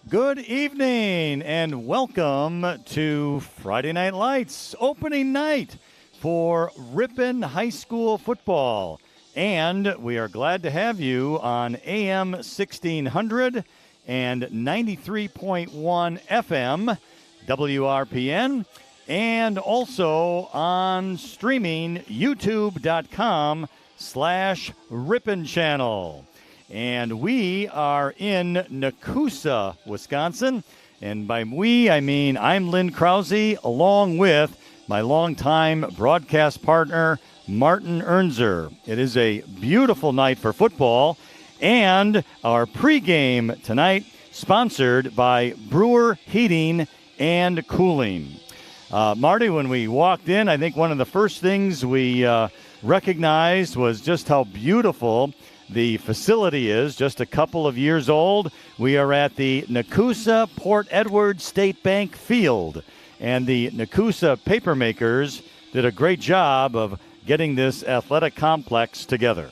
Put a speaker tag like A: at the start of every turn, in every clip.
A: Good evening and welcome to Friday Night Lights, opening night for Ripon High School football. And we are glad to have you on AM 1600 and 93.1 FM WRPN, and also on streaming youtube.com/Ripon Channel. And we are in Nekoosa, Wisconsin. And by we, I mean I'm Lynn Krause, along with my longtime broadcast partner, Martin Ernser. It is a beautiful night for football, and our pregame tonight sponsored by Brewer Heating and Cooling. Marty, when we walked in, I think one of the first things we recognized was just how beautiful the facility is. Just a couple of years old. We are at the Nekoosa Port Edward State Bank Field, and the Nekoosa Papermakers did a great job of getting this athletic complex together.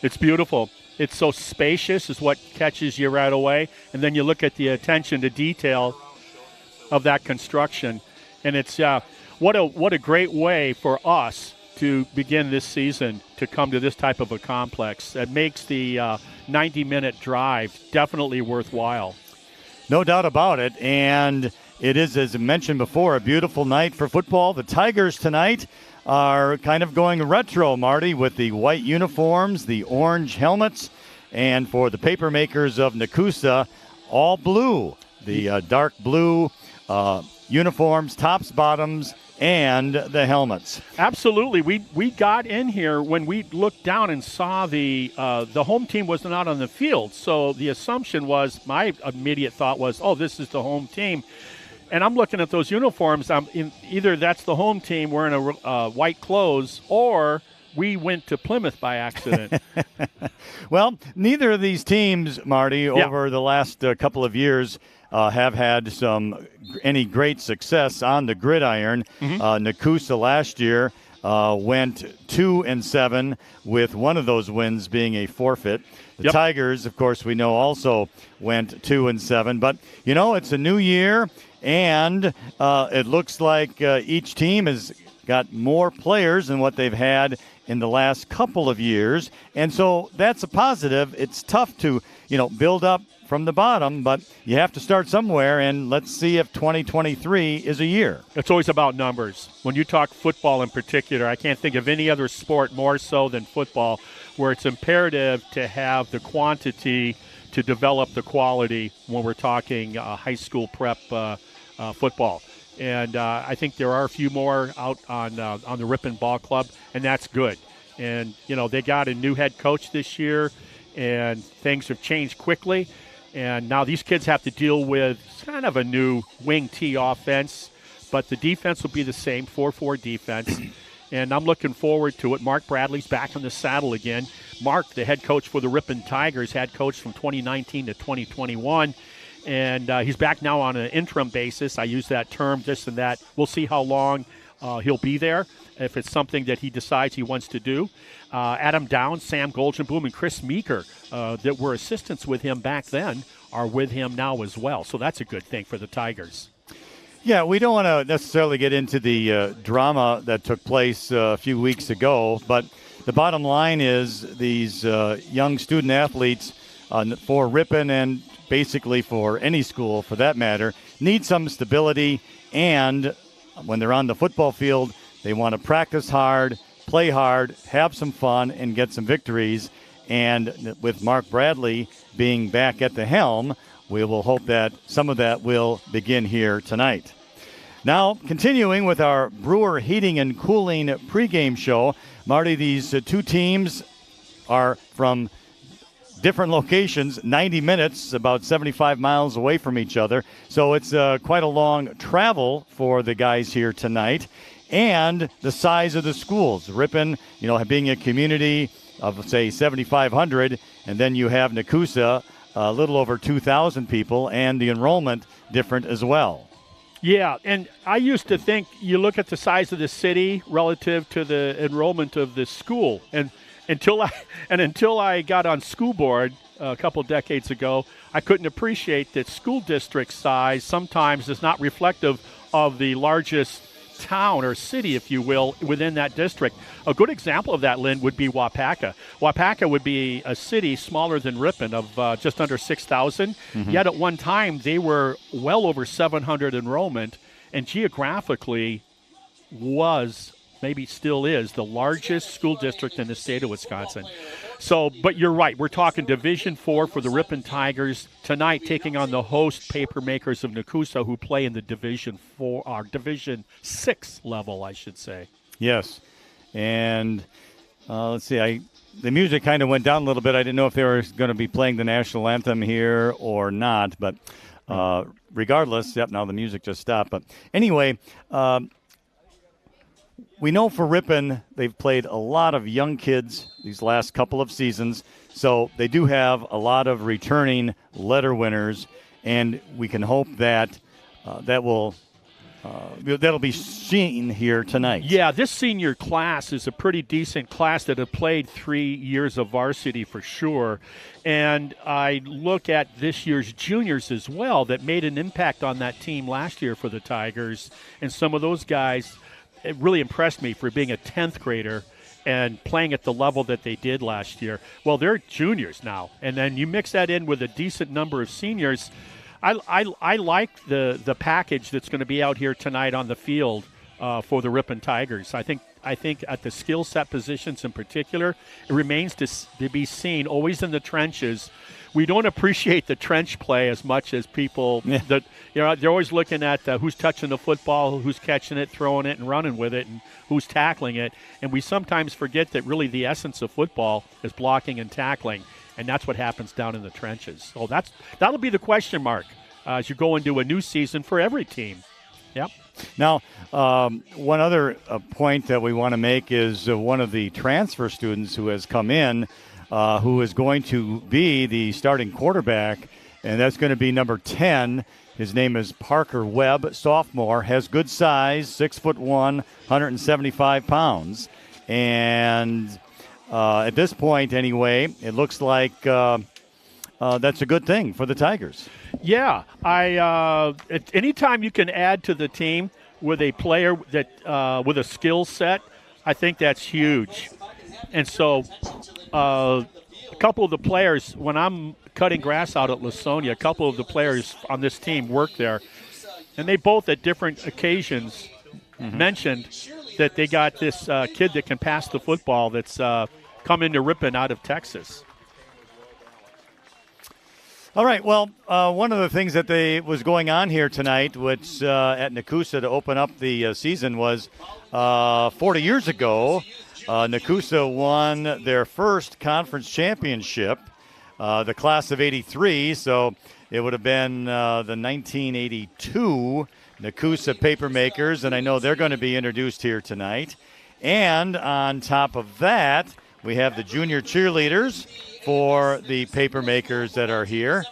B: It's beautiful. It's so spacious is what catches you right away, and then you look at the attention to detail of that construction, and it's what a great way for us to begin this season to come to this type of a complex. That makes the 90-minute drive definitely worthwhile.
A: No doubt about it, and it is, as I mentioned before, a beautiful night for football. The Tigers tonight are kind of going retro, Marty, with the white uniforms, the orange helmets, and for the Papermakers of Nekoosa, all blue. The dark blue uniforms, tops, bottoms, and the helmets.
B: Absolutely. We got in here when we looked down and saw the home team was not on the field. So the assumption was, my immediate thought was, oh, this is the home team. And I'm looking at those uniforms. Either that's the home team wearing white clothes, or we went to Plymouth by accident.
A: Well, neither of these teams, Marty, over the last couple of years have had any great success on the gridiron. Nekoosa last year went 2-7, with one of those wins being a forfeit. The Tigers, of course, we know also went 2-7. But, it's a new year, and it looks like each team has got more players than what they've had in the last couple of years. And so that's a positive. It's tough to, build up from the bottom, but you have to start somewhere, and let's see if 2023 is a year.
B: It's always about numbers. When you talk football in particular, I can't think of any other sport more so than football, where it's imperative to have the quantity to develop the quality when we're talking high school prep football. And I think there are a few more out on the Ripon Ball Club, and that's good. And, they got a new head coach this year, and things have changed quickly. And now these kids have to deal with kind of a new wing T offense, but the defense will be the same, 4-4 defense. And I'm looking forward to it. Mark Bradley's back in the saddle again. Mark, the head coach for the Ripon Tigers, head coach from 2019 to 2021. And he's back now on an interim basis. I use that term, this and that. We'll see how long he'll be there, if it's something that he decides he wants to do. Adam Downs, Sam Goldenboom, and Chris Meeker, that were assistants with him back then, are with him now as well. So that's a good thing for the Tigers.
A: Yeah, we don't want to necessarily get into the drama that took place a few weeks ago, but the bottom line is these young student athletes for Ripon, and basically for any school for that matter, need some stability, and when they're on the football field, they want to practice hard, play hard, have some fun, and get some victories. And with Mark Bradley being back at the helm, we will hope that some of that will begin here tonight. Now, continuing with our Brewer Heating and Cooling pregame show, Marty, these two teams are from different locations, 90 minutes, about 75 miles away from each other. So it's quite a long travel for the guys here tonight. And the size of the schools. Ripon, being a community of, say, 7,500, and then you have Nekoosa, a little over 2,000 people, and the enrollment different as well.
B: Yeah, and I used to think you look at the size of the city relative to the enrollment of the school, and until I got on school board, a couple decades ago, I couldn't appreciate that school district size sometimes is not reflective of the largest town or city, if you will, within that district. A good example of that, Lynn, would be Wapaka. Wapaka would be a city smaller than Ripon of just under 6,000. Yet at one time, they were well over 700 enrollment, and geographically was, maybe still is, the largest school district in the state of Wisconsin. So, but you're right. We're talking Division IV for the Ripon Tigers tonight, taking on the host paper makers of Nekoosa, who play in the Division IV, or Division VI level, I should say.
A: Yes, and let's see. The music kind of went down a little bit. I didn't know if they were going to be playing the national anthem here or not, but regardless, yep. Now the music just stopped. But anyway. We know for Ripon, they've played a lot of young kids these last couple of seasons, so they do have a lot of returning letter winners, and we can hope that that'll be seen here tonight.
B: Yeah, this senior class is a pretty decent class that have played 3 years of varsity for sure. And I look at this year's juniors as well that made an impact on that team last year for the Tigers, and some of those guys, it really impressed me for being a 10th grader and playing at the level that they did last year. Well, they're juniors now, and then you mix that in with a decent number of seniors. I like the package that's going to be out here tonight on the field for the Ripon Tigers. I think at the skill set positions in particular, it remains to be seen, always in the trenches. We don't appreciate the trench play as much as people that they're always looking at who's touching the football, who's catching it, throwing it, and running with it, and who's tackling it. And we sometimes forget that really the essence of football is blocking and tackling, and that's what happens down in the trenches. So that'll be the question mark as you go into a new season for every team. Yep.
A: Now, one other point that we want to make is one of the transfer students who has come in, who is going to be the starting quarterback, and that's going to be number 10. His name is Parker Webb, sophomore, has good size, 6'1", 175 pounds. And at this point, anyway, it looks like that's a good thing for the Tigers.
B: Yeah, anytime you can add to the team with a player that with a skill set, I think that's huge. And so a couple of the players, when I'm cutting grass out at Lasonia, a couple of the players on this team work there, and they both at different occasions mentioned that they got this kid that can pass the football that's come into Ripon out of Texas.
A: All right, well, one of the things that was going on here tonight, which at Nekoosa to open up the season, was 40 years ago, Nekoosa won their first conference championship, the class of 83, so it would have been the 1982 Nekoosa Papermakers, and I know they're going to be introduced here tonight. And on top of that, we have the junior cheerleaders for the Papermakers that are here.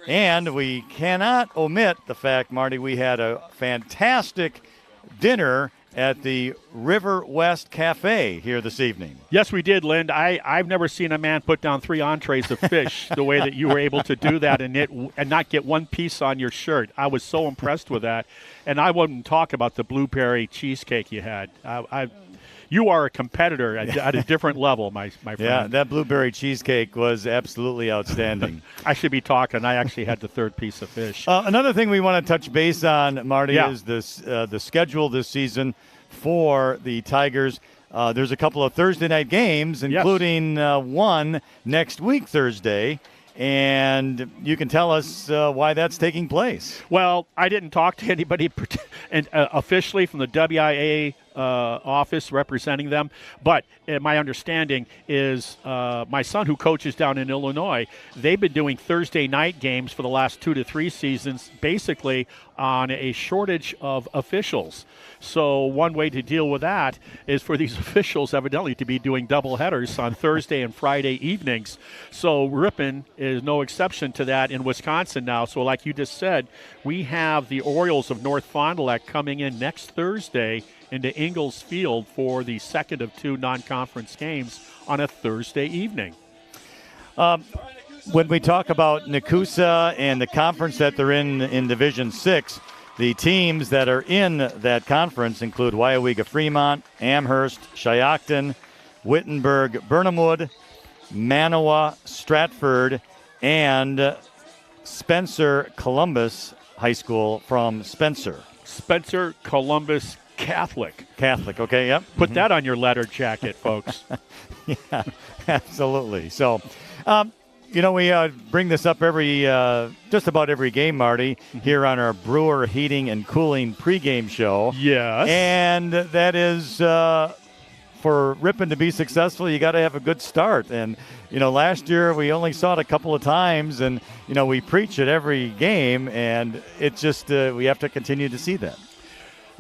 A: And we cannot omit the fact, Marty, we had a fantastic dinner at the River West Cafe here this evening.
B: Yes, we did, Lynn. I've never seen a man put down 3 entrees of fish the way that you were able to do that and not get one piece on your shirt. I was so impressed with that. And I wouldn't talk about the blueberry cheesecake you had. You are a competitor at a different level, my friend.
A: Yeah, that blueberry cheesecake was absolutely outstanding.
B: I should be talking. I actually had the 3rd piece of fish.
A: Another thing we want to touch base on, Marty, is the schedule this season for the Tigers. There's a couple of Thursday night games, including one next week, Thursday. And you can tell us why that's taking place.
B: Well, I didn't talk to anybody officially from the WIA office representing them, but my understanding is my son, who coaches down in Illinois, they've been doing Thursday night games for the last 2 to 3 seasons, basically on a shortage of officials. So one way to deal with that is for these officials evidently to be doing double headers on Thursday and Friday evenings. So Ripon is no exception to that in Wisconsin now. So like you just said, we have the Orioles of North Fond du Lac coming in next Thursday into Ingalls Field for the second of 2 non-conference games on a Thursday evening.
A: when we talk about Nekoosa and the conference that they're in Division 6, the teams that are in that conference include Wyowega Fremont, Amherst, Shiocton, Wittenberg, Burnhamwood, Manawa, Stratford, and Spencer Columbus High School from Spencer.
B: Spencer Columbus Catholic.
A: Catholic, okay, yep.
B: Put that on your letter jacket, folks.
A: Yeah, absolutely. So, we bring this up just about every game, Marty, here on our Brewer Heating and Cooling pregame show.
B: Yes.
A: And that is, for Ripon to be successful, you got to have a good start. And, last year we only saw it a couple of times, and, we preach it every game, and it's just we have to continue to see that.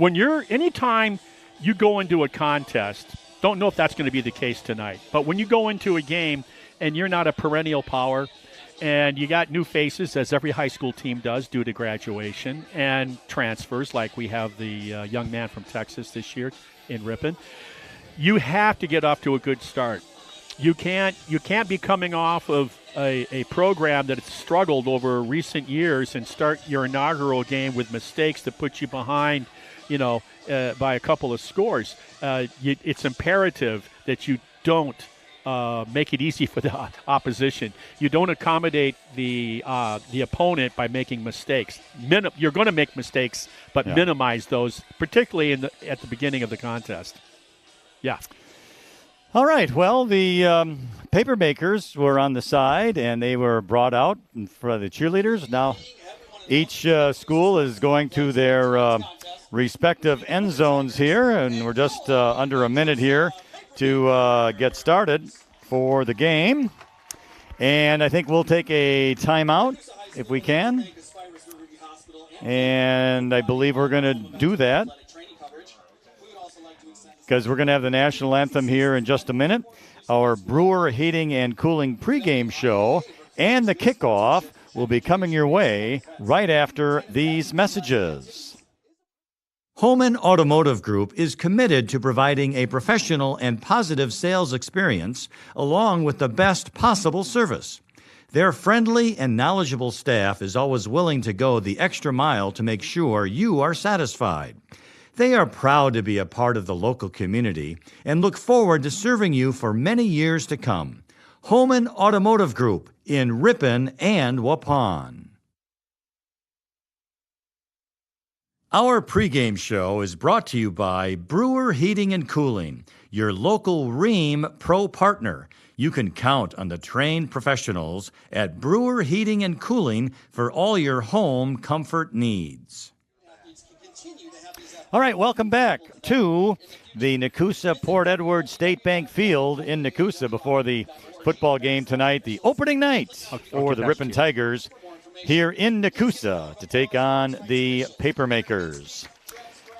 B: Anytime you go into a contest, don't know if that's going to be the case tonight, but when you go into a game and you're not a perennial power and you got new faces, as every high school team does due to graduation and transfers, like we have the young man from Texas this year in Ripon, you have to get off to a good start. You can't be coming off of a program that has struggled over recent years and start your inaugural game with mistakes that put you behind by a couple of scores. It's imperative that you don't make it easy for the opposition. You don't accommodate the opponent by making mistakes. You're going to make mistakes, but minimize those, particularly at the beginning of the contest. Yeah.
A: All right. Well, the paper makers were on the side, and they were brought out for the cheerleaders. Now, each school is going to their respective end zones here, and we're just under a minute here to get started for the game. And I think we'll take a timeout if we can. And I believe we're going to do that because we're going to have the national anthem here in just a minute, our Brewer Heating and Cooling pregame show, and the kickoff will be coming your way right after these messages. Holman Automotive Group is committed to providing a professional and positive sales experience along with the best possible service. Their friendly and knowledgeable staff is always willing to go the extra mile to make sure you are satisfied. They are proud to be a part of the local community and look forward to serving you for many years to come. Holman Automotive Group in Ripon and Waupun. Our pregame show is brought to you by Brewer Heating and Cooling, your local Rheem Pro partner. You can count on the trained professionals at Brewer Heating and Cooling for all your home comfort needs. All right, welcome back to the Nekoosa Port Edward State Bank Field in Nekoosa before the football game tonight, the opening night for the Ripon Tigers here in Nekoosa to take on the Papermakers.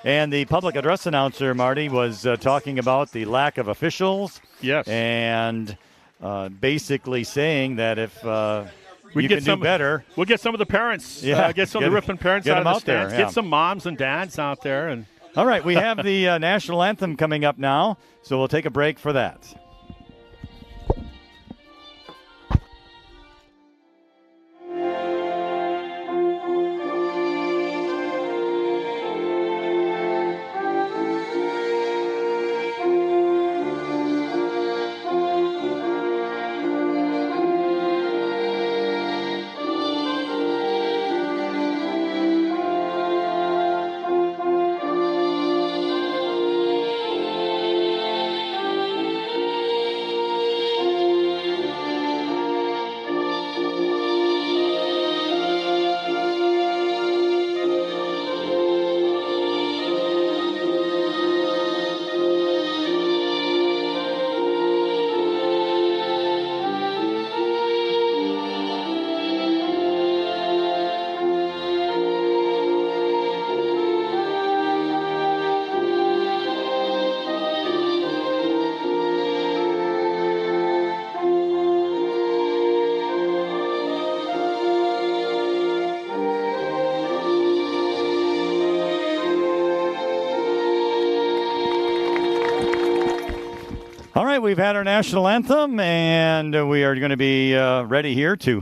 A: And the public address announcer, Marty, was talking about the lack of officials.
B: Yes.
A: And basically saying that if we can do better.
B: We'll get some of the parents. Get some of the Ripon parents out of the stands. Get some moms and dads out there. And
A: all right, we have the national anthem coming up now, so we'll take a break for that. All right, we've had our national anthem, and we are going to be ready here to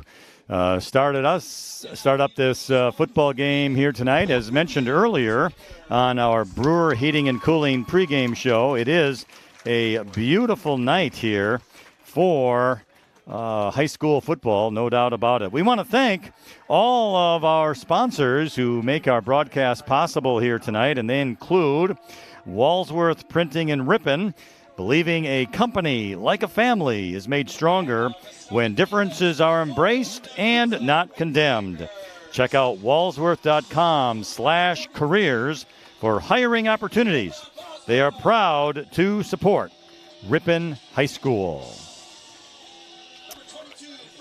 A: start up this football game here tonight. As mentioned earlier on our Brewer Heating and Cooling pregame show, it is a beautiful night here for high school football, no doubt about it. We want to thank all of our sponsors who make our broadcast possible here tonight, and they include Walsworth Printing in Ripon, believing a company like a family is made stronger when differences are embraced and not condemned. Check out walsworth.com/careers for hiring opportunities. They are proud to support Ripon High School.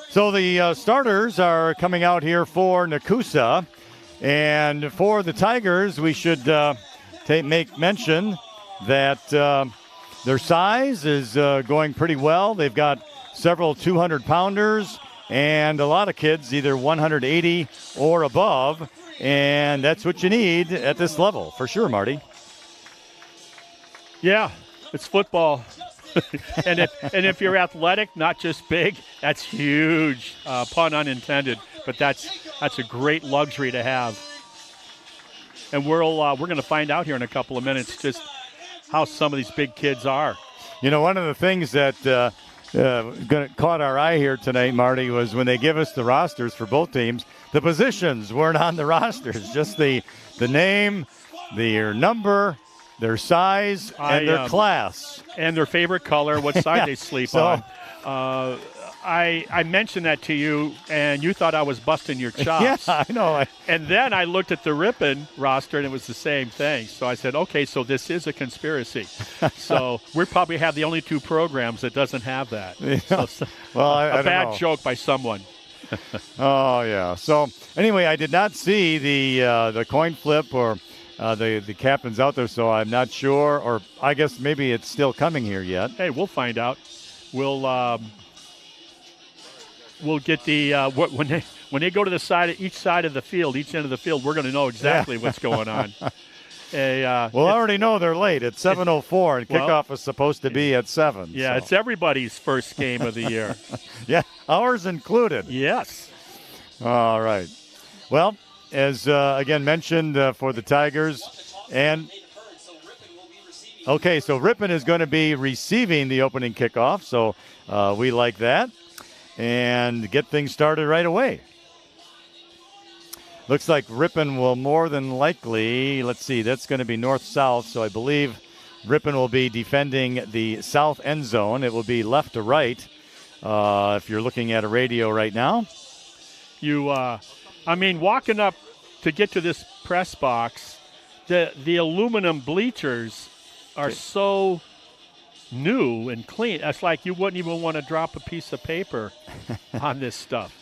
A: So the starters are coming out here for Nekoosa. And for the Tigers, we should make mention that their size is going pretty well. They've got several 200-pounders and a lot of kids either 180 or above. And that's what you need at this level, for sure, Marty.
B: Yeah, it's football. and if you're athletic, not just big, that's huge. Pun unintended, but that's a great luxury to have. And we're going to find out here in a couple of minutes just how some of these big kids are.
A: You know, one of the things that caught our eye here tonight, Marty, was when they give us the rosters for both teams, the positions weren't on the rosters, just the name, their number, their size, and their class.
B: And their favorite color, what side they sleep on. I mentioned that to you, and you thought I was busting your chops.
A: Yeah, I know.
B: And then I looked at the Ripon roster, and it was the same thing. So I said, okay, so this is a conspiracy. So we probably have the only two programs that doesn't have that.
A: Yeah.
B: So,
A: well, I
B: a bad joke by someone.
A: Oh, yeah. So anyway, I did not see the coin flip or the captains out there, so I'm not sure. Or I guess maybe it's still coming here yet.
B: Hey, we'll find out. We'll get the when they go to each end of the field, we're going to know exactly what's going on.
A: We'll already know they're late. It's 7:04, and kickoff is supposed to be at 7.
B: Yeah,
A: so.
B: It's everybody's first game of the year.
A: Yeah, ours included.
B: Yes.
A: All right. Well, as again mentioned for the Tigers, and okay, so Ripon is going to be receiving the opening kickoff, so we like that. And get things started right away. Looks like Ripon will more than likely, let's see, that's going to be north-south, so I believe Ripon will be defending the south end zone. It will be left to right if you're looking at a radio right now.
B: Walking up to get to this press box, the aluminum bleachers are so new and clean. It's like you wouldn't even want to drop a piece of paper on this stuff.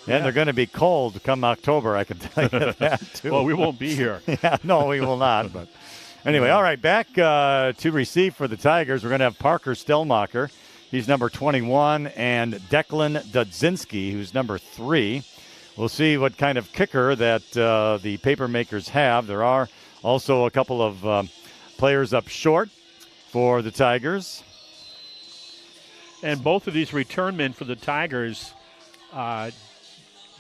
A: And they're going to be cold come October, I can tell you that, too.
B: Well, we won't be here.
A: Yeah, no, we will not. But anyway, all right, back to receive for the Tigers. We're going to have Parker Stelmacher. He's number 21, and Declan Dudzinski, who's number 3. We'll see what kind of kicker that the Papermakers have. There are also a couple of players up short for the Tigers.
B: And both of these return men for the Tigers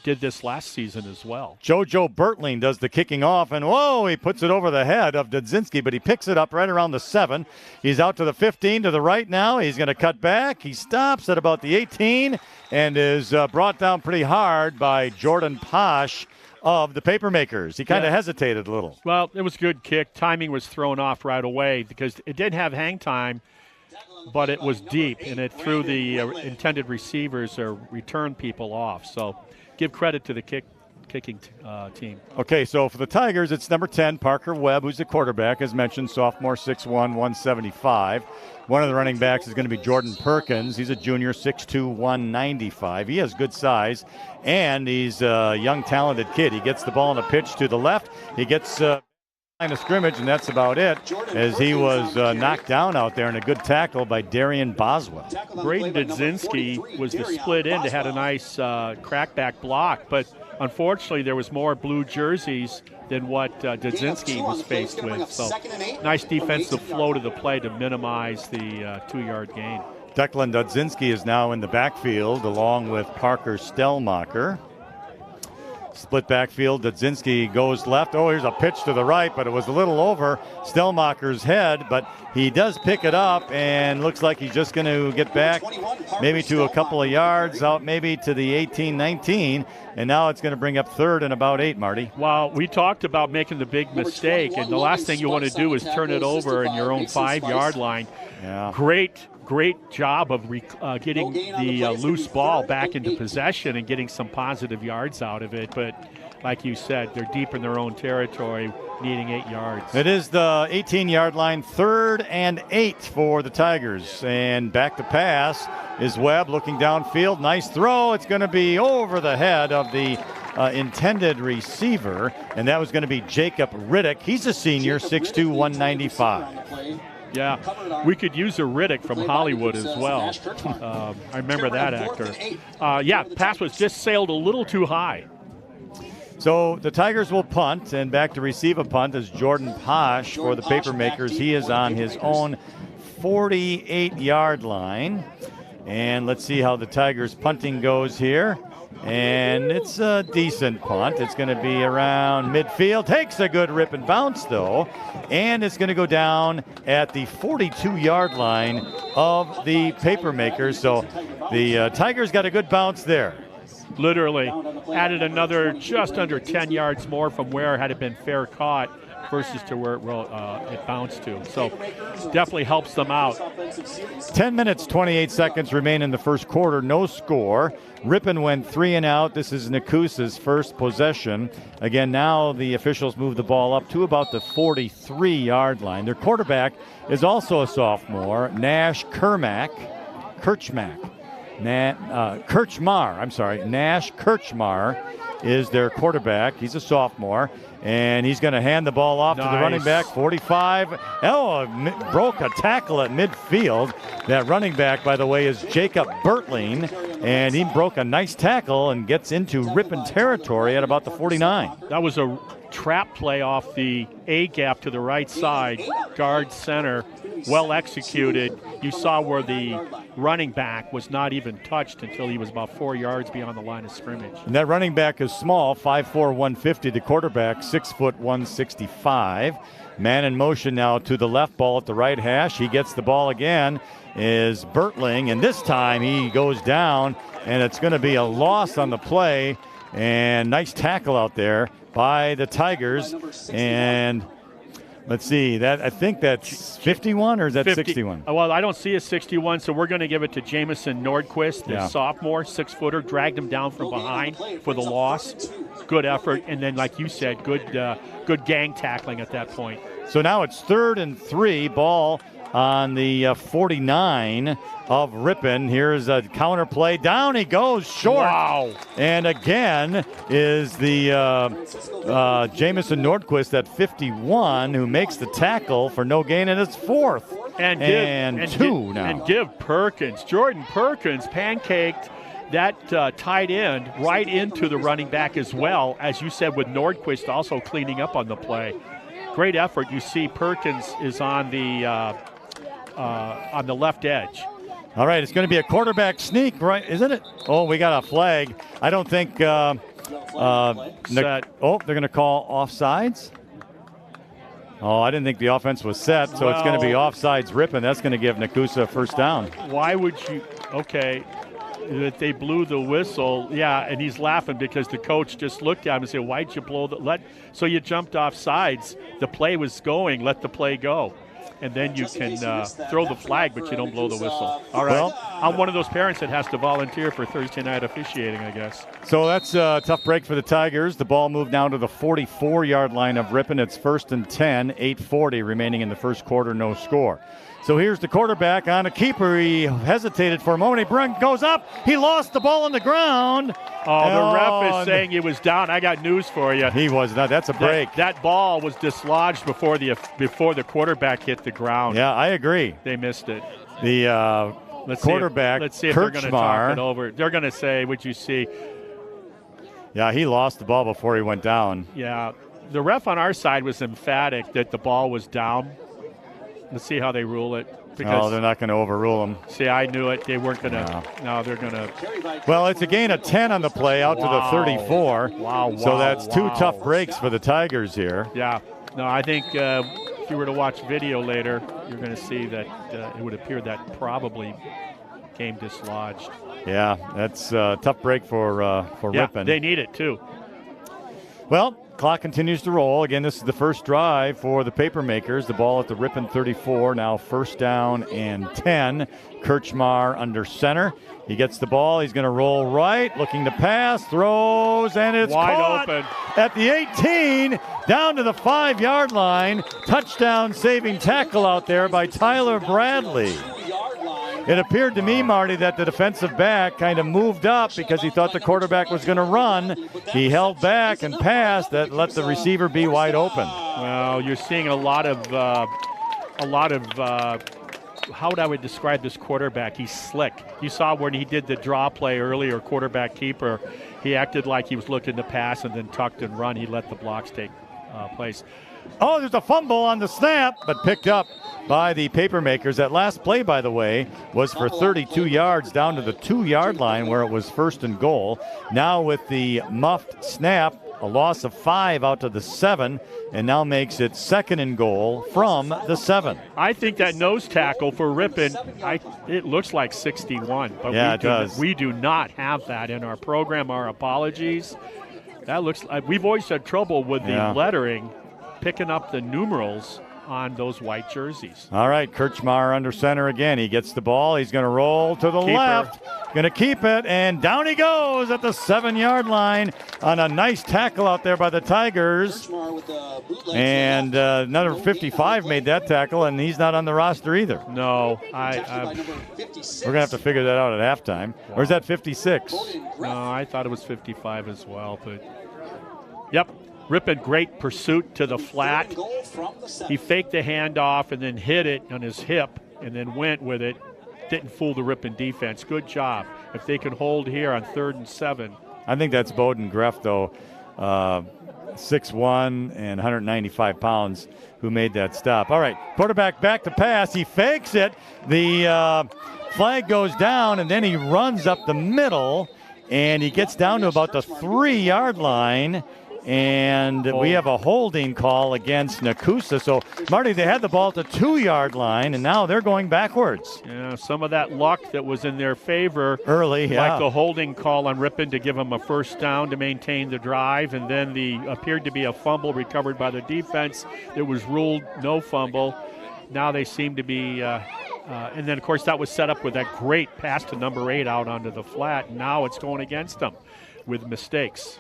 B: did this last season as well.
A: JoJo Bertling does the kicking off, and whoa, he puts it over the head of Dudzinski, but he picks it up right around the 7. He's out to the 15 to the right now. He's going to cut back. He stops at about the 18 and is brought down pretty hard by Jordan Posh of the Papermakers. He kind of hesitated a little.
B: Well, it was a good kick. Timing was thrown off right away because it didn't have hang time, but it was deep, and it threw the intended receivers or return people off. So give credit to the kicking team.
A: Okay, so for the Tigers, it's number 10, Parker Webb, who's the quarterback, as mentioned, sophomore, 6'1", 175. One of the running backs is going to be Jordan Perkins. He's a junior, 6'2", 195. He has good size, and he's a young, talented kid. He gets the ball on a pitch to the left. He gets line of scrimmage, and that's about it, as he was knocked down out there, and a good tackle by Darian Boswell.
B: Braden Dudzinski was the split end, had a nice crackback block, but unfortunately there was more blue jerseys than what Dudzinski was faced with. So nice defensive flow to the play to minimize the 2-yard gain.
A: Declan Dudzinski is now in the backfield along with Parker Stellmacher. Split backfield. Dudzinski goes left. Oh, here's a pitch to the right, but it was a little over Stellmacher's head, but he does pick it up and looks like he's just going to get back maybe to a couple of yards out, maybe to the 18-19, and now it's going to bring up 3rd and about 8, Marty.
B: Well, we talked about making the big mistake, and the last thing you want to do is turn it over in your own 5-yard line.
A: Yeah.
B: Great job of getting the loose ball back into possession and getting some positive yards out of it. But like you said, they're deep in their own territory, needing 8 yards.
A: It is the 18-yard line, 3rd and 8 for the Tigers. And back to pass is Webb looking downfield. Nice throw. It's going to be over the head of the intended receiver, and that was going to be Jacob Riddick. He's a senior, 6'2", 195.
B: Yeah, we could use a Riddick from Hollywood as well. I remember that actor. Pass was just sailed a little too high.
A: So the Tigers will punt, and back to receive a punt is Jordan Posh for the Papermakers. He is on his own 48-yard line. And let's see how the Tigers punting goes here. And it's a decent punt. It's going to be around midfield. Takes a good rip and bounce, though. And it's going to go down at the 42-yard line of the Papermakers. So the Tigers got a good bounce there.
B: Literally added another just under 10 yards more from where had it been fair caught versus to where it bounced to. So definitely helps them out.
A: 10 minutes, 28 seconds remain in the first quarter. No score. Ripon went 3 and out. This is Nekoosa's first possession. Again, now the officials move the ball up to about the 43-yard line. Their quarterback is also a sophomore, Nash Nash Kirchmar is their quarterback. He's a sophomore, and he's going to hand the ball off to the running back, 45. Broke a tackle at midfield. That running back, by the way, is Jacob Bertling, and he broke a nice tackle and gets into Ripon territory at about the 49.
B: That was a trap play off the A gap to the right side, guard center, well executed. You saw where the running back was not even touched until he was about 4 yards beyond the line of scrimmage.
A: And that running back is small, 5'4", 150. The quarterback, 6 foot, 165. Man in motion now to the left, ball at the right hash. He gets the ball again, is Bertling, and this time he goes down, and it's going to be a loss on the play. And nice tackle out there by the Tigers. And let's see, I think that's 51 or is that 61?
B: Well, I don't see a 61, so we're going to give it to Jamison Nordquist, the sophomore, 6-footer, dragged him down from behind for the loss. Good effort, and then, like you said, good gang tackling at that point.
A: So now it's 3rd and 3, ball on the 49 of Ripon. Here's a counter play. Down he goes, short.
B: Wow.
A: And again is the Jamison Nordquist at 51 who makes the tackle for no gain, and it's 4th and 2 now.
B: And give Jordan Perkins pancaked that tight end right into the running back as well, as you said, with Nordquist also cleaning up on the play. Great effort. You see Perkins is on the left edge.
A: All right, it's going to be a quarterback sneak, right? Isn't it? Oh, we got a flag. I don't think they're going to call offsides. Oh, I didn't think the offense was set, so it's going to be offsides Ripon. That's going to give Nekoosa a first down.
B: Why would you? Okay, that they blew the whistle. Yeah, and he's laughing because the coach just looked at him and said, "Why'd you blow the So you jumped off sides. The play was going. Let the play go." And then you can throw the flag, but you don't blow the whistle.
A: All right. Well,
B: I'm one of those parents that has to volunteer for Thursday night officiating, I guess.
A: So that's a tough break for the Tigers. The ball moved down to the 44-yard line of Ripon. It's 1st and 10, 8:40 remaining in the first quarter, no score. So here's the quarterback on a keeper. He hesitated for a moment. He goes up. He lost the ball on the ground.
B: Oh, the ref is saying he was down. I got news for you.
A: He was not. That's a break.
B: That ball was dislodged before the quarterback hit the ground.
A: Yeah, I agree.
B: They missed it.
A: The quarterback,
B: let's see if they're going to talk it over. They're going to say, "Would you see?"
A: Yeah, he lost the ball before he went down.
B: Yeah, the ref on our side was emphatic that the ball was down. Let's see how they rule it.
A: Because, they're not going to overrule them.
B: See, I knew it. They weren't going to. No, they're going to.
A: Well, it's a gain of 10 on the play out to the 34.
B: Wow.
A: So that's two tough breaks for the Tigers here.
B: Yeah. No, I think if you were to watch video later, you're going to see that it would appear that probably came dislodged.
A: Yeah, that's a tough break for Ripon.
B: They need it too.
A: Well, clock continues to roll. Again, this is the first drive for the Papermakers. The ball at the Ripon 34, now 1st down and 10. Kirchmar under center. He gets the ball. He's going to roll right, looking to pass, throws, and it's
B: wide
A: caught
B: open
A: at the 18, down to the 5-yard line. Touchdown saving tackle out there by Tyler Bradley. It appeared to me, Marty, that the defensive back kind of moved up because he thought the quarterback was going to run. He held back and passed. That let the receiver be wide open.
B: Well, you're seeing a lot of how would I describe this quarterback? He's slick. You saw when he did the draw play earlier, quarterback keeper, he acted like he was looking to pass and then tucked and run. He let the blocks take place.
A: Oh, there's a fumble on the snap, but picked up by the Papermakers. That last play, by the way, was for 32 yards down to the 2-yard line where it was 1st and goal. Now with the muffed snap, a loss of 5 out to the 7, and now makes it 2nd and goal from the 7.
B: I think that nose tackle for Ripon, it looks like 61. But
A: yeah, it does.
B: We do not have that in our program. Our apologies. That looks like we've always had trouble with the lettering, picking up the numerals on those white jerseys.
A: All right, Kirchmar under center again. He gets the ball. He's going to roll to the left. Going to keep it, and down he goes at the 7-yard line on a nice tackle out there by the Tigers. And another 55 made that tackle, and he's not on the roster either.
B: No,
A: we're going to have to figure that out at halftime. Wow. Or is that 56?
B: No, I thought it was 55 as well. But yep. Ripon, great pursuit to the flat. He faked the handoff and then hit it on his hip and then went with it. Didn't fool the Ripon defense. Good job. If they can hold here on 3rd and 7.
A: I think that's Bowden Greff, though, 6'1" and 195 pounds, who made that stop. All right, quarterback back to pass. He fakes it. The flag goes down, and then he runs up the middle, and he gets down to about the 3-yard line. And we have a holding call against Nekoosa. So, Marty, they had the ball at the 2-yard line, and now they're going backwards.
B: Yeah, some of that luck that was in their favor.
A: Early,
B: like the holding call on Ripon to give them a 1st down to maintain the drive, and then appeared to be a fumble recovered by the defense. It was ruled no fumble. Now they seem to be and then, of course, that was set up with that great pass to number 8 out onto the flat. Now it's going against them with mistakes.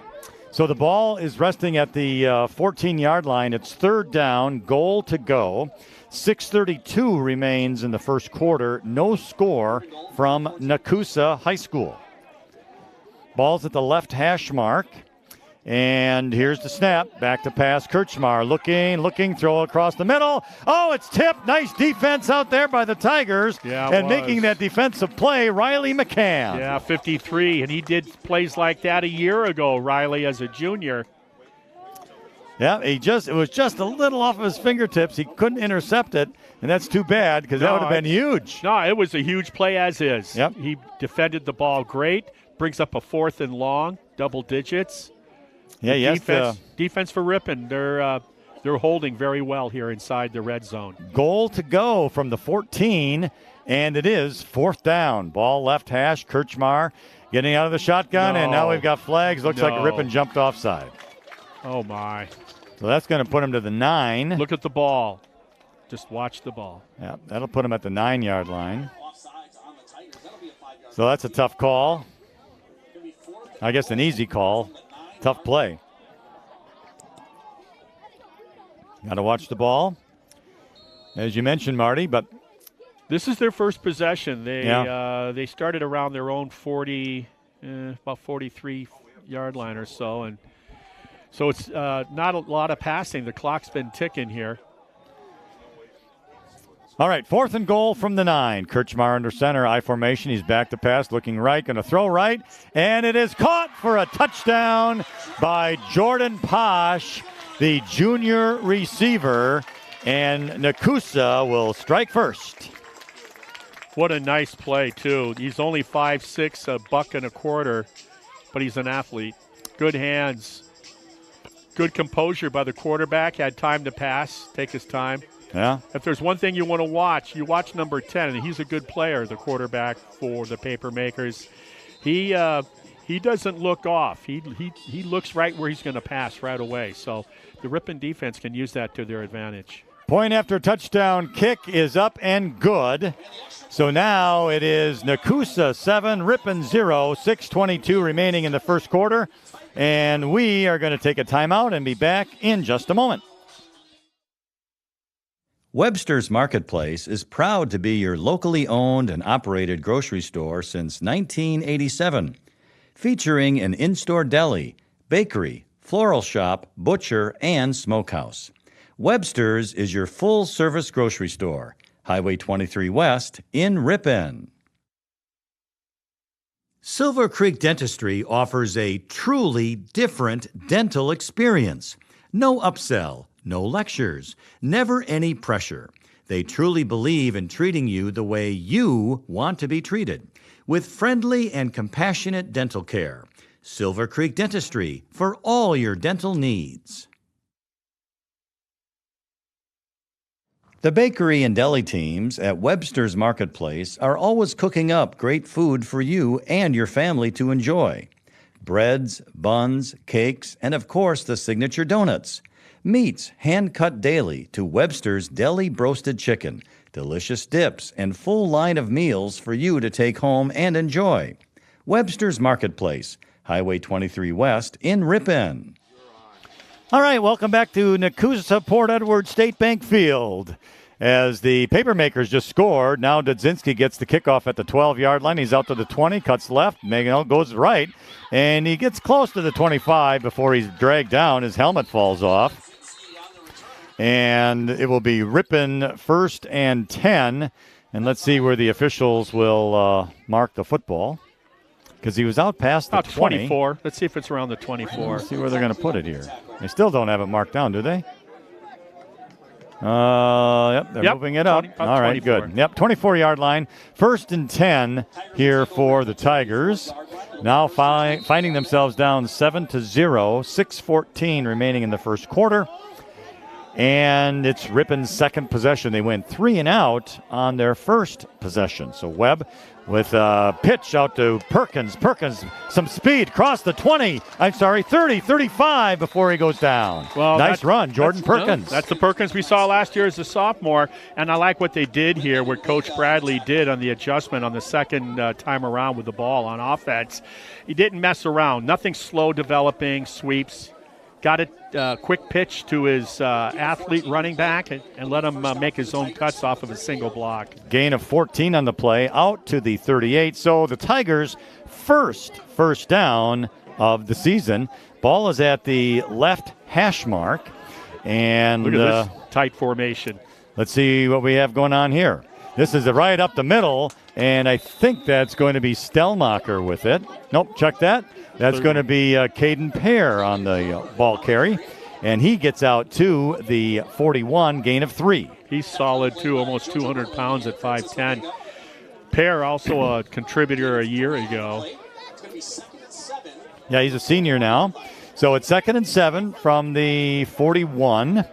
A: So the ball is resting at the 14-yard line. It's 3rd down, goal to go. 6:32 remains in the first quarter. No score from Nekoosa High School. Ball's at the left hash mark. And here's the snap. Back to pass. Kirchmar looking, throw across the middle. Oh, it's tipped. Nice defense out there by the Tigers.
B: Yeah,
A: and making that defensive play, Riley McCann.
B: Yeah, 53. And he did plays like that a year ago, Riley, as a junior.
A: Yeah, it was just a little off of his fingertips. He couldn't intercept it, and that's too bad because that would have been huge.
B: No, it was a huge play as is.
A: Yep.
B: He defended the ball great, brings up a 4th and long, double digits.
A: Yeah, yes.
B: Defense for Ripon, they're holding very well here inside the red zone.
A: Goal to go from the 14, and it is 4th down. Ball left hash, Kirchmar getting out of the shotgun, and now we've got flags. Looks like Ripon jumped offside.
B: Oh, my.
A: So that's going to put him to the 9.
B: Look at the ball. Just watch the ball.
A: Yeah, that'll put him at the 9-yard line. So that's a tough call. I guess an easy call. Tough play. Got to watch the ball, as you mentioned, Marty. But
B: this is their first possession. They started around their own 40, about 43-yard line or so, and so it's not a lot of passing. The clock's been ticking here.
A: All right, 4th and goal from the 9. Kirchmar under center, I formation. He's back to pass, looking right, going to throw right, and it is caught for a touchdown by Jordan Posh, the junior receiver, and Nekoosa will strike first.
B: What a nice play, too. He's only 5'6", a buck and a quarter, but he's an athlete. Good hands. Good composure by the quarterback. Had time to pass, take his time.
A: Yeah.
B: If there's one thing you want to watch, you watch number 10, and he's a good player, the quarterback for the Papermakers. He doesn't look off. He looks right where he's going to pass right away. So the Ripon defense can use that to their advantage.
A: Point after touchdown kick is up and good. So now it is Nekoosa 7, Ripon 0, 6:22 remaining in the first quarter. And we are going to take a timeout and be back in just a moment.
C: Webster's Marketplace is proud to be your locally owned and operated grocery store since 1987, featuring an in-store deli, bakery, floral shop, butcher, and smokehouse. Webster's is your full-service grocery store, Highway 23 West in Ripon. Silver Creek Dentistry offers a truly different dental experience. No upsell. No lectures, never any pressure. They truly believe in treating you the way you want to be treated, with friendly and compassionate dental care. Silver Creek Dentistry for all your dental needs. The bakery and deli teams at Webster's Marketplace are always cooking up great food for you and your family to enjoy. Breads, buns, cakes, and of course the signature donuts. Meats hand-cut daily to Webster's Deli Broasted Chicken, delicious dips, and full line of meals for you to take home and enjoy. Webster's Marketplace, Highway 23 West in Ripon.
A: All right, welcome back to Nekoosa Port Edward State Bank Field. As the Papermakers just scored, now Dudzinski gets the kickoff at the 12-yard line. He's out to the 20, cuts left, goes right, and he gets close to the 25 before he's dragged down. His helmet falls off. And it will be Ripon 1st and 10. And let's see where the officials will mark the football. Because he was out past the 20.
B: 24. Let's see if it's around the 24.
A: Let's see where they're going to put it here. They still don't have it marked down, do they? Yep, they're moving it up. All right, 24. Good. Yep, 24-yard line. 1st and 10 here for the Tigers. Now finding themselves down 7-0, 6:14 remaining in the first quarter. And it's Ripon's second possession. They went 3 and out on their first possession. So Webb with a pitch out to Perkins. Perkins, some speed, cross the 30, 35 before he goes down. Well, nice run, Jordan Perkins.
B: That's the Perkins we saw last year as a sophomore. And I like what they did here, what Coach Bradley did on the adjustment on the second time around with the ball on offense. He didn't mess around. Nothing slow developing, sweeps. Got a quick pitch to his athlete running back and let him make his own cuts off of a single block.
A: Gain of 14 on the play, out to the 38. So the Tigers' first down of the season. Ball is at the left hash mark. And
B: look at this tight formation.
A: Let's see what we have going on here. This is right up the middle, and I think that's going to be Stellmacher with it. Nope, check that. That's going to be Caden Pear on the ball carry, and he gets out to the 41, gain of 3.
B: He's solid, too, almost 200 pounds at 5'10". Pear, also a contributor a year ago.
A: Yeah, he's a senior now. So it's 2nd and 7 from the 41.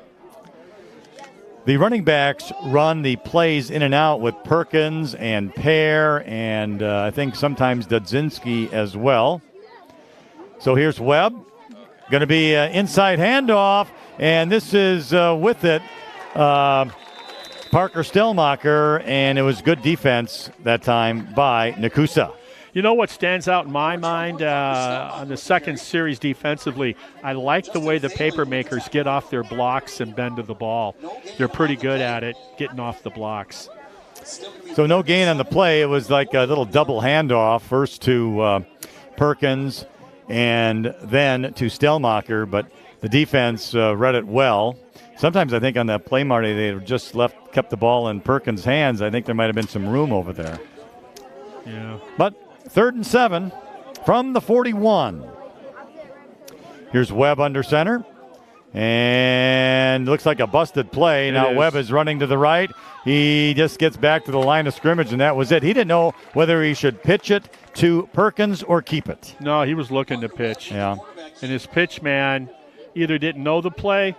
A: The running backs run the plays in and out with Perkins and Pear and I think sometimes Dudzinski as well. So here's Webb. Going to be inside handoff, and this is with it Parker Stellmacher, and it was good defense that time by Nekoosa.
B: You know what stands out in my mind on the second series defensively? I like the way the Papermakers get off their blocks and bend to the ball. They're pretty good at it, getting off the blocks.
A: So no gain on the play. It was like a little double handoff, first to Perkins and then to Stellmacher, but the defense read it well. Sometimes I think on that play, Marty, they just kept the ball in Perkins' hands. I think there might have been some room over there.
B: Yeah.
A: But 3rd and 7 from the 41. Here's Webb under center. And looks like a busted play. Now Webb is running to the right. He just gets back to the line of scrimmage, and that was it. He didn't know whether he should pitch it to Perkins or keep it.
B: No, he was looking to pitch.
A: Yeah.
B: And his pitch man either didn't know the play.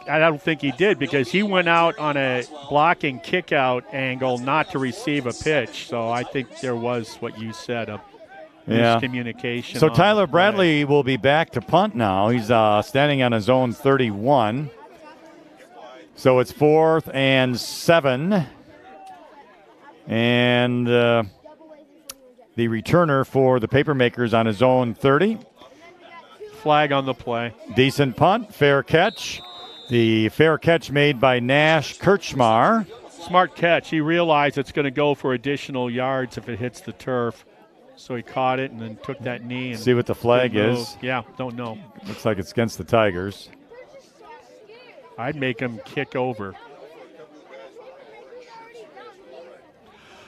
B: I don't think he did, because he went out on a blocking kick-out angle not to receive a pitch. So I think there was what you said, a miscommunication.
A: So Tyler Bradley will be back to punt now. He's standing on his own 31. So it's 4th and 7. And the returner for the Papermakers on his own 30.
B: Flag on the play.
A: Decent punt, fair catch. The fair catch made by Nash Kirchmar.
B: Smart catch. He realized it's going to go for additional yards if it hits the turf. So he caught it and then took that knee. And
A: see what the flag is.
B: Yeah, don't know.
A: Looks like it's against the Tigers.
B: I'd make him kick over.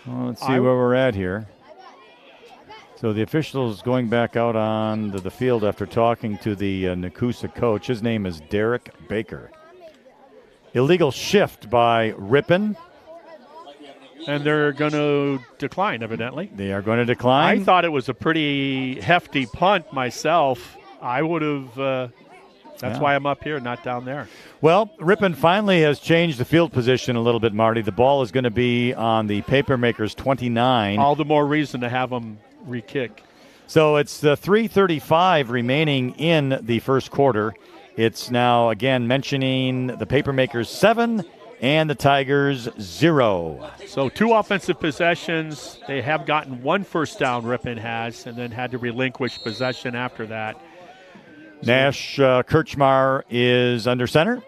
A: Well, let's see where we're at here. So the officials going back out on the field after talking to the Nekoosa coach. His name is Derek Baker. Illegal shift by Ripon.
B: And they're going to decline, evidently.
A: They are going to decline.
B: I thought it was a pretty hefty punt myself. I would have. That's why I'm up here, not down there.
A: Well, Ripon finally has changed the field position a little bit, Marty. The ball is going to be on the Papermakers 29.
B: All the more reason to have them re-kick.
A: So it's the 3:35 remaining in the first quarter. It's now, again, mentioning the Papermakers 7 and the Tigers 0.
B: So 2 offensive possessions. They have gotten 1 first down, Ripon has, and then had to relinquish possession after that.
A: Nash Kirchmar is under center,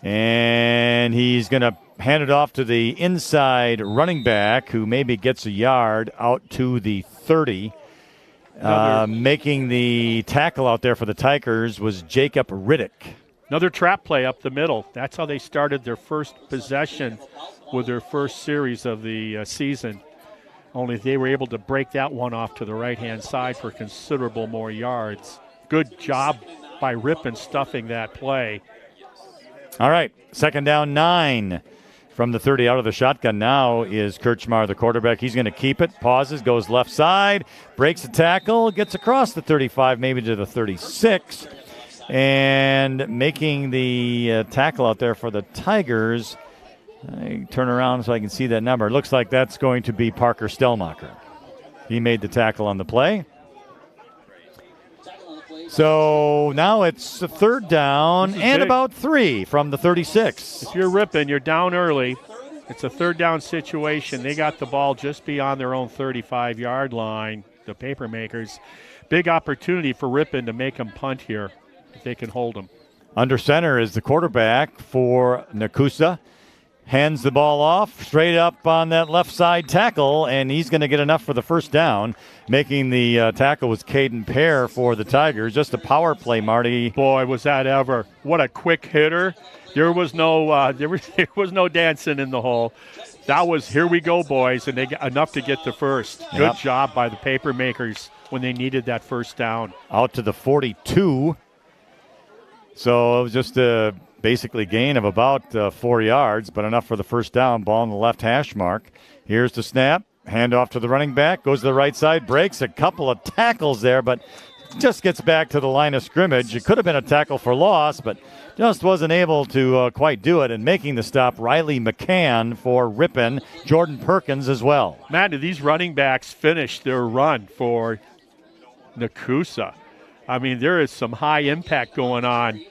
A: and he's going to hand it off to the inside running back, who maybe gets a yard out to the 30. Making the tackle out there for the Tigers was Jacob Riddick.
B: Another trap play up the middle. That's how they started their first possession with their first series of the season. Only they were able to break that one off to the right-hand side for considerable more yards. Good job by Ripon stuffing that play.
A: All right, 2nd down 9 from the 30 out of the shotgun. Now is Kirchmar, the quarterback. He's going to keep it, pauses, goes left side, breaks the tackle, gets across the 35, maybe to the 36, and making the tackle out there for the Tigers. I turn around so I can see that number. It looks like that's going to be Parker Stellmacher. He made the tackle on the play. So now it's a 3rd down and about 3 from the 36.
B: If you're Ripon, you're down early. It's a 3rd down situation. They got the ball just beyond their own 35-yard line, the Papermakers. Big opportunity for Ripon to make them punt here if they can hold them.
A: Under center is the quarterback for Nekoosa. Hands the ball off straight up on that left side tackle, and he's going to get enough for the first down. Making the tackle was Caden Pear for the Tigers. Just a power play, Marty.
B: Boy, was that ever. What a quick hitter. There was no there was no dancing in the hole. That was, here we go, boys, and they got enough to get the first. Good job by the Papermakers when they needed that first down.
A: Out to the 42. So it was just a basically gain of about 4 yards, but enough for the first down. Ball on the left hash mark. Here's the snap. Hand off to the running back. Goes to the right side. Breaks a couple of tackles there, but just gets back to the line of scrimmage. It could have been a tackle for loss, but just wasn't able to quite do it. And making the stop, Riley McCann for Ripon. Jordan Perkins as well.
B: Matt, did these running backs finish their run for Nekoosa? I mean, there is some high impact going on.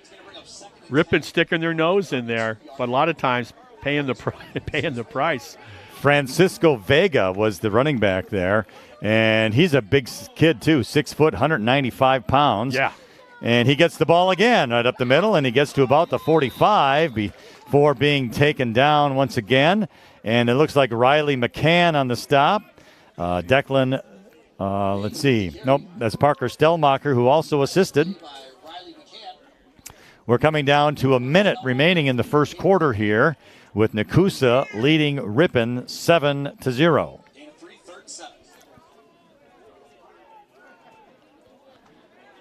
B: Ripon sticking their nose in there, but a lot of times paying the price.
A: Francisco Vega was the running back there, and he's a big kid too, 6 foot, 195 pounds.
B: Yeah.
A: And he gets the ball again right up the middle, and he gets to about the 45 before being taken down once again. And it looks like Riley McCann on the stop. Declan, let's see. Nope, that's Parker Stellmacher, who also assisted. We're coming down to a minute remaining in the first quarter here, with Nekoosa leading Ripon 7-0.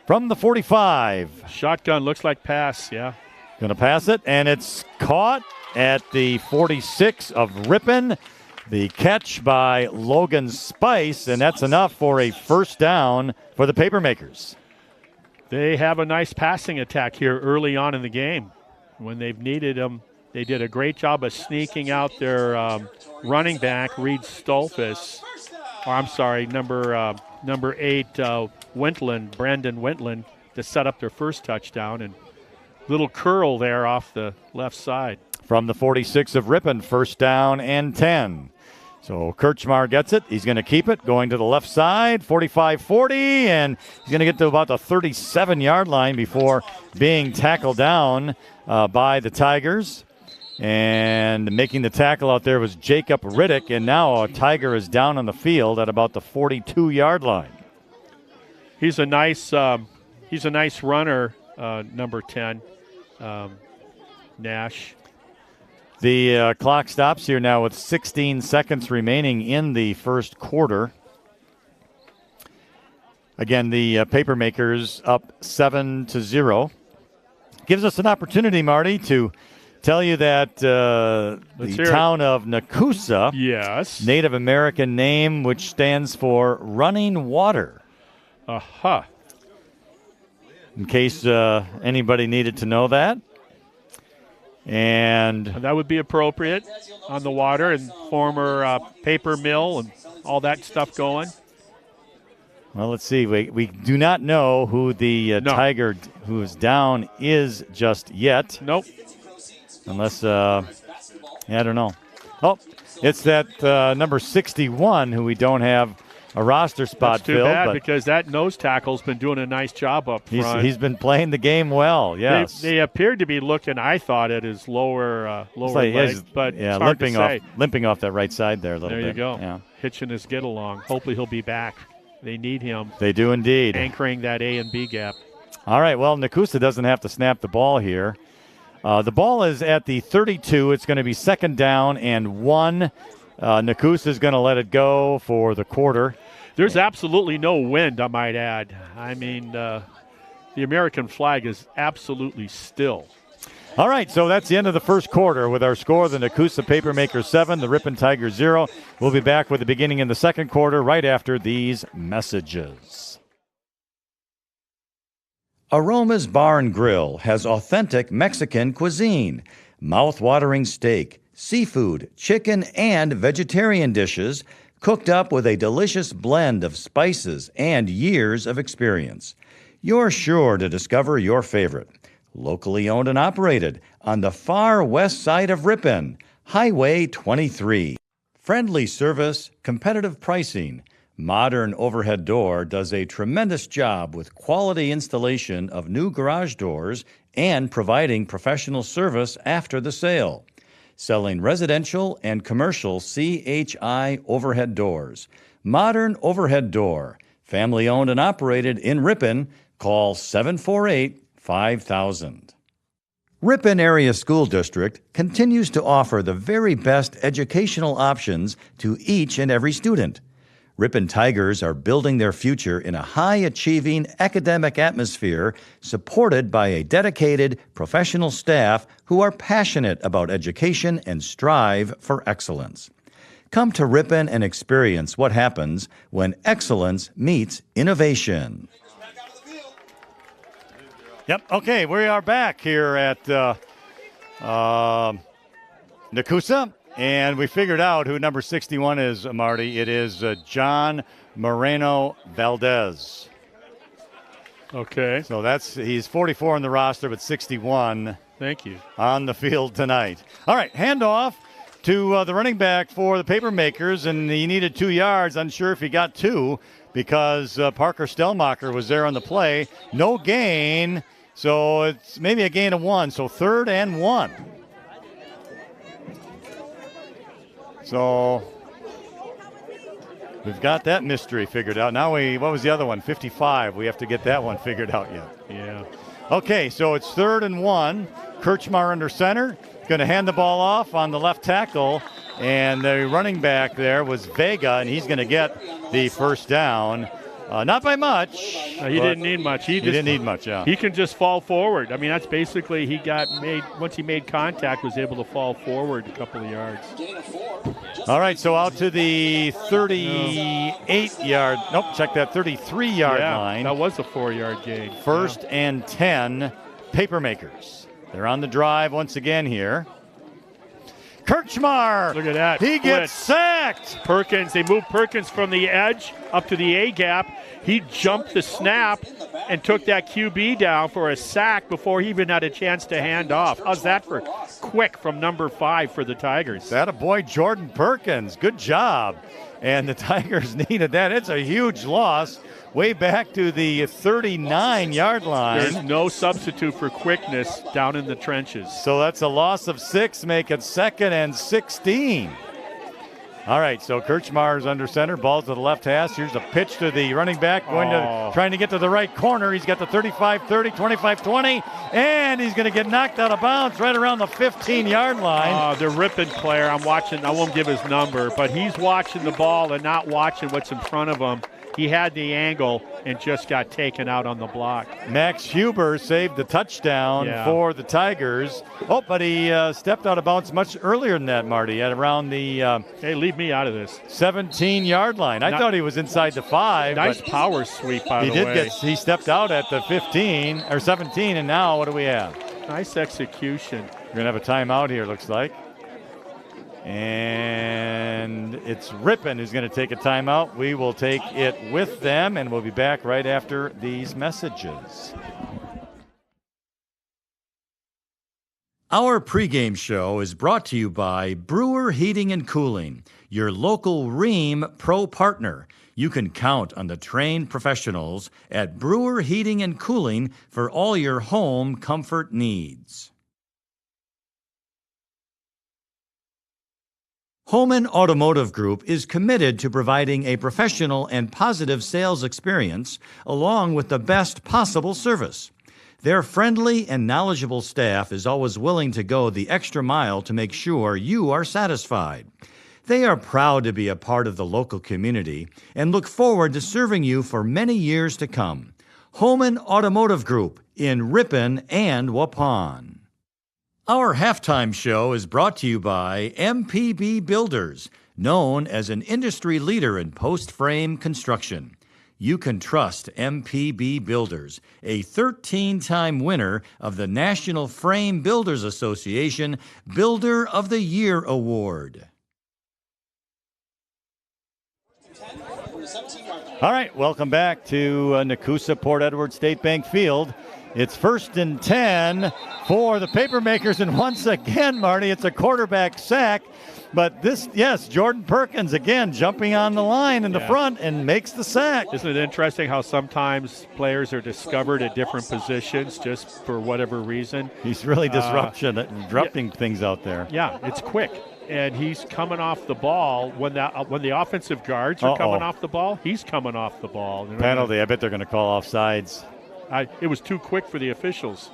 A: From the 45.
B: Shotgun looks like pass, yeah.
A: Going to pass it, and it's caught at the 46 of Ripon. The catch by Logan Spice, and that's enough for a first down for the Papermakers.
B: They have a nice passing attack here early on in the game. When they've needed them, they did a great job of sneaking out their running back, Reed Stolfus. Or I'm sorry, number 8, Brandon Wentland, to set up their first touchdown. And little curl there off the left side.
A: From the 46 of Ripon, first down and 10. So Kirchmar gets it. He's going to keep it, going to the left side, 45-40, and he's going to get to about the 37-yard line before being tackled down by the Tigers. And making the tackle out there was Jacob Riddick, and now a Tiger is down on the field at about the 42-yard line.
B: He's a nice runner, number 10, Nash.
A: The clock stops here now with 16 seconds remaining in the first quarter. Again, the Papermakers up 7-0. Gives us an opportunity, Marty, to tell you that the town of Nekoosa,
B: yes,
A: Native American name, which stands for running water.
B: Aha.
A: In case anybody needed to know that. And
B: that would be appropriate on the water, and former paper mill and all that stuff going.
A: Well, let's see. We do not know who the Tiger who is down is just yet.
B: Nope.
A: Unless, I don't know. Oh, it's that number 61 who we don't have a roster spot
B: That's too
A: filled.
B: bad, because that nose tackle's been doing a nice job up front.
A: He's been playing the game well, yes.
B: They appeared to be looking, I thought, at his lower leg, but it's hard to say.
A: Limping off that right side there a little bit.
B: There you go.
A: Yeah.
B: Hitching his get along. Hopefully he'll be back. They need him.
A: They do indeed.
B: Anchoring that A and B gap.
A: All right, well, Nekoosa doesn't have to snap the ball here. The ball is at the 32. It's going to be second down and 1. Nekoosa is going to let it go for the quarter.
B: There's absolutely no wind, I might add. I mean, the American flag is absolutely still.
A: All right, so that's the end of the first quarter with our score, the Nekoosa Papermakers 7, the Ripon Tigers 0. We'll be back with the beginning in the second quarter right after these messages.
C: Aroma's Bar and Grill has authentic Mexican cuisine, mouth-watering steak, seafood, chicken, and vegetarian dishes cooked up with a delicious blend of spices and years of experience. You're sure to discover your favorite. Locally owned and operated on the far west side of Ripon, Highway 23. Friendly service, competitive pricing. Modern Overhead Door does a tremendous job with quality installation of new garage doors and providing professional service after the sale. Selling residential and commercial CHI overhead doors. Modern Overhead Door, family owned and operated in Ripon. Call 748-5000. Ripon Area School District continues to offer the very best educational options to each and every student. Ripon Tigers are building their future in a high-achieving academic atmosphere supported by a dedicated professional staff who are passionate about education and strive for excellence. Come to Ripon and experience what happens when excellence meets innovation.
A: Yep, okay, we are back here at Nekoosa. And we figured out who number 61 is, Marty. It is John Moreno Valdez.
B: Okay.
A: So he's 44 on the roster, but 61
B: Thank you.
A: on the field tonight. All right, handoff to the running back for the Papermakers, and he needed 2 yards. Unsure if he got 2 because Parker Stellmacher was there on the play. No gain, so it's maybe a gain of 1. So 3rd and 1. So we've got that mystery figured out. Now what was the other one? 55. We have to get that one figured out yet.
B: Yeah.
A: Okay, so it's 3rd and 1. Kirchmar under center. Going to hand the ball off on the left tackle. And the running back there was Vega, and he's going to get the first down. Not by much.
B: He didn't need much.
A: He didn't need much, yeah.
B: He can just fall forward. I mean, that's basically once he made contact, was able to fall forward a couple of yards.
A: All right, so out to the 33-yard line.
B: That was a 4-yard gain.
A: 1st and 10, Papermakers. They're on the drive once again here. Kirchmar.
B: Look at that.
A: He gets sacked.
B: Perkins, they moved Perkins from the edge up to the A gap. He jumped the snap and took that QB down for a sack before he even had a chance to hand off. How's that for quick from number 5 for the Tigers?
A: That a boy, Jordan Perkins. Good job. And the Tigers needed that. It's a huge loss. Way back to the 39-yard line.
B: There's no substitute for quickness down in the trenches.
A: So that's a loss of 6, make it 2nd and 16. All right, so Kirchmar's under center, ball's to the left hash. Here's a pitch to the running back, trying to get to the right corner. He's got the 35-30, 25-20, and he's going to get knocked out of bounds right around the 15-yard line.
B: The Ripon player, I'm watching, I won't give his number, but he's watching the ball and not watching what's in front of him. He had the angle and just got taken out on the block.
A: Max Huber saved the touchdown for the Tigers. Oh, but he stepped out of bounds much earlier than that, Marty, at around the
B: hey, leave me out of this.
A: 17-yard line. I thought he was inside the 5.
B: Nice power sweep, by the way.
A: He stepped out at the 15 or 17, and now what do we have?
B: Nice execution.
A: We're going to have a timeout here, looks like. And it's Ripon who's going to take a timeout. We will take it with them, and we'll be back right after these messages. Our pregame show is brought to you by Brewer Heating and Cooling, your local Rheem Pro partner. You can count on the trained professionals at Brewer Heating and Cooling for all your home comfort needs. Holman Automotive Group is committed to providing a professional and positive sales experience along with the best possible service. Their friendly and knowledgeable staff is always willing to go the extra mile to make sure you are satisfied. They are proud to be a part of the local community and look forward to serving you for many years to come. Holman Automotive Group in Ripon and Waupun. Our halftime show is brought to you by MPB Builders, known as an industry leader in post-frame construction. You can trust MPB Builders, a 13-time winner of the National Frame Builders Association Builder of the Year Award. All right, welcome back to Nekoosa Port Edward State Bank Field. It's 1st and 10 for the Papermakers, and once again, Marty, it's a quarterback sack. But Jordan Perkins again jumping on the line in the front and makes the sack.
B: Isn't it interesting how sometimes players are discovered at different positions just for whatever reason?
A: He's really disrupting things out there.
B: Yeah, it's quick. And he's coming off the ball when the offensive guards are coming off the ball. He's coming off the ball.
A: Penalty. I bet they're going to call offsides.
B: It was too quick for the officials.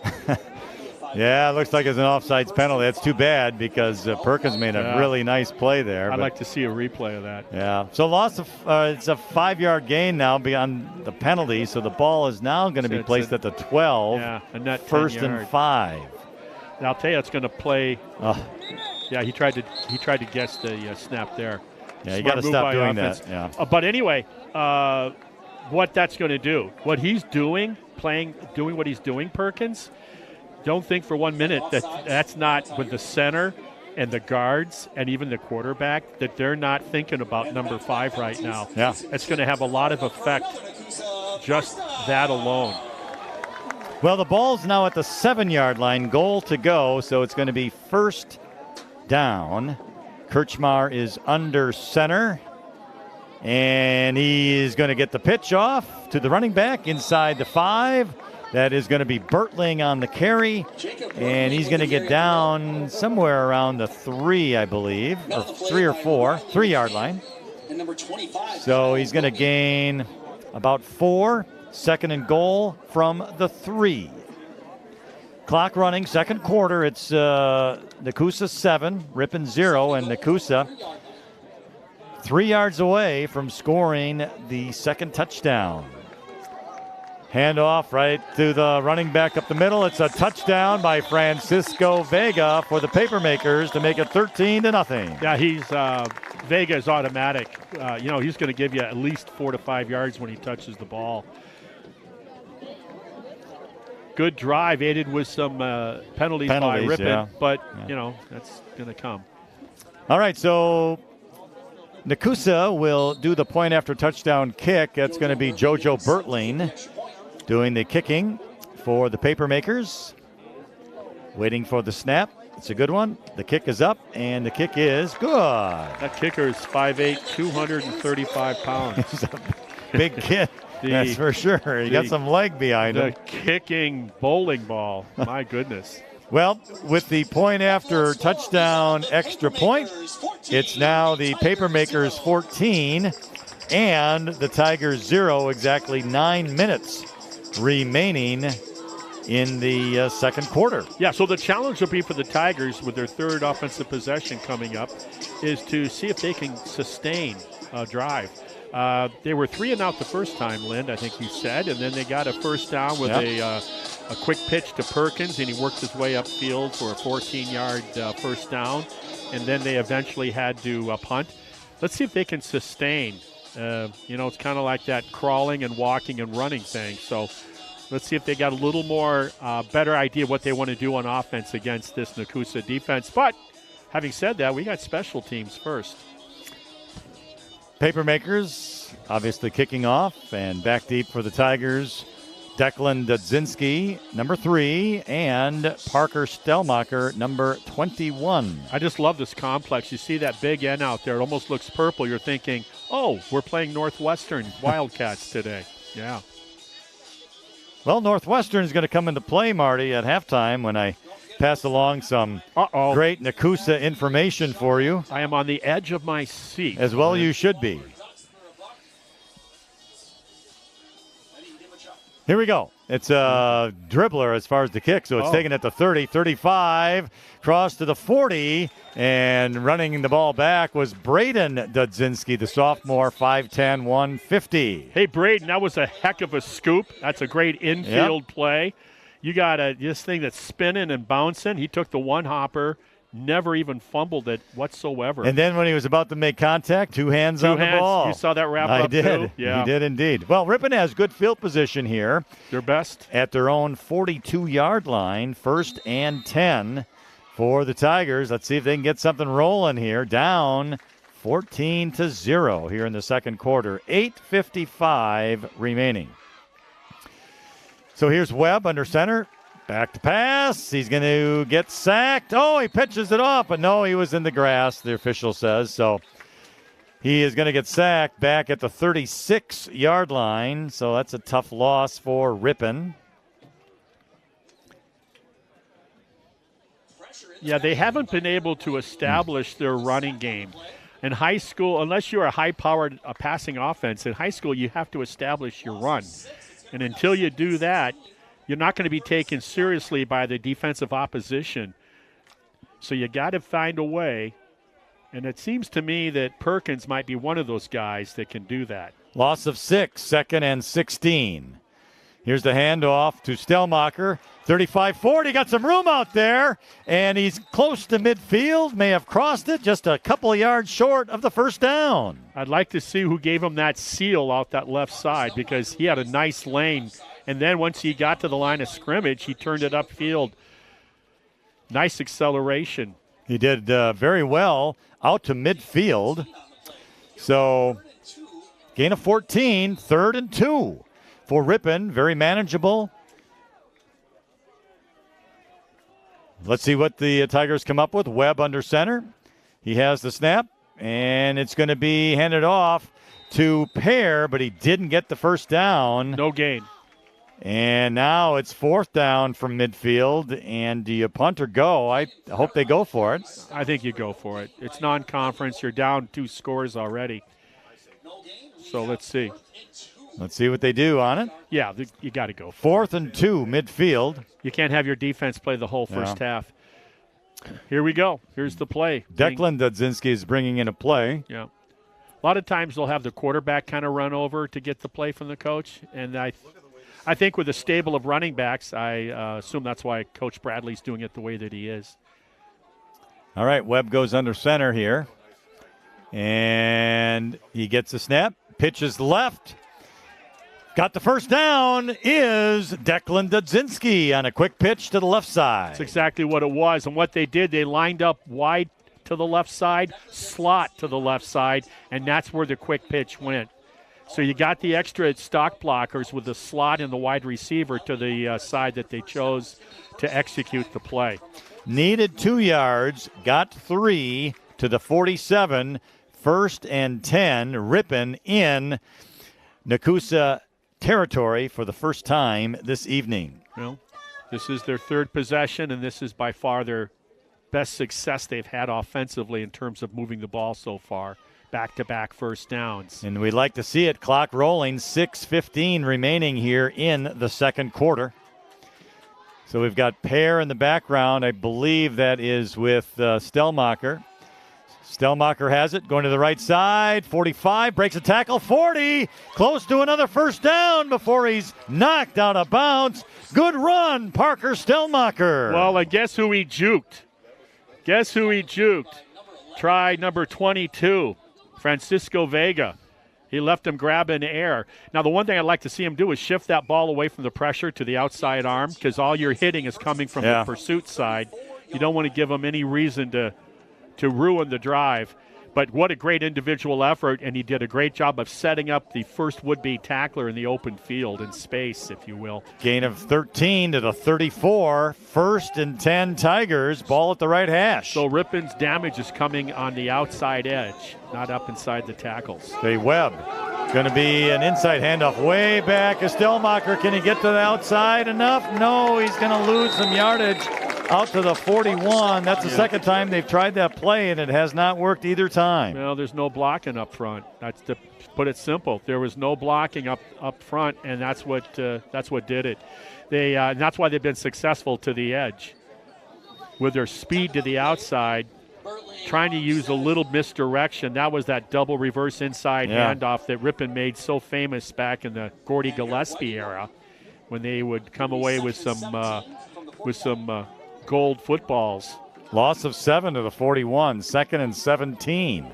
A: Yeah, it looks like it's an offsides penalty. That's too bad because Perkins made a really nice play there.
B: I'd like to see a replay of that.
A: Yeah. So it's a 5-yard gain now beyond the penalty. So the ball is now going to be placed at the 12.
B: Yeah, and that
A: 1st and 5.
B: And I'll tell you, it's going to play. Yeah, he tried to guess the snap there.
A: Yeah, you got to stop doing that. Yeah.
B: But anyway, what that's going to do, what he's doing, doing what he's doing, Perkins. Don't think for 1 minute that's not with the center and the guards and even the quarterback, that they're not thinking about number 5 right now.
A: Yeah.
B: It's going to have a lot of effect, just that alone.
A: Well, the ball's now at the 7-yard line, goal to go, so it's going to be 1st down Kirchmar is under center. And he is going to get the pitch off to the running back inside the 5. That is going to be Bertling on the carry. And he's going to get down somewhere around the 3, I believe, or 3 or 4, 3-yard line. So he's going to gain about 4, 2nd and goal from the 3. Clock running, second quarter. It's Nekoosa 7, Ripon 0, and Nekoosa 3 yards away from scoring the second touchdown. Handoff right to the running back up the middle. It's a touchdown by Francisco Vega for the Papermakers to make it 13-0.
B: Yeah, Vega is automatic. He's going to give you at least 4 to 5 yards when he touches the ball. Good drive, aided with some penalties by Ripon,
A: yeah.
B: But that's going to come.
A: All right, so Nekoosa will do the point after touchdown kick. That's going to be JoJo Bertling doing the kicking for the Papermakers. Waiting for the snap. It's a good one. The kick is up, and the kick is good.
B: That kicker is 5'8", 235 pounds.
A: He's a big kid, that's for sure. He got some leg behind him.
B: The kicking bowling ball. My goodness.
A: Well, with the point after touchdown extra point, it's now the Papermakers 14 and the Tigers 0, exactly 9 minutes remaining in the second quarter.
B: Yeah, so the challenge will be for the Tigers with their third offensive possession coming up is to see if they can sustain a drive. They were 3-and-out the first time, Lynn, I think you said, and then they got a first down with a quick pitch to Perkins, and he worked his way upfield for a 14-yard first down, and then they eventually had to punt. Let's see if they can sustain. It's kind of like that crawling and walking and running thing. So let's see if they got a little more better idea what they want to do on offense against this Nekoosa defense. But having said that, we got special teams first.
A: Papermakers obviously kicking off, and back deep for the Tigers. Declan Dudzinski, number 3, and Parker Stelmacher, number 21.
B: I just love this complex. You see that big N out there. It almost looks purple. You're thinking, oh, we're playing Northwestern Wildcats today. Yeah.
A: Well, Northwestern is going to come into play, Marty, at halftime when I pass along some great Nekoosa information for you.
B: I am on the edge of my seat.
A: As well you should be. Here we go. It's a dribbler as far as the kick, so it's taken at the 30, 35, cross to the 40, and running the ball back was Braden Dudzinski, the sophomore, 5'10", 150.
B: Hey, Braden, that was a heck of a scoop. That's a great infield play. You got this thing that's spinning and bouncing. He took the one-hopper, never even fumbled it whatsoever.
A: And then when he was about to make contact, two hands on the ball.
B: You saw that wrap up,
A: too?
B: too? Yeah.
A: He did indeed. Well, Ripon has good field position here.
B: Their best. At
A: their own 42-yard line, 1st and 10 for the Tigers. Let's see if they can get something rolling here. Down 14-0 here in the second quarter. 8:55 remaining. So here's Webb under center. Back to pass. He's going to get sacked. Oh, he pitches it off, but no, he was in the grass, the official says. So he is going to get sacked back at the 36-yard line. So that's a tough loss for Ripon.
B: Yeah, they haven't been able to establish their running game. In high school, unless you're a high-powered passing offense, in high school you have to establish your run. And until you do that, you're not going to be taken seriously by the defensive opposition. So you got to find a way. And it seems to me that Perkins might be one of those guys that can do that.
A: Loss of 6, 2nd and 16. Here's the handoff to Stelmacher. 35-40, got some room out there. And he's close to midfield, may have crossed it, just a couple of yards short of the first down.
B: I'd like to see who gave him that seal out that left side because he had a nice lane. And then once he got to the line of scrimmage, he turned it upfield. Nice acceleration.
A: He did very well out to midfield. So gain of 14, 3rd and 2 for Ripon. Very manageable. Let's see what the Tigers come up with. Webb under center. He has the snap, and it's going to be handed off to Pear, but he didn't get the first down.
B: No gain.
A: And now it's 4th down from midfield, and do you punt or go? I hope they go for it.
B: I think you go for it. It's non-conference. You're down 2 scores already. So let's see.
A: Let's see what they do on it.
B: Yeah, you got to go for it.
A: 4th and 2, midfield.
B: You can't have your defense play the whole first half. Here we go. Here's the play.
A: Declan Dudzinski is bringing in a play.
B: Yeah. A lot of times they'll have the quarterback kind of run over to get the play from the coach, and I think with a stable of running backs, I assume that's why Coach Bradley's doing it the way that he is.
A: All right, Webb goes under center here. And he gets a snap, pitches left. Got the first down is Declan Dudzinski on a quick pitch to the left side.
B: That's exactly what it was. And what they did, they lined up wide to the left side, slot to the left side, and that's where the quick pitch went. So you got the extra stock blockers with the slot and the wide receiver to the side that they chose to execute the play.
A: Needed 2 yards, got 3 to the 47, 1st and 10. Ripon in Nekoosa territory for the first time this evening.
B: Well, this is their 3rd possession, and this is by far their best success they've had offensively in terms of moving the ball so far. Back-to-back first downs.
A: And we'd like to see it. Clock rolling, 6:15 remaining here in the second quarter. So we've got Pear in the background. I believe that is with Stellmacher. Stellmacher has it, going to the right side, 45, breaks a tackle, 40, close to another first down before he's knocked out of bounds. Good run, Parker Stellmacher.
B: Well, and guess who he juked? Try number 22, Francisco Vega. He left him grabbing air. Now, the one thing I'd like to see him do is shift that ball away from the pressure to the outside arm, because all your hitting is coming from the pursuit side. You don't want to give him any reason to ruin the drive. But what a great individual effort, and he did a great job of setting up the first would-be tackler in the open field, in space, if you will.
A: Gain of 13 to the 34, 1st and 10 Tigers, ball at the right hash.
B: So Ripon's damage is coming on the outside edge, not up inside the tackles.
A: Okay, Webb, going to be an inside handoff way back. Stellmacher, can he get to the outside enough? No, he's going to lose some yardage. Out to the 41. That's the second time they've tried that play, and it has not worked either time.
B: Well, there's no blocking up front. That's to put it simple. There was no blocking up front, and that's what did it. And that's why they've been successful to the edge with their speed to the outside, trying to use a little misdirection. That was that double reverse inside handoff that Ripon made so famous back in the Gordy Gillespie era, when they would come away with some gold footballs.
A: Loss of 7 to the 41, 2nd and 17.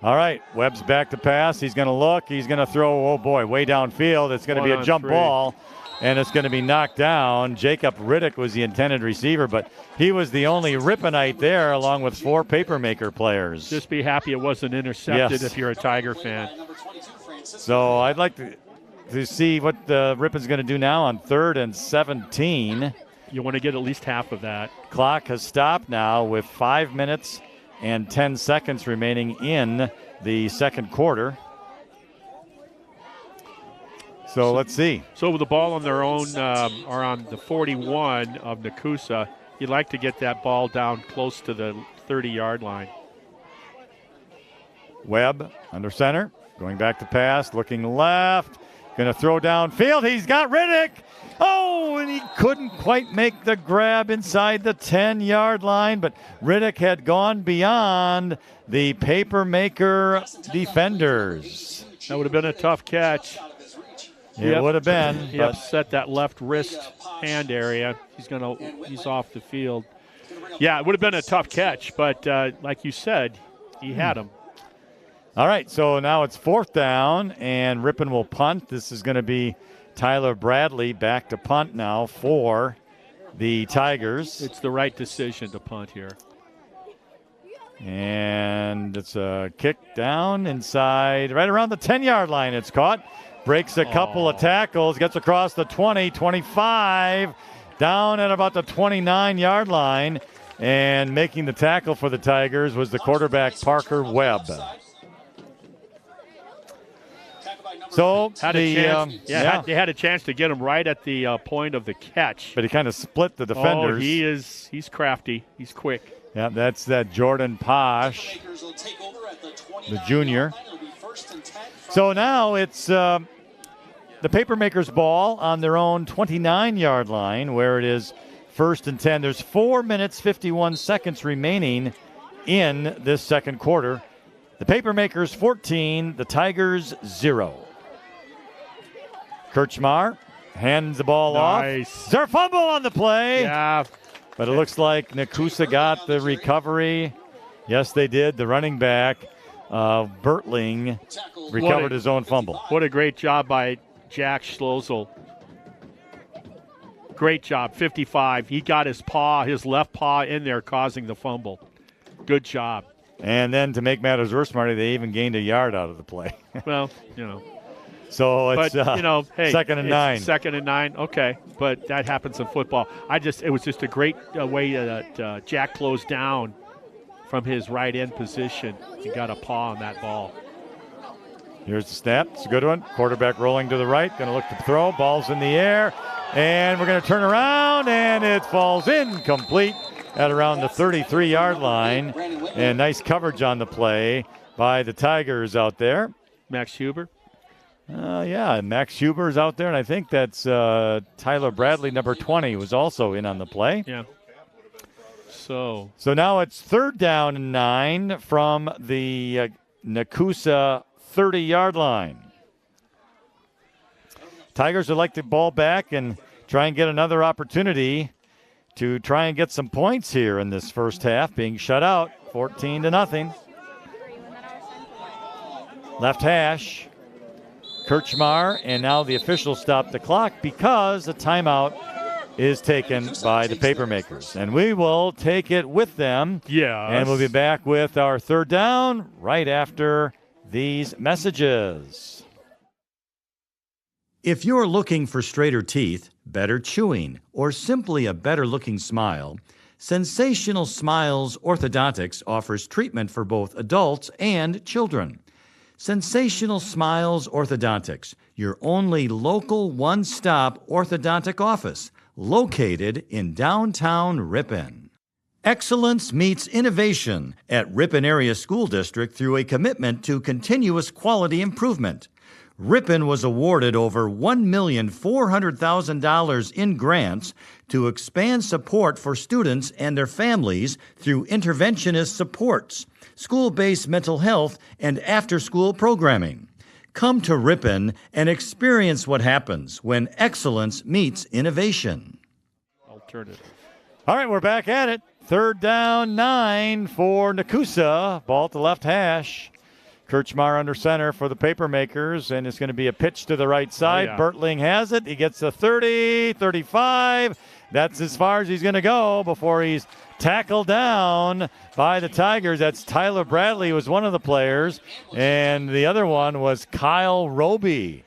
A: All right, Webb's back to pass. He's going to look. He's going to throw, oh boy, way downfield. It's going to be a jump ball, and it's going to be knocked down. Jacob Riddick was the intended receiver, but he was the only Riponite there, along with 4 Papermaker players.
B: Just be happy it wasn't intercepted if you're a Tiger fan.
A: So I'd like to see what Ripon's going to do now on 3rd and 17.
B: You want to get at least half of that.
A: Clock has stopped now with 5 minutes and 10 seconds remaining in the second quarter. So let's see.
B: So with the ball on their own, or on the 41 of Nekoosa, you'd like to get that ball down close to the 30-yard line.
A: Webb under center, going back to pass, looking left, going to throw downfield. He's got Riddick. Oh, and he couldn't quite make the grab inside the 10-yard line, but Riddick had gone beyond the Papermaker defenders.
B: That would have been a tough catch.
A: It would have been.
B: He upset that left wrist hand area. He's off the field. Yeah, it would have been a tough catch, but like you said, he had him.
A: All right, so now it's 4th down, and Ripon will punt. This is going to be Tyler Bradley back to punt now for the Tigers.
B: It's the right decision to punt here.
A: And it's a kick down inside, right around the 10-yard line. It's caught. Breaks a couple of tackles, gets across the 20, 25, down at about the 29-yard line. And making the tackle for the Tigers was the quarterback, Parker Webb. So
B: they had a chance to get him right at the point of the catch.
A: But he kind of split the defenders.
B: Oh, he's crafty. He's quick.
A: Yeah, that's that Jordan Posh, the junior. So now it's the Papermakers ball on their own 29-yard line, where it is 1st and 10. There's 4 minutes, 51 seconds remaining in this second quarter. The Papermakers 14, the Tigers 0. Kirchmar hands the ball off. Is there a fumble on the play?
B: Yeah.
A: But it looks like Nekoosa got the recovery. Yes, they did. The running back, Bertling, recovered his own fumble.
B: What a great job by Jack Schlossel. Great job, 55. He got his left paw in there, causing the fumble. Good job.
A: And then to make matters worse, Marty, they even gained a yard out of the play.
B: Well,
A: So it's
B: hey,
A: 2nd and 9.
B: 2nd and 9, okay. But that happens in football. It was just a great way that Jack closed down from his right end position. He got a paw on that ball.
A: Here's the snap. It's a good one. Quarterback rolling to the right. Going to look to throw. Ball's in the air. And we're going to turn around, and it falls incomplete at around the 33-yard line. And nice coverage on the play by the Tigers out there.
B: Max Huber?
A: Max Huber is out there, and I think that's Tyler Bradley, number 20, was also in on the play.
B: Yeah. So
A: now it's 3rd down and 9 from the Nekoosa 30-yard line. Tigers would like the ball back and try and get another opportunity to try and get some points here in this first half, being shut out 14-0. Left hash. Kirchmar, and now the officials stop the clock because a timeout is taken by the Papermakers. And we will take it with them.
B: Yeah.
A: And we'll be back with our 3rd down right after these messages.
C: If you're looking for straighter teeth, better chewing, or simply a better-looking smile, Sensational Smiles Orthodontics offers treatment for both adults and children. Sensational Smiles Orthodontics, your only local one-stop orthodontic office, located in downtown Ripon. Excellence meets innovation at Ripon Area School District through a commitment to continuous quality improvement. Ripon was awarded over $1,400,000 in grants to expand support for students and their families through interventionist supports, school-based mental health, and after-school programming. Come to Ripon and experience what happens when excellence meets innovation.
B: Alternative.
A: All right, we're back at it. 3rd down, 9 for Nekoosa. Ball to left hash. Kirchmar under center for the Papermakers, and it's going to be a pitch to the right side. Bertling has it. He gets the 30, 35. That's as far as he's going to go before he's tackled down by the Tigers. That's Tyler Bradley, was one of the players, and the other one was Kyle Roby.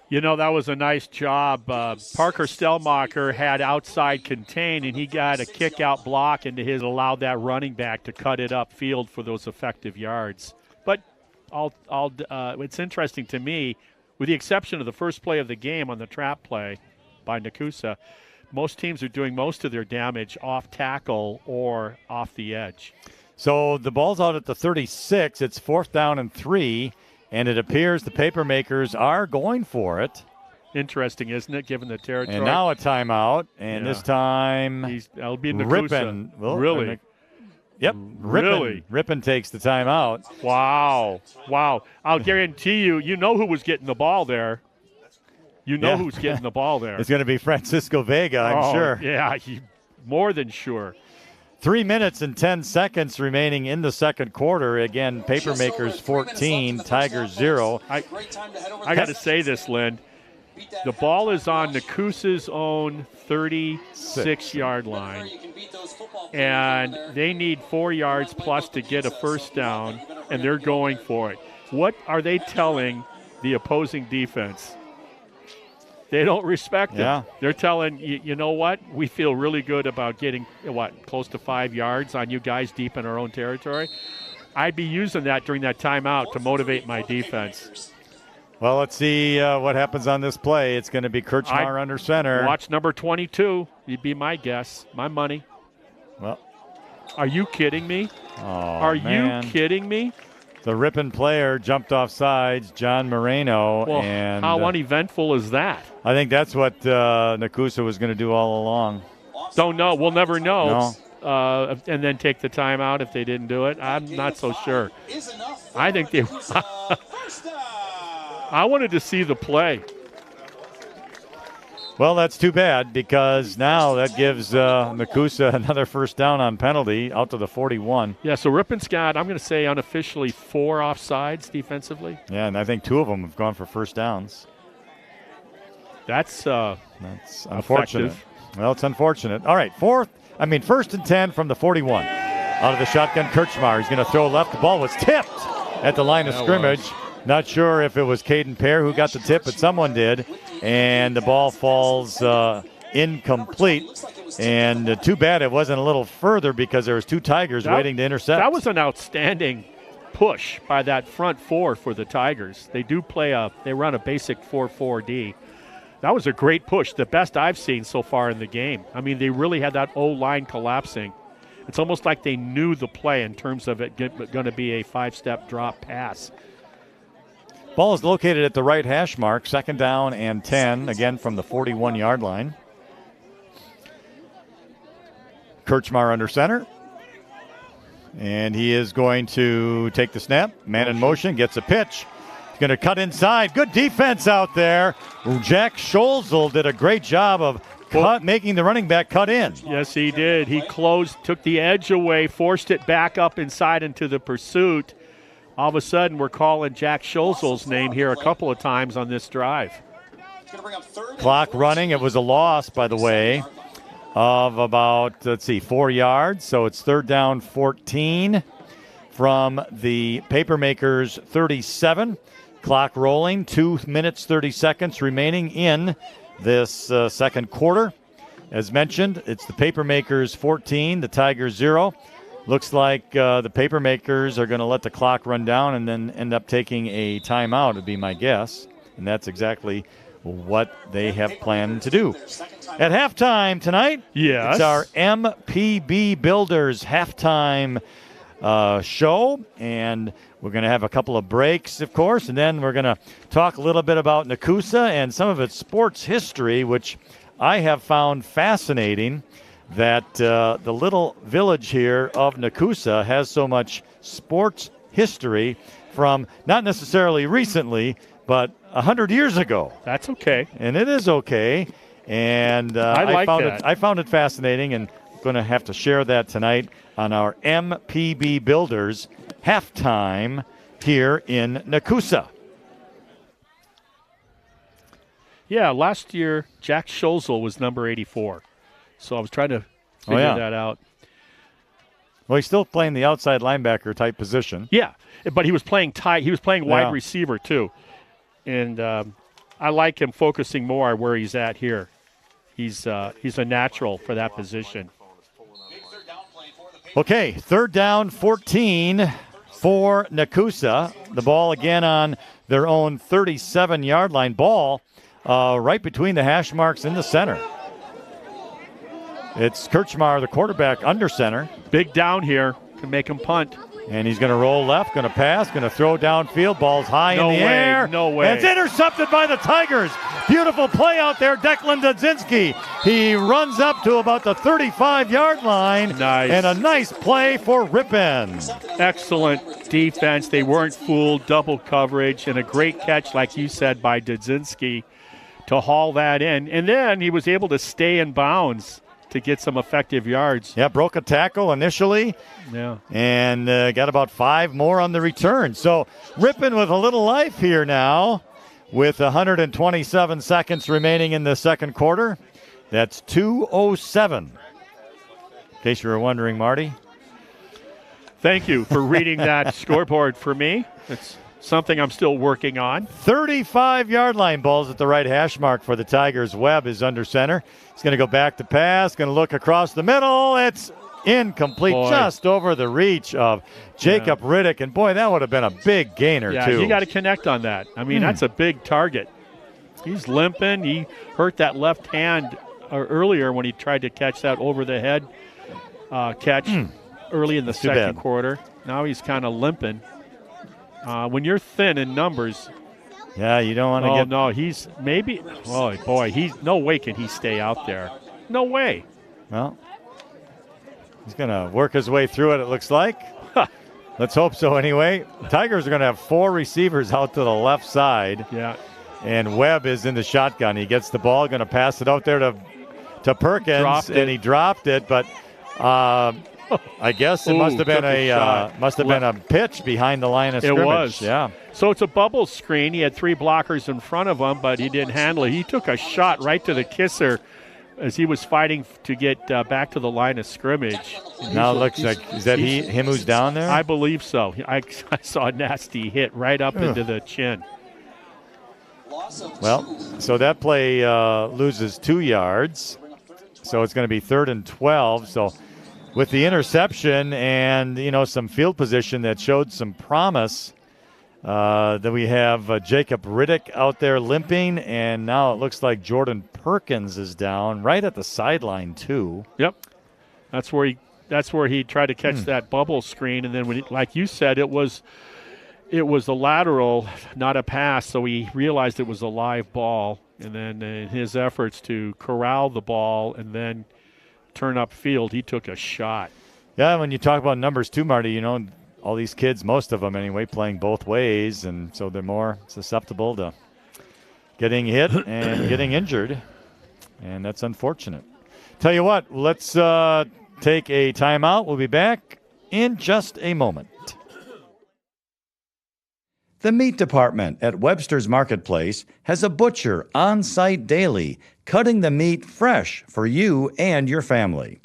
B: That was a nice job. Parker Stellmacher had outside contain, and he got a kick-out block into his, allowed that running back to cut it upfield for those effective yards. But it's interesting to me, with the exception of the first play of the game on the trap play by Nekoosa, most teams are doing most of their damage off tackle or off the edge.
A: So the ball's out at the 36. It's 4th down and 3, and it appears the Papermakers are going for it.
B: Interesting, isn't it, given the territory?
A: And now a timeout, and this time
B: that'll be Nekoosa. Really?
A: Yep.
B: Really?
A: Ripon takes the timeout.
B: Wow. I'll guarantee you who was getting the ball there. Who's getting the ball there.
A: It's going to be Francisco Vega, I'm sure.
B: Yeah, more than sure.
A: 3 minutes and 10 seconds remaining in the second quarter. Again, Papermakers 14, Tigers 0.
B: I got to say this, Lynn. The ball is on Nekoosa's own 36-yard line, and they need 4 yards plus to get a first down, and they're going for it. What are they telling the opposing defense? They don't respect him.
A: Yeah.
B: They're telling you know what? We feel really good about getting, close to 5 yards on you guys deep in our own territory. I'd be using that during that timeout to motivate my defense.
A: Well, let's see what happens on this play. It's going to be Kirchmar under center.
B: Watch number 22. He'd be my guess, my money.
A: Well,
B: are you kidding me?
A: Are
B: you kidding me?
A: The Ripon player jumped off sides, John Moreno.
B: Well,
A: and
B: how uneventful is that?
A: I think that's what Nekoosa was going to do all along.
B: Don't know. We'll never know. And then take the timeout if they didn't do it. I'm not so sure. I think they I wanted to see the play.
A: Well, that's too bad because now that gives Nekoosa another first down on penalty out to the 41.
B: Yeah, so Ripon's got, I'm going to say unofficially 4 offsides defensively.
A: Yeah, and I think 2 of them have gone for first downs.
B: That's
A: unfortunate.
B: Effective.
A: Well, it's unfortunate. All right, first and 10 from the 41. Out of the shotgun, Kirchmar. He's going to throw left. The ball was tipped at the line of scrimmage. Not sure if it was Caden Pear who got the tip, but someone did. And the ball falls incomplete. And too bad it wasn't a little further because there was 2 Tigers waiting to intercept.
B: That was an outstanding push by that front 4 for the Tigers. They run a basic 4-4-D. That was a great push, the best I've seen so far in the game. I mean, they really had that O-line collapsing. It's almost like they knew the play in terms of it going to be a 5-step drop pass.
A: Ball is located at the right hash mark, 2nd down and 10, again from the 41-yard line. Kirchmar under center. And he is going to take the snap. Man in motion, gets a pitch. He's going to cut inside. Good defense out there. Jack Scholzel did a great job of making the running back cut in.
B: Yes, he did. He took the edge away, forced it back up inside into the pursuit. All of a sudden, we're calling Jack Scholzel's name here a couple of times on this drive.
A: Clock running. It was a loss, by the way, of about, 4 yards. So it's 3rd down 14 from the Papermakers 37. Clock rolling. 2 minutes, 30 seconds remaining in this second quarter. As mentioned, it's the Papermakers 14, the Tigers 0. Looks like the Papermakers are going to let the clock run down and then end up taking a timeout, would be my guess. And that's exactly what they have planned to do. At halftime tonight, it's our MPB Builders halftime show. And we're going to have a couple of breaks, of course. And then we're going to talk a little bit about Nekoosa and some of its sports history, which I have found fascinating. That the little village here of Nekoosa has so much sports history from not necessarily recently, but 100 years ago.
B: That's okay.
A: And it is okay. And I found it fascinating, and I'm going to have to share that tonight on our MPB Builders halftime here in Nekoosa.
B: Yeah, last year, Jack Scholzel was number 84. So I was trying to figure that out.
A: Well, he's still playing the outside linebacker type position.
B: Yeah, but he was playing tight. He was playing wide receiver too, and I like him focusing more where he's at here. He's a natural for that position.
A: Okay, 3rd down, 14 for Nekoosa. The ball again on their own 37-yard line. Ball right between the hash marks in the center. It's Kirchmar, the quarterback, under center.
B: Big down here to make him punt.
A: And he's going to roll left, going to pass, going to throw downfield. Ball's high in the air.
B: No way.
A: It's intercepted by the Tigers. Beautiful play out there, Declan Dudzinski. He runs up to about the 35-yard line.
B: Nice.
A: And a nice play for Ripon.
B: Excellent defense. They weren't fooled. Double coverage and a great catch, like you said, by Dudzinski to haul that in. And then he was able to stay in bounds to get some effective yards.
A: Yeah, broke a tackle initially.
B: Yeah.
A: And got about 5 more on the return. So Ripon with a little life here now with 127 seconds remaining in the second quarter. That's 2:07. In case you were wondering, Marty.
B: Thank you for reading that scoreboard for me. something I'm still working on.
A: 35-yard line balls at the right hash mark for the Tigers. Webb is under center. He's going to go back to pass, going to look across the middle. It's incomplete, just over the reach of Jacob Riddick. And, boy, that would have been a big gainer, too.
B: Yeah, you got to connect on that. I mean, that's a big target. He's limping. He hurt that left hand earlier when he tried to catch that over-the-head catch early in the second quarter. Now he's kind of limping. When you're thin in numbers.
A: Yeah, you don't want to get.
B: Oh, no, he's maybe. Oh, boy, he's no way can he stay out there. No way.
A: Well, he's going to work his way through it looks like. Let's hope so anyway. Tigers are going to have 4 receivers out to the left side.
B: Yeah.
A: And Webb is in the shotgun. He gets the ball, going to pass it out there to Perkins, and he dropped it, but I guess it must have been a pitch behind the line of scrimmage.
B: It was.
A: Yeah.
B: So it's a bubble screen. He had 3 blockers in front of him, but he didn't handle it. He took a shot right to the kisser as he was fighting to get back to the line of scrimmage.
A: Now it looks like, is that him who's down there?
B: I believe so. I saw a nasty hit right up into the chin.
A: Well, so that play loses 2 yards. So it's going to be 3rd and 12. So with the interception and, some field position that showed some promise, that we have Jacob Riddick out there limping, and now it looks like Jordan Perkins is down right at the sideline too.
B: Yep, that's where he tried to catch that bubble screen, and then like you said, it was a lateral, not a pass, so he realized it was a live ball, and then in his efforts to corral the ball and then turn upfield, he took a shot.
A: Yeah, when you talk about numbers too, Marty, all these kids, most of them anyway, playing both ways, and so they're more susceptible to getting hit and getting injured, and that's unfortunate. Tell you what, let's take a timeout. We'll be back in just a moment.
C: The meat department at Webster's Marketplace has a butcher on site daily, cutting the meat fresh for you and your family.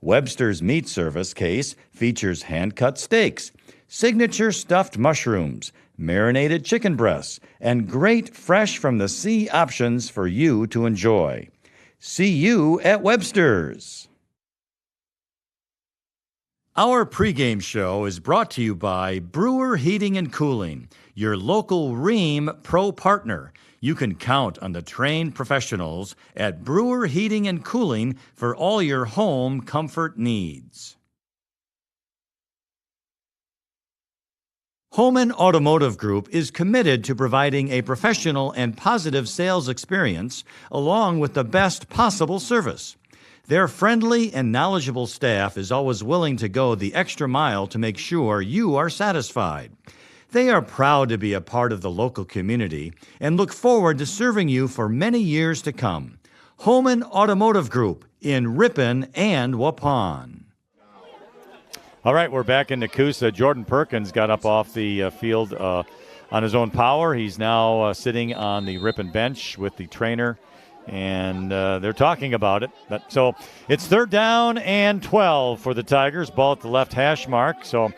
C: Webster's Meat Service case features hand-cut steaks, signature stuffed mushrooms, marinated chicken breasts, and great fresh from the sea options for you to enjoy. See you at Webster's. Our pregame show is brought to you by Brewer Heating and Cooling, your local Rheem Pro partner. You can count on the trained professionals at Brewer Heating and Cooling for all your home comfort needs. Homan Automotive Group is committed to providing a professional and positive sales experience along with the best possible service. Their friendly and knowledgeable staff is always willing to go the extra mile to make sure you are satisfied. They are proud to be a part of the local community and look forward to serving you for many years to come. Homan Automotive Group in Ripon and Waupun.
A: All right, we're back in Nekoosa. Jordan Perkins got up off the field on his own power. He's now sitting on the Ripon bench with the trainer, and they're talking about it. So it's 3rd down and 12 for the Tigers. Ball at the left hash mark. So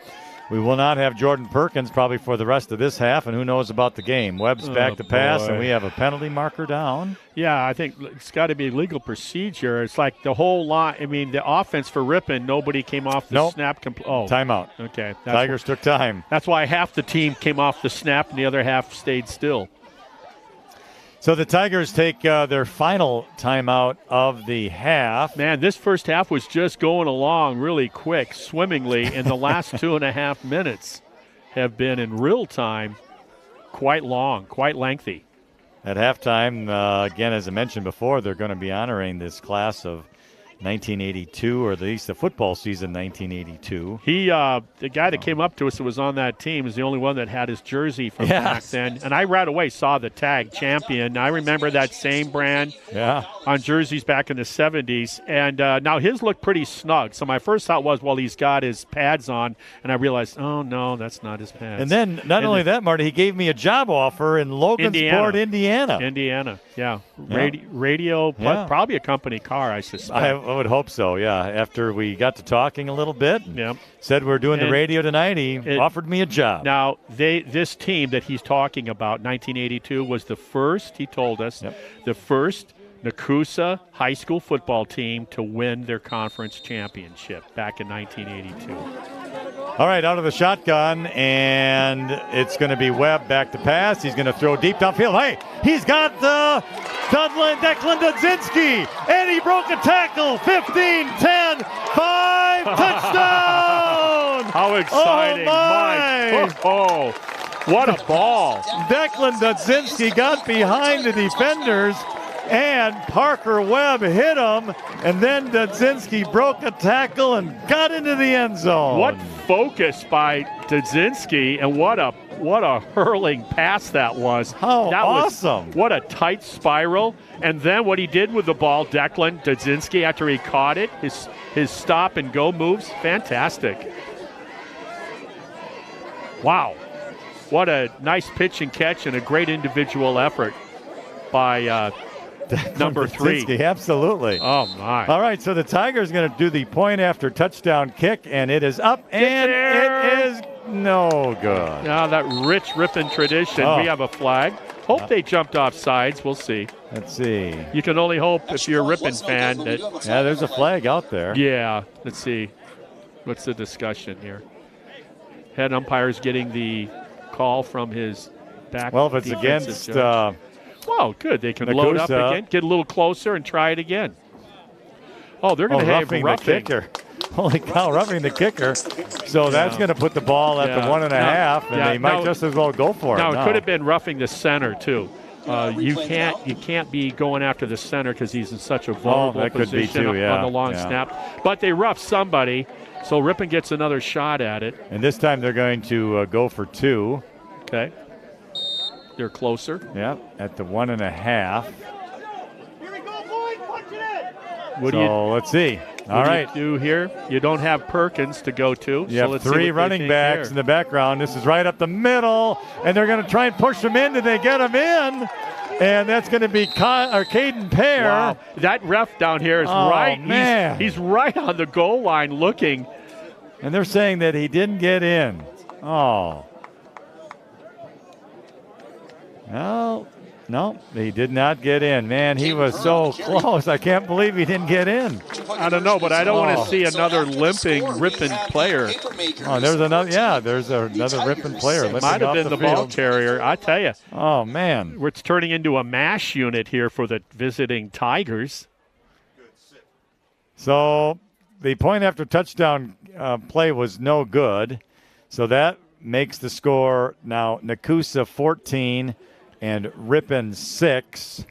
A: we will not have Jordan Perkins probably for the rest of this half, and who knows about the game. Webb's back to pass, and we have a penalty marker down.
B: Yeah, I think it's got to be legal procedure. It's like the whole line. I mean, the offense for Ripon, nobody came off the snap.
A: Timeout.
B: Okay.
A: Tigers took time.
B: That's why half the team came off the snap and the other half stayed still.
A: So the Tigers take their final timeout of the half.
B: Man, this first half was just going along really quick, swimmingly, and the last 2.5 minutes have been in real time quite long, quite lengthy.
A: At halftime, again, as I mentioned before, they're going to be honoring this class of 1982, or at least the football season 1982.
B: The guy that came up to us that was on that team is the only one that had his jersey from back then. And I right away saw the tag champion. I remember that same brand on jerseys back in the 70s. And now his looked pretty snug. So my first thought was, well, he's got his pads on. And I realized, oh, no, that's not his pads.
A: And then not only that, Marty, he gave me a job offer in Logansport, Indiana.
B: Yeah. Radio, probably a company car, I suspect.
A: I would hope so, yeah. After we got to talking a little bit,
B: Yep.
A: said we're doing the radio tonight, he offered me a job.
B: Now, this team that he's talking about, 1982, was the first, he told us, the first Nekoosa high school football team to win their conference championship back in 1982.
A: All right, out of the shotgun, and it's going to be Webb back to pass. He's going to throw deep downfield. Hey, he's got the Declan Dudzinski, and he broke a tackle. 15, 10, 5, touchdown!
B: How exciting.
A: Oh, my.
B: Oh, what a ball.
A: Declan Dudzinski got behind the defenders, and Parker Webb hit him, and then Dudzinski broke a tackle and got into the end zone.
B: What focus by Dudzinski, and what a hurling pass that was.
A: How awesome.
B: What a tight spiral. And then what he did with the ball, Declan Dudzinski, after he caught it, his stop and go moves, fantastic. Wow. What a nice pitch and catch and a great individual effort by number 3.
A: Dudzinski, absolutely.
B: Oh, my.
A: All right, so the Tigers going to do the point after touchdown kick, and it is up, and it is no good.
B: Now that rich Ripon tradition, we have a flag. Hope they jumped off sides. We'll see.
A: Let's see.
B: You can only hope if you're a Ripon fan that.
A: Yeah, there's a flag out there.
B: Yeah, let's see. What's the discussion here? Head umpire's getting the call from his back.
A: Well, if it's against.
B: Well, good. They can
A: Nekoosa.
B: load up again, get a little closer, and try it again. Oh, they're going to have
A: roughing the kicker. Holy cow, roughing the kicker. So that's going to put the ball at the 1.5, and they might just as well go for it.
B: Now, it could have been roughing the center, too. You can't be going after the center because he's in such a vulnerable position on the long snap. But they rough somebody, so Ripon gets another shot at it.
A: And this time they're going to go for 2.
B: Okay. They're closer.
A: Yeah, at the 1.5.
D: Here we go, boys. Punch it
A: in. Let's see. All right.
B: What do you do here? You don't have Perkins to go to.
A: You have 3 running backs in the background. This is right up the middle, and they're going to try and push them in. Did they get them in? And that's going to be Caden Pear.
B: Wow. That ref down here is right.
A: Man.
B: He's right on the goal line looking.
A: And they're saying that he didn't get in. Oh. No, he did not get in. Man, he was so close. I can't believe he didn't get in.
B: I don't know, but I don't want to see another limping Ripon player.
A: Oh, there's another. Yeah, there's another Ripon player.
B: It might have been the ball carrier. I tell you.
A: Oh man,
B: it's turning into a MASH unit here for the visiting Tigers.
A: So the point after touchdown play was no good. So that makes the score now Nekoosa 14 and Ripon 6.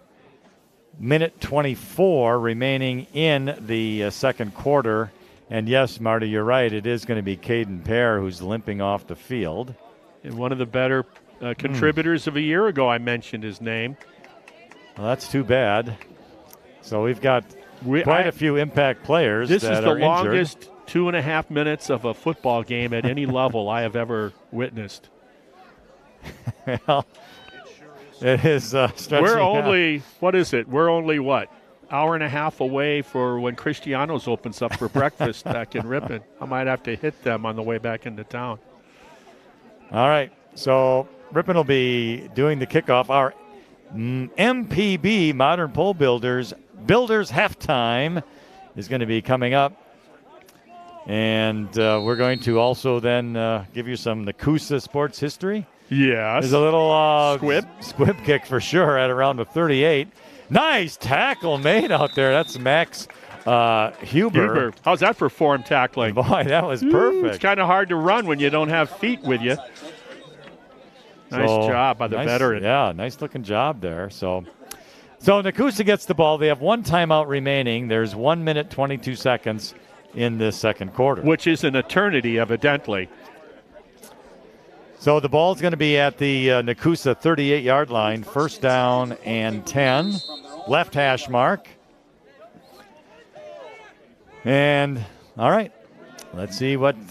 A: Minute 24 remaining in the second quarter. And yes, Marty, you're right. It is going to be Caden Pear who's limping off the field.
B: And one of the better contributors of a year ago, I mentioned his name.
A: Well, that's too bad. So we've got quite a few impact players that are injured.
B: This is the longest 2.5 minutes of a football game at any level I have ever witnessed.
A: Well, it is stretching.
B: We're only, what is it? We're only, hour and a half away for when Cristiano's opens up for breakfast back in Ripon. I might have to hit them on the way back into town.
A: All right. So Ripon will be doing the kickoff. Our MPB, Modern Pole Builders halftime is going to be coming up. And we're going to also then give you some Nekoosa sports history.
B: Yes.
A: There's a little
B: squib
A: kick for sure at around the 38. Nice tackle made out there. That's Max Huber.
B: How's that for form tackling?
A: Boy, that was perfect.
B: It's kind of hard to run when you don't have feet with you. Nice job by the veteran.
A: Yeah, nice looking job there. So Nekoosa gets the ball. They have 1 timeout remaining. There's 1 minute, 22 seconds in the second quarter.
B: Which is an eternity, evidently.
A: So the ball's going to be at the Nekoosa 38-yard line, first down and 10, left hash mark. And, all right, let's see what's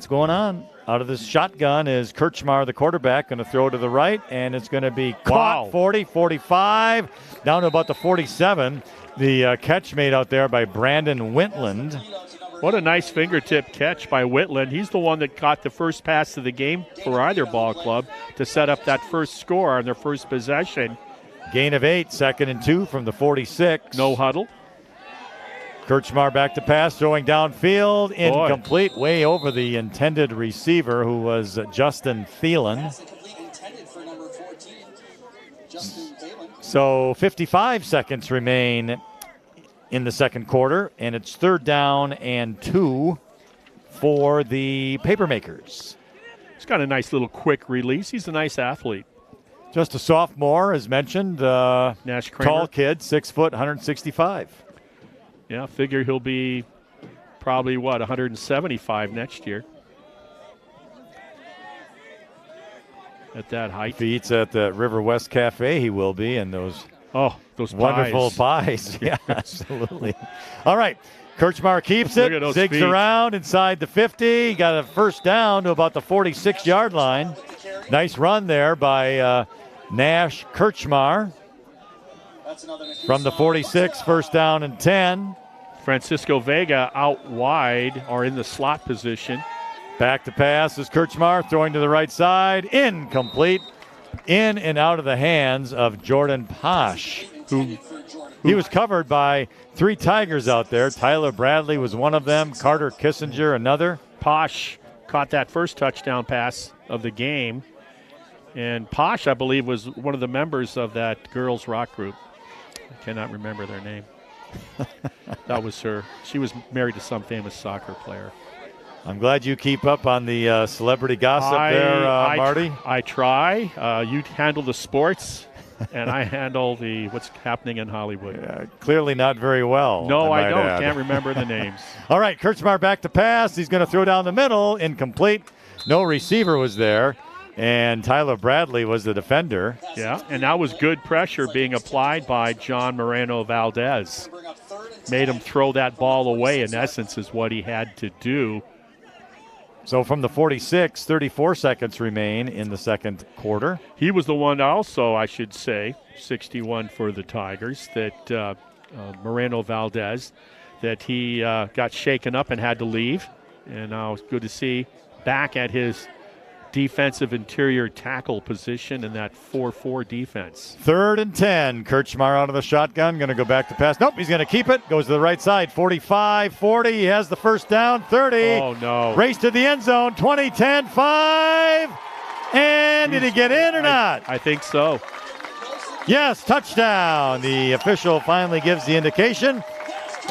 A: going on. Out of this shotgun is Kirchmar, the quarterback, going to throw to the right, and it's going to be caught.
B: Wow.
A: 40, 45, down to about the 47. The catch made out there by Brandon Wintland.
B: What a nice fingertip catch by Whitland. He's the one that caught the first pass of the game for either ball club to set up that first score on their first possession.
A: Gain of 8, 2nd and 2 from the 46.
B: No huddle.
A: Kirchmar back to pass, throwing downfield, incomplete, way over the intended receiver, who was Justin Thielen. So 55 seconds remain in the second quarter, and it's 3rd down and 2 for the Papermakers.
B: He's got a nice little quick release. He's a nice athlete.
A: Just a sophomore, as mentioned.
B: Nash Kramer.
A: Tall kid, 6 foot, 165.
B: Yeah, figure he'll be probably, 175 next year at that height.
A: If he eats at the River West Cafe, he will be, and those wonderful pies. Yeah, absolutely. All right, Kirchmar keeps it, zigs
B: feet.
A: around inside the 50, got a first down to about the 46-yard line. Nice run there by Nash Kirchmar. From the 46, first down and 10.
B: Francisco Vega out wide or in the slot position.
A: Back to pass is Kirchmar throwing to the right side. Incomplete. In and out of the hands of Jordan Posh. He was covered by 3 Tigers out there. Tyler Bradley was one of them. Carter Kissinger another.
B: Posh caught that first touchdown pass of the game. And Posh, I believe, was one of the members of that girls' rock group. I cannot remember their name. That was her. She was married to some famous soccer player.
A: I'm glad you keep up on the celebrity gossip there, Marty.
B: I try. You handle the sports, and I handle what's happening in Hollywood.
A: Clearly not very well.
B: No, I don't.
A: Add.
B: Can't remember the names.
A: All right, Kirchmar back to pass. He's going to throw down the middle. Incomplete. No receiver was there. And Tyler Bradley was the defender.
B: Yeah, and that was good pressure being applied by John Moreno Valdez. Made him throw that ball away, in essence, is what he had to do.
A: So from the 46, 34 seconds remain in the second quarter.
B: He was the one also, I should say, 61 for the Tigers, that Moreno Valdez, that he got shaken up and had to leave. And now it's good to see back at his defensive interior tackle position in that 4-4 defense.
A: 3rd and 10. Kirchmar out of the shotgun. Going to go back to pass. Nope, he's going to keep it. Goes to the right side. 45, 40. He has the first down. 30.
B: Oh, no.
A: Race to the end zone. 20, 10, 5. And did he get in or not?
B: I think so.
A: Yes, touchdown. The official finally gives the indication.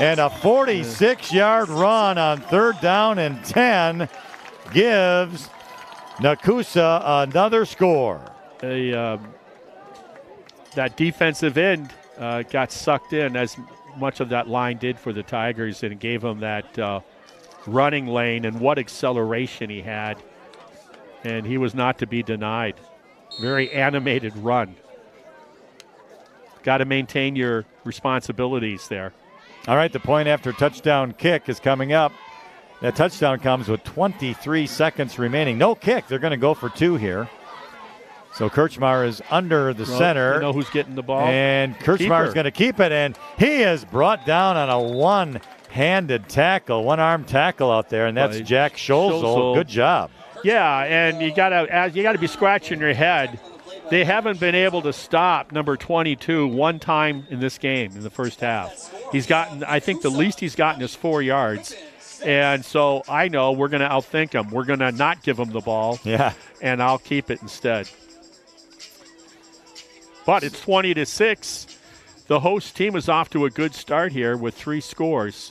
A: And a 46-yard run on 3rd down and 10 gives Nekoosa another score.
B: That defensive end got sucked in, as much of that line did for the Tigers, and gave him that running lane, and what acceleration he had. And he was not to be denied. Very animated run. Got to maintain your responsibilities there.
A: All right, the point after touchdown kick is coming up. That touchdown comes with 23 seconds remaining. No kick. They're going to go for 2 here. So Kirchmar is under the center.
B: You know who's getting the ball?
A: And Kirchmar is going to keep it, and he is brought down on a one-handed tackle, one-arm tackle out there, and that's Jack Scholzel. Good job.
B: Yeah, and you got to be scratching your head. They haven't been able to stop number 22 one time in this game in the first half. He's gotten, I think the least he's gotten is 4 yards. And so I know we're going to outthink him. We're going to not give him the ball.
A: Yeah.
B: And I'll keep it instead. But it's 20-6. The host team is off to a good start here with 3 scores.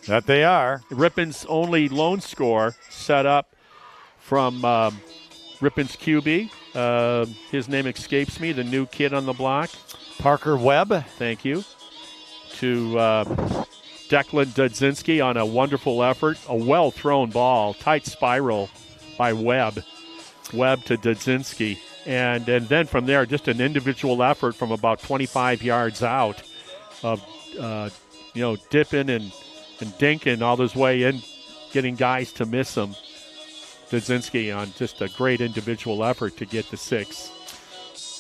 A: That they are.
B: Ripon's only lone score set up from Ripon's QB. His name escapes me, the new kid on the block.
A: Parker Webb.
B: Thank you. To Declan Dudzinski on a wonderful effort. A well-thrown ball. Tight spiral by Webb. Webb to Dudzinski. And then from there, just an individual effort from about 25 yards out of, dipping and dinking all his way in, getting guys to miss him. Dudzinski on just a great individual effort to get the 6.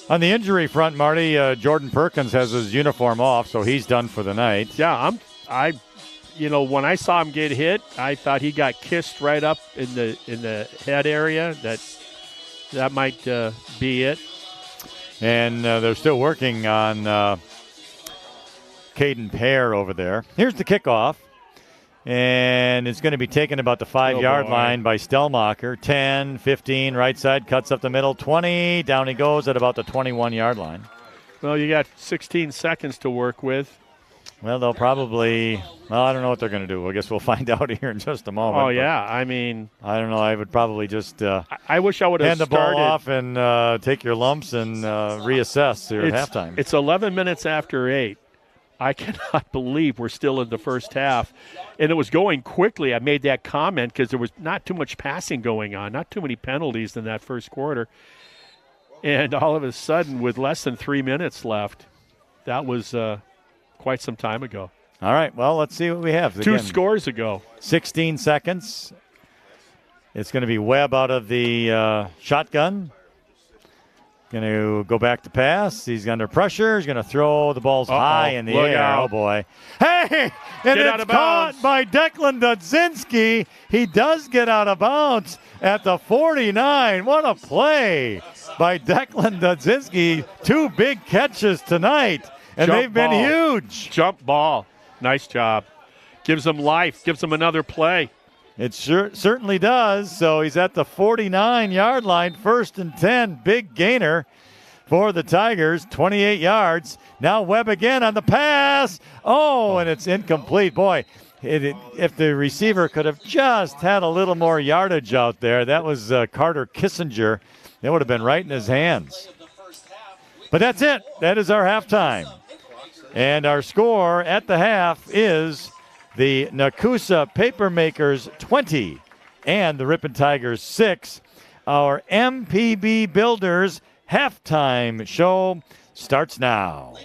A: On the injury front, Marty, Jordan Perkins has his uniform off, so he's done for the night.
B: Yeah, when I saw him get hit, I thought he got kissed right up in the head area. That might be it.
A: And they're still working on Caden Pear over there. Here's the kickoff. And it's going to be taken about the 5-yard line by Stellmacher. 10, 15, right side, cuts up the middle, 20. Down he goes at about the 21-yard line.
B: Well, you got 16 seconds to work with.
A: Well, they'll probably – I don't know what they're going to do. I guess we'll find out here in just a moment.
B: Oh, yeah. I mean –
A: I don't know. I would probably just
B: I wish I would have
A: hand the ball off and take your lumps and reassess here at halftime.
B: It's 11 minutes after 8. I cannot believe we're still in the first half. And it was going quickly. I made that comment because there was not too much passing going on, not too many penalties in that first quarter. And all of a sudden, with less than 3 minutes left, that was quite some time ago.
A: All right, well, let's see what we have.
B: Two scores ago.
A: 16 seconds. It's going to be Webb out of the shotgun. Going to go back to pass. He's under pressure. He's going to throw the balls high in the air.
B: Out.
A: Oh, boy. Hey! And it's caught by Declan Dudzinski. He does get out of bounds at the 49. What a play by Declan Dudzinski. 2 big catches tonight, and they've been huge.
B: Jump ball. Nice job. Gives them life. Gives them another play.
A: It certainly does. So he's at the 49-yard line, 1st and 10. Big gainer for the Tigers, 28 yards. Now Webb again on the pass. Oh, and it's incomplete. Boy, if the receiver could have just had a little more yardage out there, that was Carter Kissinger. That would have been right in his hands. But that's it. That is our halftime. And our score at the half is the Nekoosa Papermakers 20 and the Ripon Tigers 6. Our MPB Builders halftime show starts now.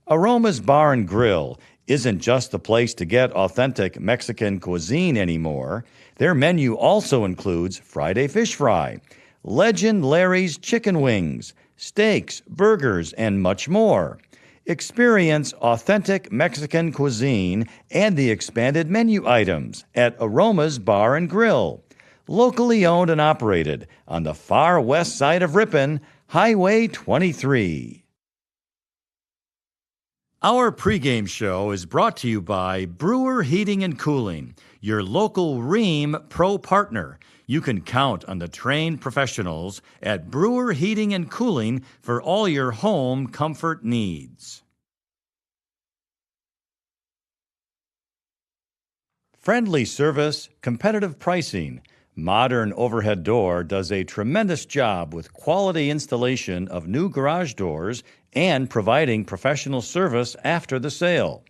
C: Aroma's Bar and Grill isn't just the place to get authentic Mexican cuisine anymore. Their menu also includes Friday Fish Fry, Legend Larry's Chicken Wings, steaks, burgers, and much more. Experience authentic Mexican cuisine and the expanded menu items at Aroma's Bar and Grill. Locally owned and operated on the far west side of Ripon, Highway 23. Our pregame show is brought to you by Brewer Heating and Cooling, your local Rheem Pro partner. You can count on the trained professionals at Brewer Heating and Cooling for all your home comfort needs. Friendly service, competitive pricing. Modern Overhead Door does a tremendous job with quality installation of new garage doors and providing professional service after the sale.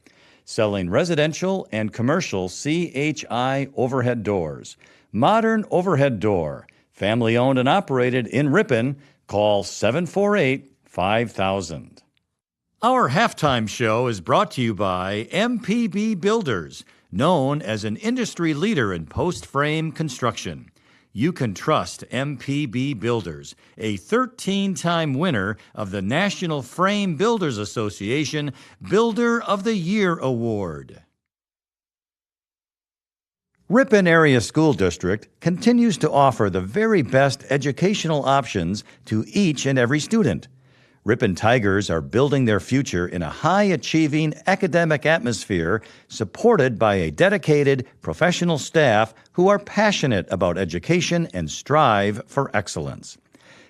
C: Selling residential and commercial CHI overhead doors. Modern Overhead Door, family owned and operated in Ripon. Call 748-5000. Our halftime show is brought to you by MPB Builders, known as an industry leader in post-frame construction. You can trust MPB Builders, a 13-time winner of the National Frame Builders Association Builder of the Year Award. Ripon Area School District continues to offer the very best educational options to each and every student. Ripon Tigers are building their future in a high-achieving academic atmosphere supported by a dedicated professional staff who are passionate about education and strive for excellence.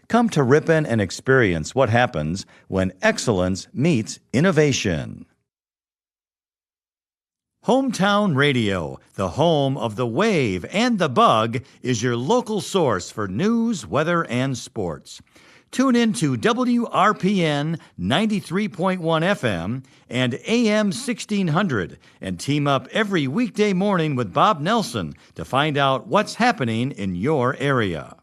C: Come to Ripon and experience what happens when excellence meets innovation. Hometown Radio, the home of the Wave and the Bug, is your local source for news, weather, and sports. Tune in to WRPN 93.1 FM and AM 1600 and team up every weekday morning with Bob Nelson to find out what's happening in your area.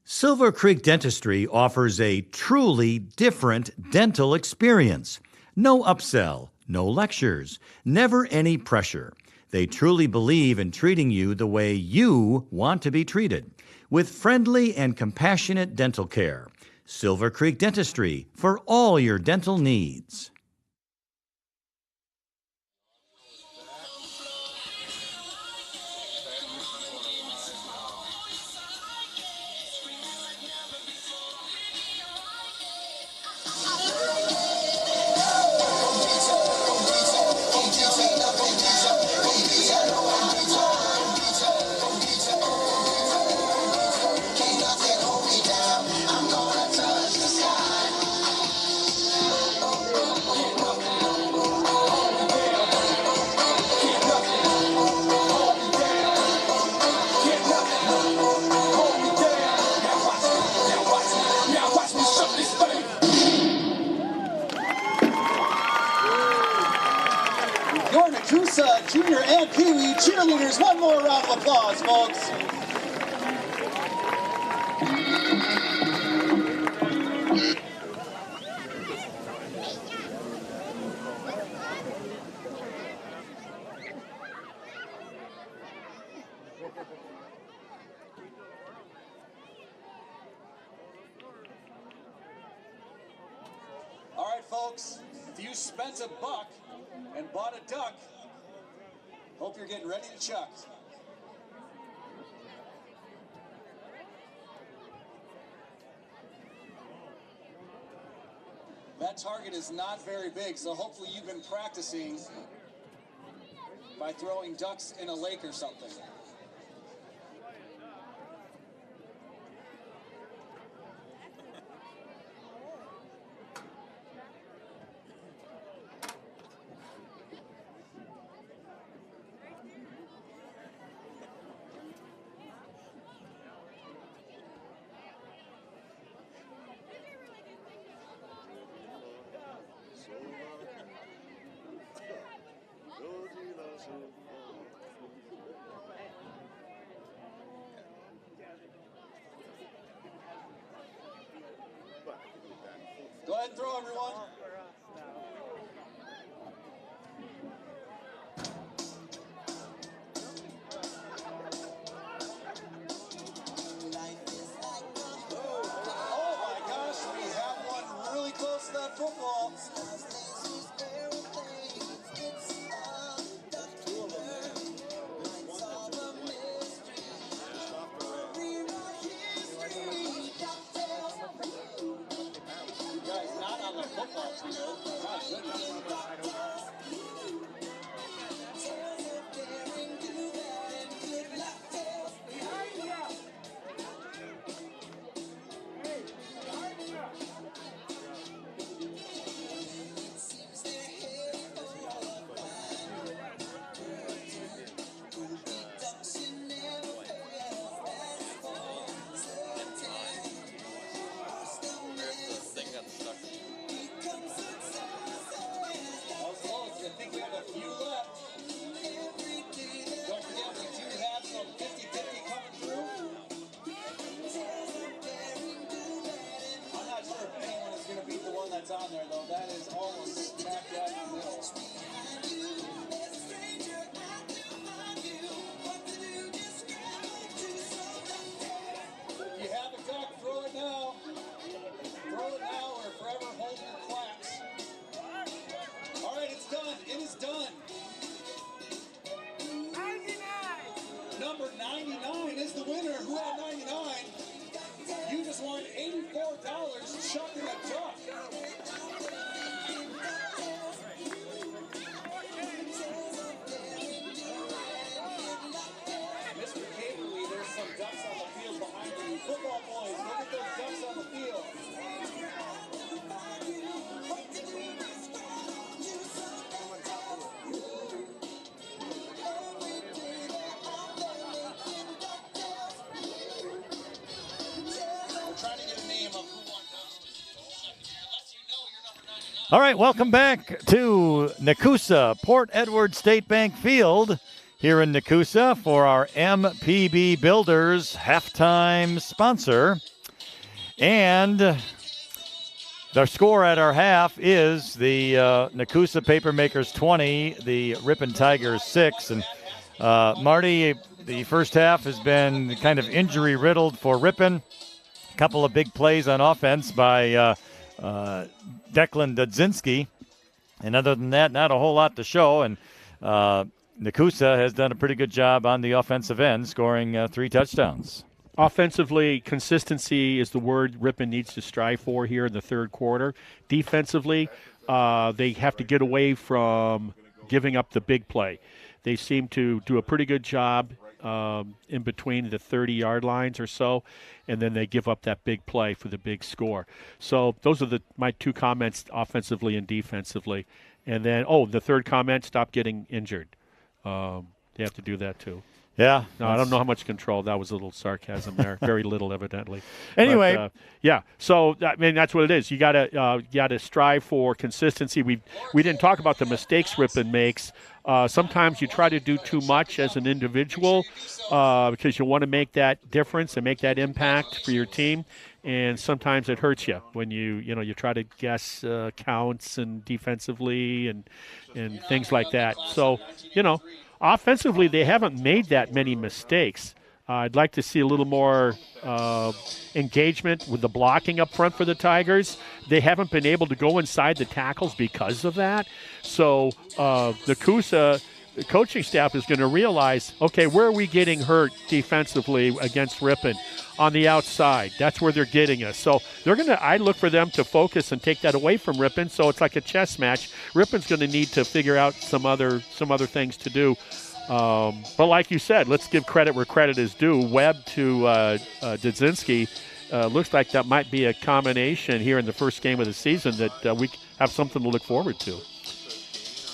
C: Silver Creek Dentistry offers a truly different dental experience. No upsell, No lectures, never any pressure. They truly believe in treating you the way you want to be treated, with friendly and compassionate dental care. Silver Creek Dentistry for all your dental needs.
E: Your Nekoosa Junior and Pee Wee cheerleaders, one more round of applause, folks. All right, folks, if you spent $1 and bought a duck, hope you're getting ready to chuck. That target is not very big, so hopefully you've been practicing by throwing ducks in a lake or something. Go ahead and throw, everyone. Oh my gosh, we have one really close to that football. That's on there though, that is almost smack dab in the middle. If you have a duck, throw it now. Throw it now or forever hold your claps. All right, it's done. It is done. 99. Number 99 is the winner. Who had 99? You just won $84 chucking a duck. Mr. Caverly, there's some ducks on the field behind you. Football boys, look at those ducks on the field.
A: All right, welcome back to Nekoosa, Port Edward State Bank Field here in Nekoosa for our MPB Builders halftime sponsor. And The score at our half is the Nekoosa Papermakers 20, the Ripon Tigers 6. And Marty, the first half has been kind of injury-riddled for Ripon. A couple of big plays on offense by Declan Dudzinski. And other than that, not a whole lot to show. And Nekoosa has done a pretty good job on the offensive end, scoring 3 touchdowns.
B: Offensively, consistency is the word Ripon needs to strive for here in the third quarter. Defensively, they have to get away from giving up the big play. They seem to do a pretty good job in between the 30-yard lines or so, and then they give up that big play for the big score. So those are my 2 comments offensively and defensively. And then, the third comment, stop getting injured. They have to do that too.
A: Yeah.
B: No, I don't know how much control. That was a little sarcasm there. Very little, evidently.
A: Anyway.
B: But, yeah. So, I mean, that's what it is. You gotta strive for consistency. We didn't talk about the mistakes Ripon makes. Sometimes you try to do too much as an individual because you want to make that difference and make that impact for your team. And sometimes it hurts you when you try to guess counts and defensively and things like that. So, offensively, they haven't made that many mistakes. I'd like to see a little more engagement with the blocking up front for the Tigers. They haven't been able to go inside the tackles because of that. So Nekoosa, the coaching staff is going to realize, okay, where are we getting hurt defensively against Ripon? On the outside. That's where they're getting us. So I look for them to focus and take that away from Ripon. So it's like a chess match. Ripon's going to need to figure out some other things to do. But like you said, let's give credit where credit is due. Webb to Dudzinski. Looks like that might be a combination here in the first game of the season that we have something to look forward to.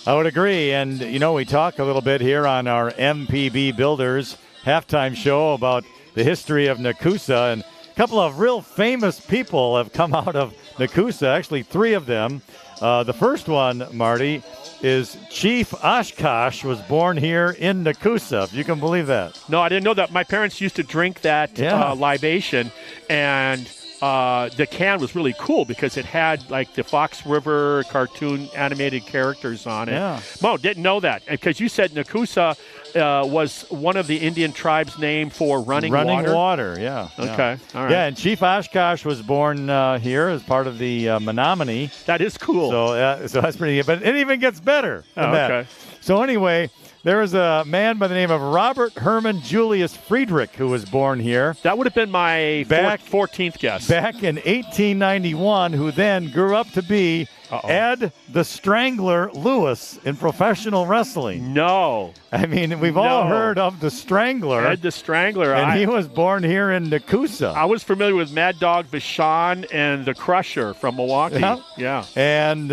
A: I would agree. And, we talk a little bit here on our MPB Builders halftime show about the history of Nekoosa. And a couple of real famous people have come out of Nekoosa, actually 3 of them. The first one, Marty, is Chief Oshkosh was born here in Nekoosa, if you can believe that.
B: No, I didn't know that. My parents used to drink that libation, and the can was really cool because it had like the Fox River cartoon animated characters on it.
A: Yeah.
B: Mo, didn't know that because you said Nekoosa was one of the Indian tribes' name for running water.
A: Running water, yeah.
B: Okay, all right.
A: Yeah, and Chief Oshkosh was born here as part of the Menominee.
B: That is cool.
A: So that's pretty good. But it even gets better than that.
B: Okay.
A: So anyway, there was a man by the name of Robert Herman Julius Friedrich who was born here.
B: That would have been my 14th guess.
A: Back in 1891, who then grew up to be Ed the Strangler Lewis in professional wrestling.
B: No.
A: I mean, we've all heard of the Strangler.
B: Ed the Strangler.
A: And he was born here in Nekoosa.
B: I was familiar with Mad Dog Vachon and the Crusher from Milwaukee. Yeah.
A: And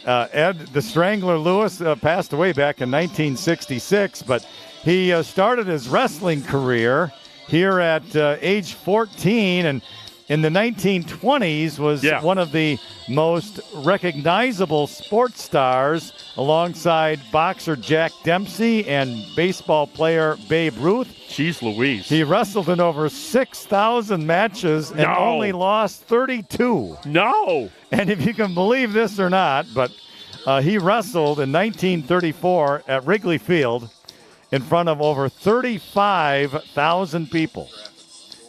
A: Ed the Strangler Lewis passed away back in 1966, but he started his wrestling career here at age 14, and in the 1920s was one of the most recognizable sports stars alongside boxer Jack Dempsey and baseball player Babe Ruth.
B: Jeez Louise.
A: He wrestled in over 6,000 matches and only lost 32.
B: No.
A: And if you can believe this or not, but he wrestled in 1934 at Wrigley Field in front of over 35,000 people.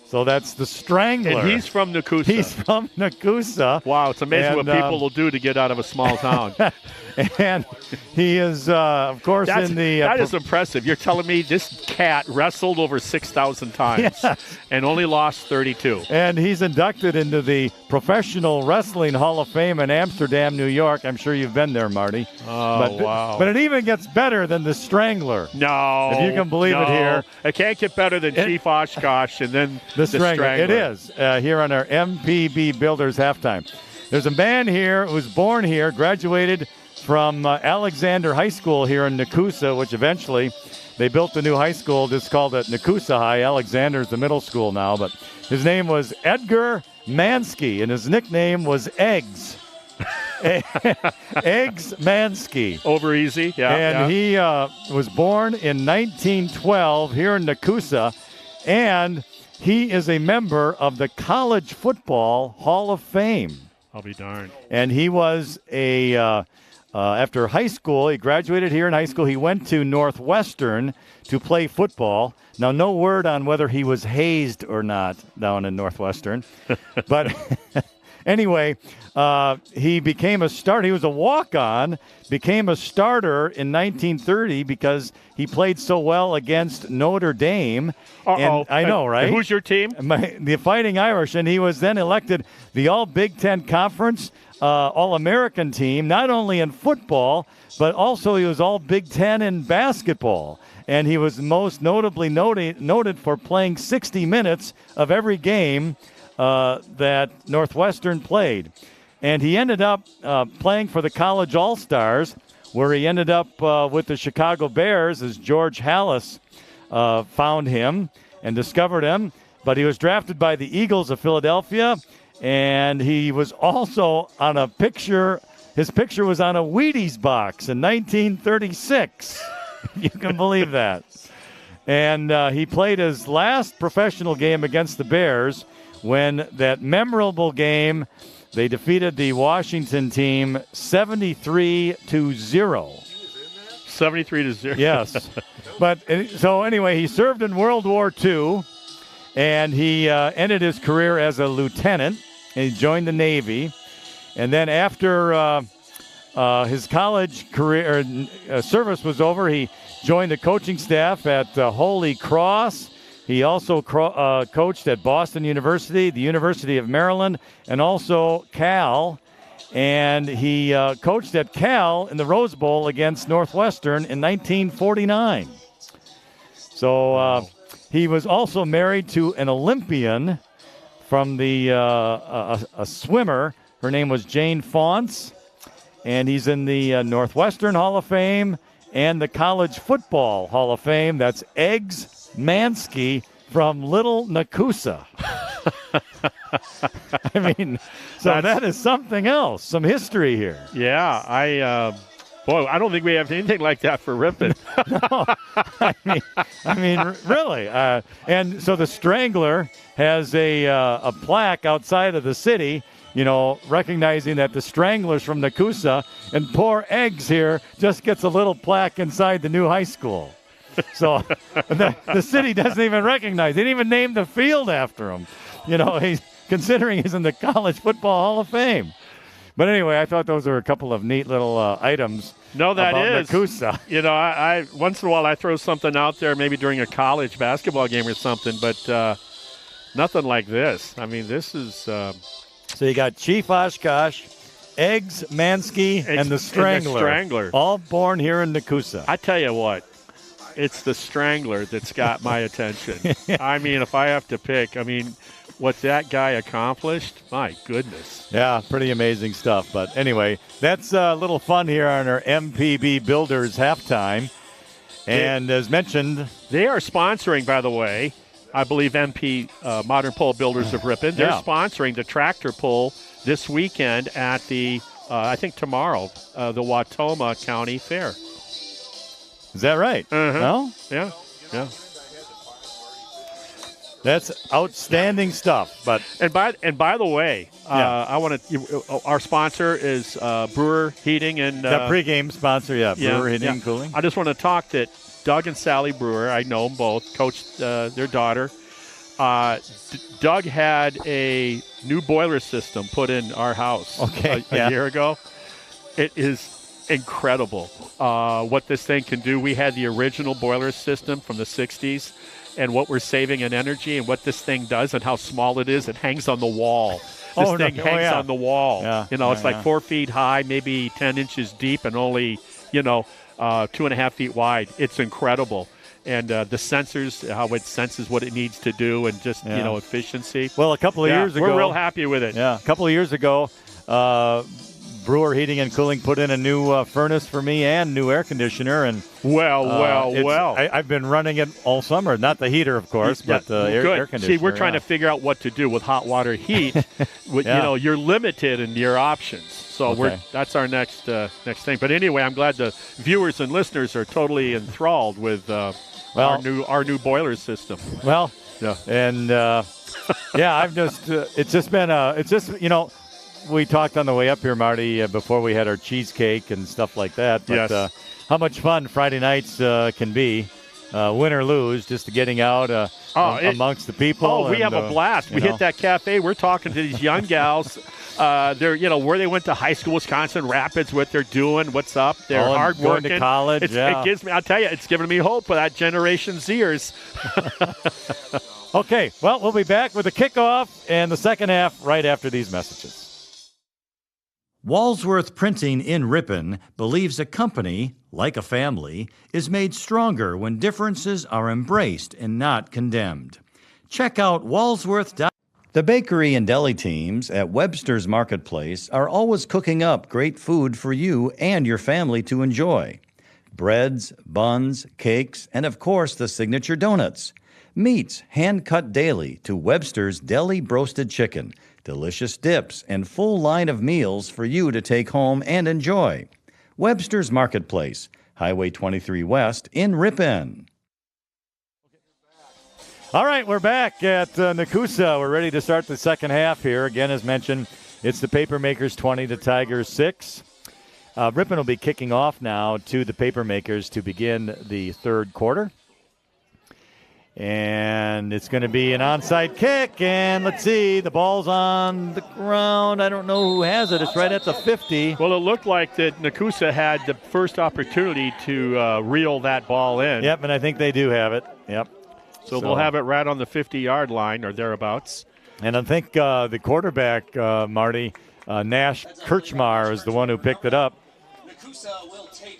A: So that's the Strangler.
B: And he's from Nekoosa.
A: He's from Nekoosa.
B: Wow, it's amazing what people will do to get out of a small town.
A: And he is, of course, in the...
B: that is impressive. You're telling me this cat wrestled over 6,000 times and only lost 32.
A: And he's inducted into the Professional Wrestling Hall of Fame in Amsterdam, New York. I'm sure you've been there, Marty.
B: Wow.
A: But it even gets better than the Strangler.
B: No.
A: If you can believe it here.
B: It can't get better than Chief Oshkosh and then the Strangler.
A: It is here on our MPB Builders halftime. There's a man here who's born here, graduated from Alexander High School here in Nekoosa, which eventually they built the new high school. It's called Nekoosa High. Alexander's the middle school now, but his name was Edgar Mansky, and his nickname was Eggs. Eggs Mansky.
B: Over easy,
A: And he was born in 1912 here in Nekoosa, and he is a member of the College Football Hall of Fame.
B: I'll be darned.
A: And he was after high school, he graduated here in high school. He went to Northwestern to play football. Now, no word on whether he was hazed or not down in Northwestern. But anyway, he became a starter. He was a walk-on, became a starter in 1930 because he played so well against Notre Dame.
B: Uh-oh.
A: And I know, right?
B: And who's your team?
A: The Fighting Irish. And he was then elected the All-Big Ten Conference All-American team, not only in football, but also he was All-Big Ten in basketball. And he was most notably noted for playing 60 minutes of every game that Northwestern played. And he ended up playing for the College All-Stars, where he ended up with the Chicago Bears as George Halas found him and discovered him. But he was drafted by the Eagles of Philadelphia, and he was also on a picture. His picture was on a Wheaties box in 1936. You can believe that. And he played his last professional game against the Bears when that memorable game, they defeated the Washington team 73-0.
B: 73-0.
A: Yes. But so anyway, he served in World War II, and he ended his career as a lieutenant, and he joined the Navy. And then after his college career service was over, he joined the coaching staff at Holy Cross. He also coached at Boston University, the University of Maryland, and also Cal. And he coached at Cal in the Rose Bowl against Northwestern in 1949. So he was also married to an Olympian from the a swimmer. Her name was Jane Faunce, and he's in the Northwestern Hall of Fame and the College Football Hall of Fame. That's Eggs Mansky from Little Nekoosa. I mean, so that is something else, some history here.
B: Yeah, I don't think we have anything like that for Ripon.
A: No, I mean, really. And so the Strangler has a plaque outside of the city, you know, recognizing that the Stranglers from Nekoosa, and poor Eggs here just gets a little plaque inside the new high school. So the city doesn't even recognize. They didn't even name the field after him. You know, he's considering he's in the College Football Hall of Fame. But anyway, I thought those were a couple of neat little items.
B: No, that
A: about
B: is.
A: Nekoosa.
B: You know, I once in a while I throw something out there, maybe during a college basketball game or something, but nothing like this. I mean, this is.
A: So you got Chief Oshkosh, Eggs Mansky, and the Strangler. All born here in Nekoosa.
B: I tell you what, it's the Strangler that's got my attention. I mean, if I have to pick, I mean, what that guy accomplished, my goodness.
A: Yeah, pretty amazing stuff. But anyway, that's a little fun here on our MPB Builders halftime. And as mentioned,
B: they are sponsoring, by the way, I believe MP Modern Pole Builders of Ripon. They're sponsoring the tractor pull this weekend at the, I think tomorrow, the Wautoma County Fair.
A: Is that right? No?
B: Yeah.
A: That's outstanding stuff. But
B: and by the way, I want to. Our sponsor is Brewer Heating and
A: the pregame sponsor. Brewer Heating and Cooling.
B: I just want to talk that Doug and Sally Brewer. I know them both. Coached their daughter. Doug had a new boiler system put in our house a year ago. It is incredible what this thing can do. We had the original boiler system from the 60s. And what we're saving in energy and what this thing does and how small it is, it hangs on the wall. This thing hangs on the wall.
A: Yeah.
B: You know, it's like 4 feet high, maybe 10 inches deep, and only, 2.5 feet wide. It's incredible. And the sensors, how it senses what it needs to do, and just, efficiency.
A: Well, a couple of years ago.
B: We're real happy with it.
A: Yeah, a couple of years ago, Brewer Heating and Cooling put in a new furnace for me and new air conditioner. And
B: well.
A: I've been running it all summer. Not the heater, of course, but the air conditioner.
B: See, we're trying to figure out what to do with hot water heat. You're limited in your options. So that's our next thing. But anyway, I'm glad the viewers and listeners are totally enthralled with our new boiler system.
A: Well, and I've just it's just been we talked on the way up here, Marty, before we had our cheesecake and stuff like that. But
B: Yes.
A: How much fun Friday nights can be, win or lose, just getting out amongst the people.
B: Oh, we have a blast. We hit that cafe. We're talking to these young gals. They're, where they went to high school, Wisconsin Rapids, what they're doing, what's up. They're hard working.
A: Going to college,
B: It gives me, I'll tell you, it's giving me hope for that Generation Zers.
A: Okay, well, we'll be back with the kickoff and the second half right after these messages.
C: Walsworth Printing in Ripon believes a company, like a family, is made stronger when differences are embraced and not condemned. Check out Walsworth.com. The bakery and deli teams at Webster's Marketplace are always cooking up great food for you and your family to enjoy. Breads, buns, cakes, and of course the signature donuts. Meats hand-cut daily to Webster's Deli Broasted Chicken. Delicious dips and full line of meals for you to take home and enjoy. Webster's Marketplace, Highway 23 West in Ripon.
A: All right, we're back at Nekoosa. We're ready to start the second half here. Again, as mentioned, it's the Papermakers 20, the Tigers 6. Ripon will be kicking off now to the Papermakers to begin the third quarter. And it's going to be an onside kick. And let's see, the ball's on the ground. I don't know who has it. It's right at the 50.
B: Well, it looked like that Nekoosa had the first opportunity to reel that ball in.
A: Yep, and I think they do have it. Yep.
B: So they'll have it right on the 50-yard line or thereabouts.
A: And I think the quarterback, Marty, Nash Kirchmar, is the one who picked it up.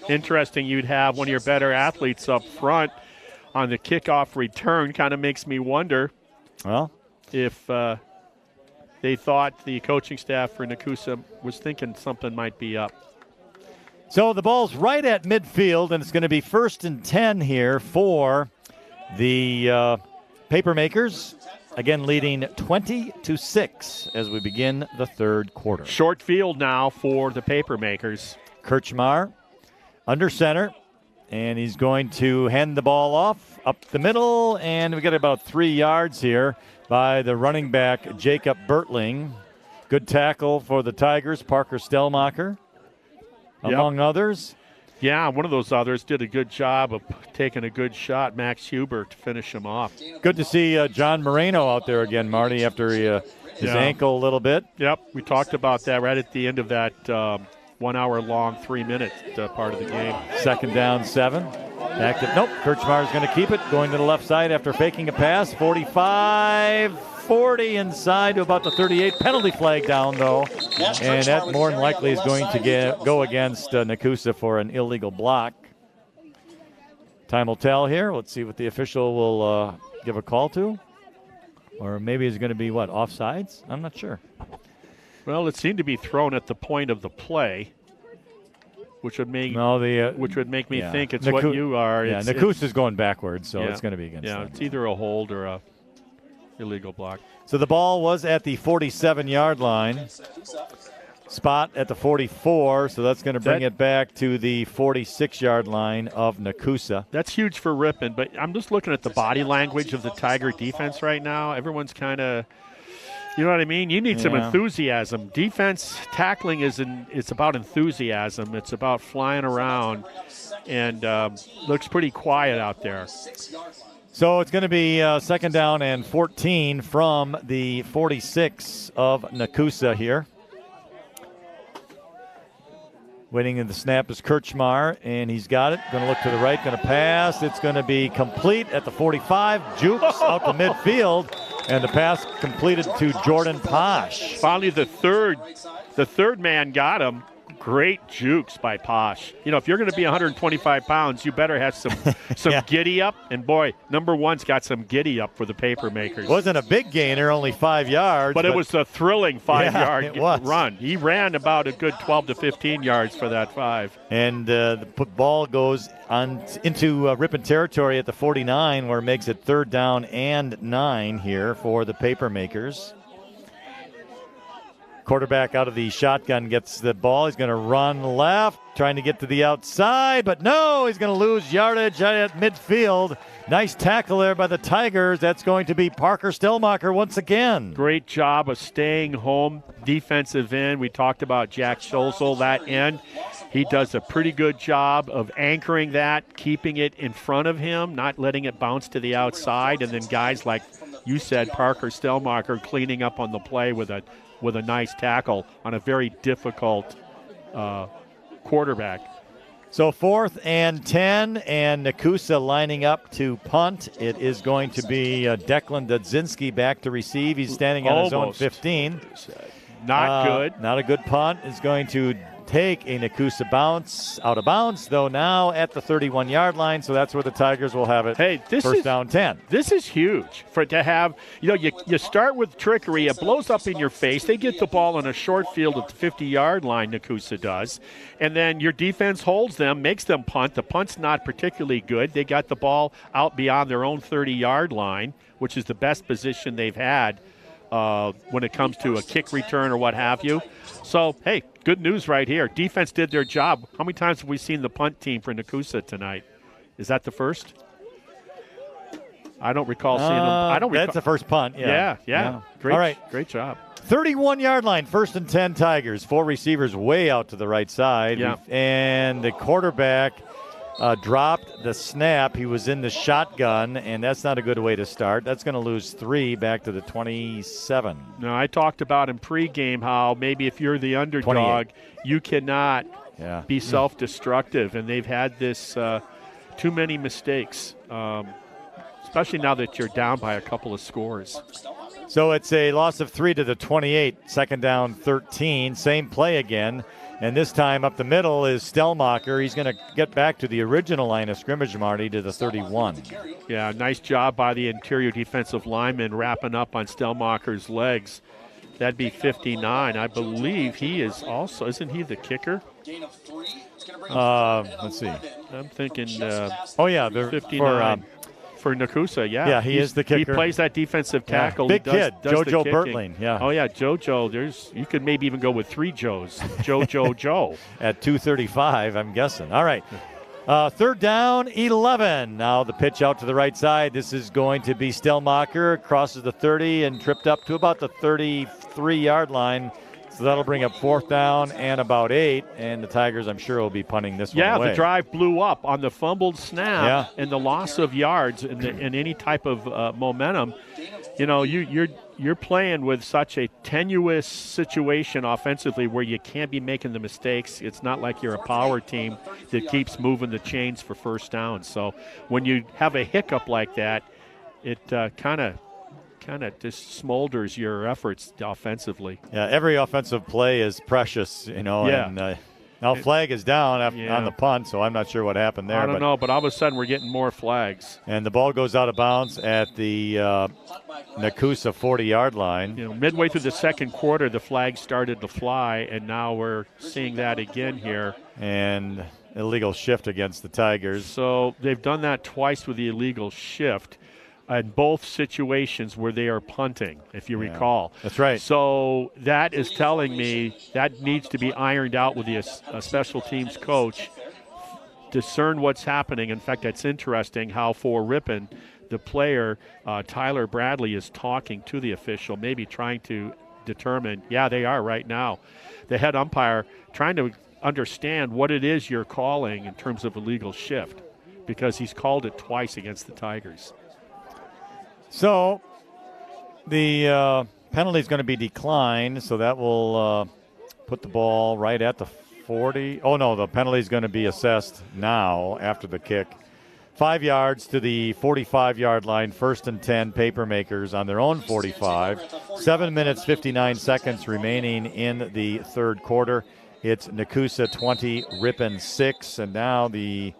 B: Interesting, you'd have one of your better athletes up front on the kickoff return. Kind of makes me wonder if they thought the coaching staff for Nekoosa was thinking something might be up.
A: So the ball's right at midfield, and it's going to be 1st and 10 here for the Papermakers. Again, leading 20-6 as we begin the third quarter.
B: Short field now for the Papermakers.
A: Kirchmar under center. And he's going to hand the ball off up the middle, and we got about 3 yards here by the running back, Jacob Bertling. Good tackle for the Tigers, Parker Stellmacher, among others.
B: Yeah, one of those others did a good job of taking a good shot, Max Huber, to finish him off.
A: Good to see John Moreno out there again, Marty, after his ankle a little bit.
B: Yep, we talked about that right at the end of that 1 hour long, 3-minute part of the game.
A: 2nd down, 7. Nope, Kirchmar's going to keep it. Going to the left side after faking a pass. 45, 40 inside to about the 38. Penalty flag down, though. And that more than likely is going to go against Nekoosa for an illegal block. Time will tell here. Let's see what the official will give a call to. Or maybe it's going to be, offsides? I'm not sure.
B: Well, it seemed to be thrown at the point of the play, which would make me think it's what you are.
A: Yeah, Nekoosa's going backwards, so it's going to be against them.
B: It's either a hold or a illegal block.
A: So the ball was at the 47-yard line. Spot at the 44, so that's going to bring it back to the 46-yard line of Nekoosa.
B: That's huge for Ripon, but I'm just looking at the body language of the Tiger defense right now. Everyone's kind of, you know what I mean? You need some enthusiasm. Defense tackling it's about enthusiasm. It's about flying around, and looks pretty quiet out there.
A: So it's going to be 2nd down and 14 from the 46 of Nekoosa here. Waiting in the snap is Kirchmar, and he's got it. Going to look to the right, going to pass. It's going to be complete at the 45. Jukes out to midfield, and the pass completed to Jordan Posh.
B: Finally, the third man got him. Great jukes by Posh. You know, if you're going to be 125 pounds, you better have some giddy up. And boy, number one's got some giddy up for the Papermakers.
A: Wasn't a big gainer, only 5 yards.
B: But it was a thrilling 5-yard run. He ran about a good 12 to 15 yards for that 5.
A: And the ball goes on into Ripon territory at the 49, where it makes it 3rd down and 9 here for the Papermakers. Quarterback out of the shotgun gets the ball. He's going to run left, trying to get to the outside, but no, he's going to lose yardage at midfield. Nice tackle there by the Tigers. That's going to be Parker Stellmacher once again.
B: Great job of staying home, defensive end. We talked about Jack Schulzel, that end. He does a pretty good job of anchoring that, keeping it in front of him, not letting it bounce to the outside, and then guys like you said, Parker Stellmacher cleaning up on the play with a nice tackle on a very difficult quarterback.
A: So 4th and 10, and Nekoosa lining up to punt. It is going to be Declan Dudzinski back to receive. He's standing on his own 15.
B: Not good.
A: Not a good punt. Is going to take a Nekoosa bounce out of bounds, though now at the 31-yard line, so that's where the Tigers will have it.
B: Hey,
A: first down 10.
B: This is huge for it to have, you start with trickery, it blows up in your face. They get the ball on a short field at the 50-yard line, Nekoosa does, and then your defense holds them, makes them punt. The punt's not particularly good. They got the ball out beyond their own 30-yard line, which is the best position they've had when it comes to a kick return or what have you. So, hey, good news right here. Defense did their job. How many times have we seen the punt team for Nekoosa tonight? Is that the first? I don't recall seeing them.
A: That's the first punt.
B: Yeah. Great,
A: all right.
B: Great job.
A: 31-yard line, 1st and 10 Tigers. 4 receivers way out to the right side.
B: Yeah.
A: And the quarterback dropped the snap. He was in the shotgun, and that's not a good way to start. That's going to lose 3 back to the 27.
B: No, I talked about in pregame how maybe if you're the underdog,
A: 28.
B: you cannot be self-destructive, and they've had this too many mistakes, especially now that you're down by a couple of scores.
A: So it's a loss of 3 to the 28, 2nd down 13, same play again. And this time up the middle is Stellmacher. He's going to get back to the original line of scrimmage, Marty, to the 31.
B: Yeah, nice job by the interior defensive lineman wrapping up on Stellmacher's legs. That'd be 59. I believe he is also, isn't he the kicker?
A: Let's see.
B: I'm thinking
A: 59.
B: For Nekoosa, yeah.
A: Yeah, he is the kicker.
B: He plays that defensive tackle.
A: Big
B: He does
A: kid,
B: the
A: JoJo
B: kicking.
A: Bertling. Yeah.
B: Oh, yeah, JoJo. You could maybe even go with 3 Joes. Joe.
A: At 2:35, I'm guessing. All right. 3rd down, 11. Now the pitch out to the right side. This is going to be Stellmacher. Crosses the 30 and tripped up to about the 33-yard line. So that'll bring up 4th down and about 8. And the Tigers, I'm sure, will be punting this one away.
B: Yeah, the drive blew up on the fumbled snap and the loss of yards and any type of momentum. You're playing with such a tenuous situation offensively where you can't be making the mistakes. It's not like you're a power team that keeps moving the chains for first down. So when you have a hiccup like that, it kind of just smolders your efforts offensively.
A: Yeah, every offensive play is precious,
B: Yeah.
A: And now flag is down on the punt, so I'm not sure what happened there.
B: I don't know, but all of a sudden we're getting more flags.
A: And the ball goes out of bounds at the Nekoosa 40-yard line.
B: Midway through the second quarter, the flag started to fly, and now we're seeing that again here.
A: And illegal shift against the Tigers.
B: So they've done that twice with the illegal shift. In both situations where they are punting, if you recall.
A: That's right.
B: So that is telling me that needs to be ironed out with the special teams coach. Discern what's happening. In fact, it's interesting how for Ripon, the player, Tyler Bradley, is talking to the official, maybe trying to determine, they are right now. The head umpire trying to understand what it is you're calling in terms of illegal shift, because he's called it twice against the Tigers.
A: So the penalty is going to be declined, so that will put the ball right at the 40. Oh, no, the penalty is going to be assessed now after the kick. 5 yards to the 45-yard line, 1st and 10, Papermakers on their own 45. 7 minutes, 59 seconds remaining in the third quarter. It's Nekoosa 20, Ripon 6, and now the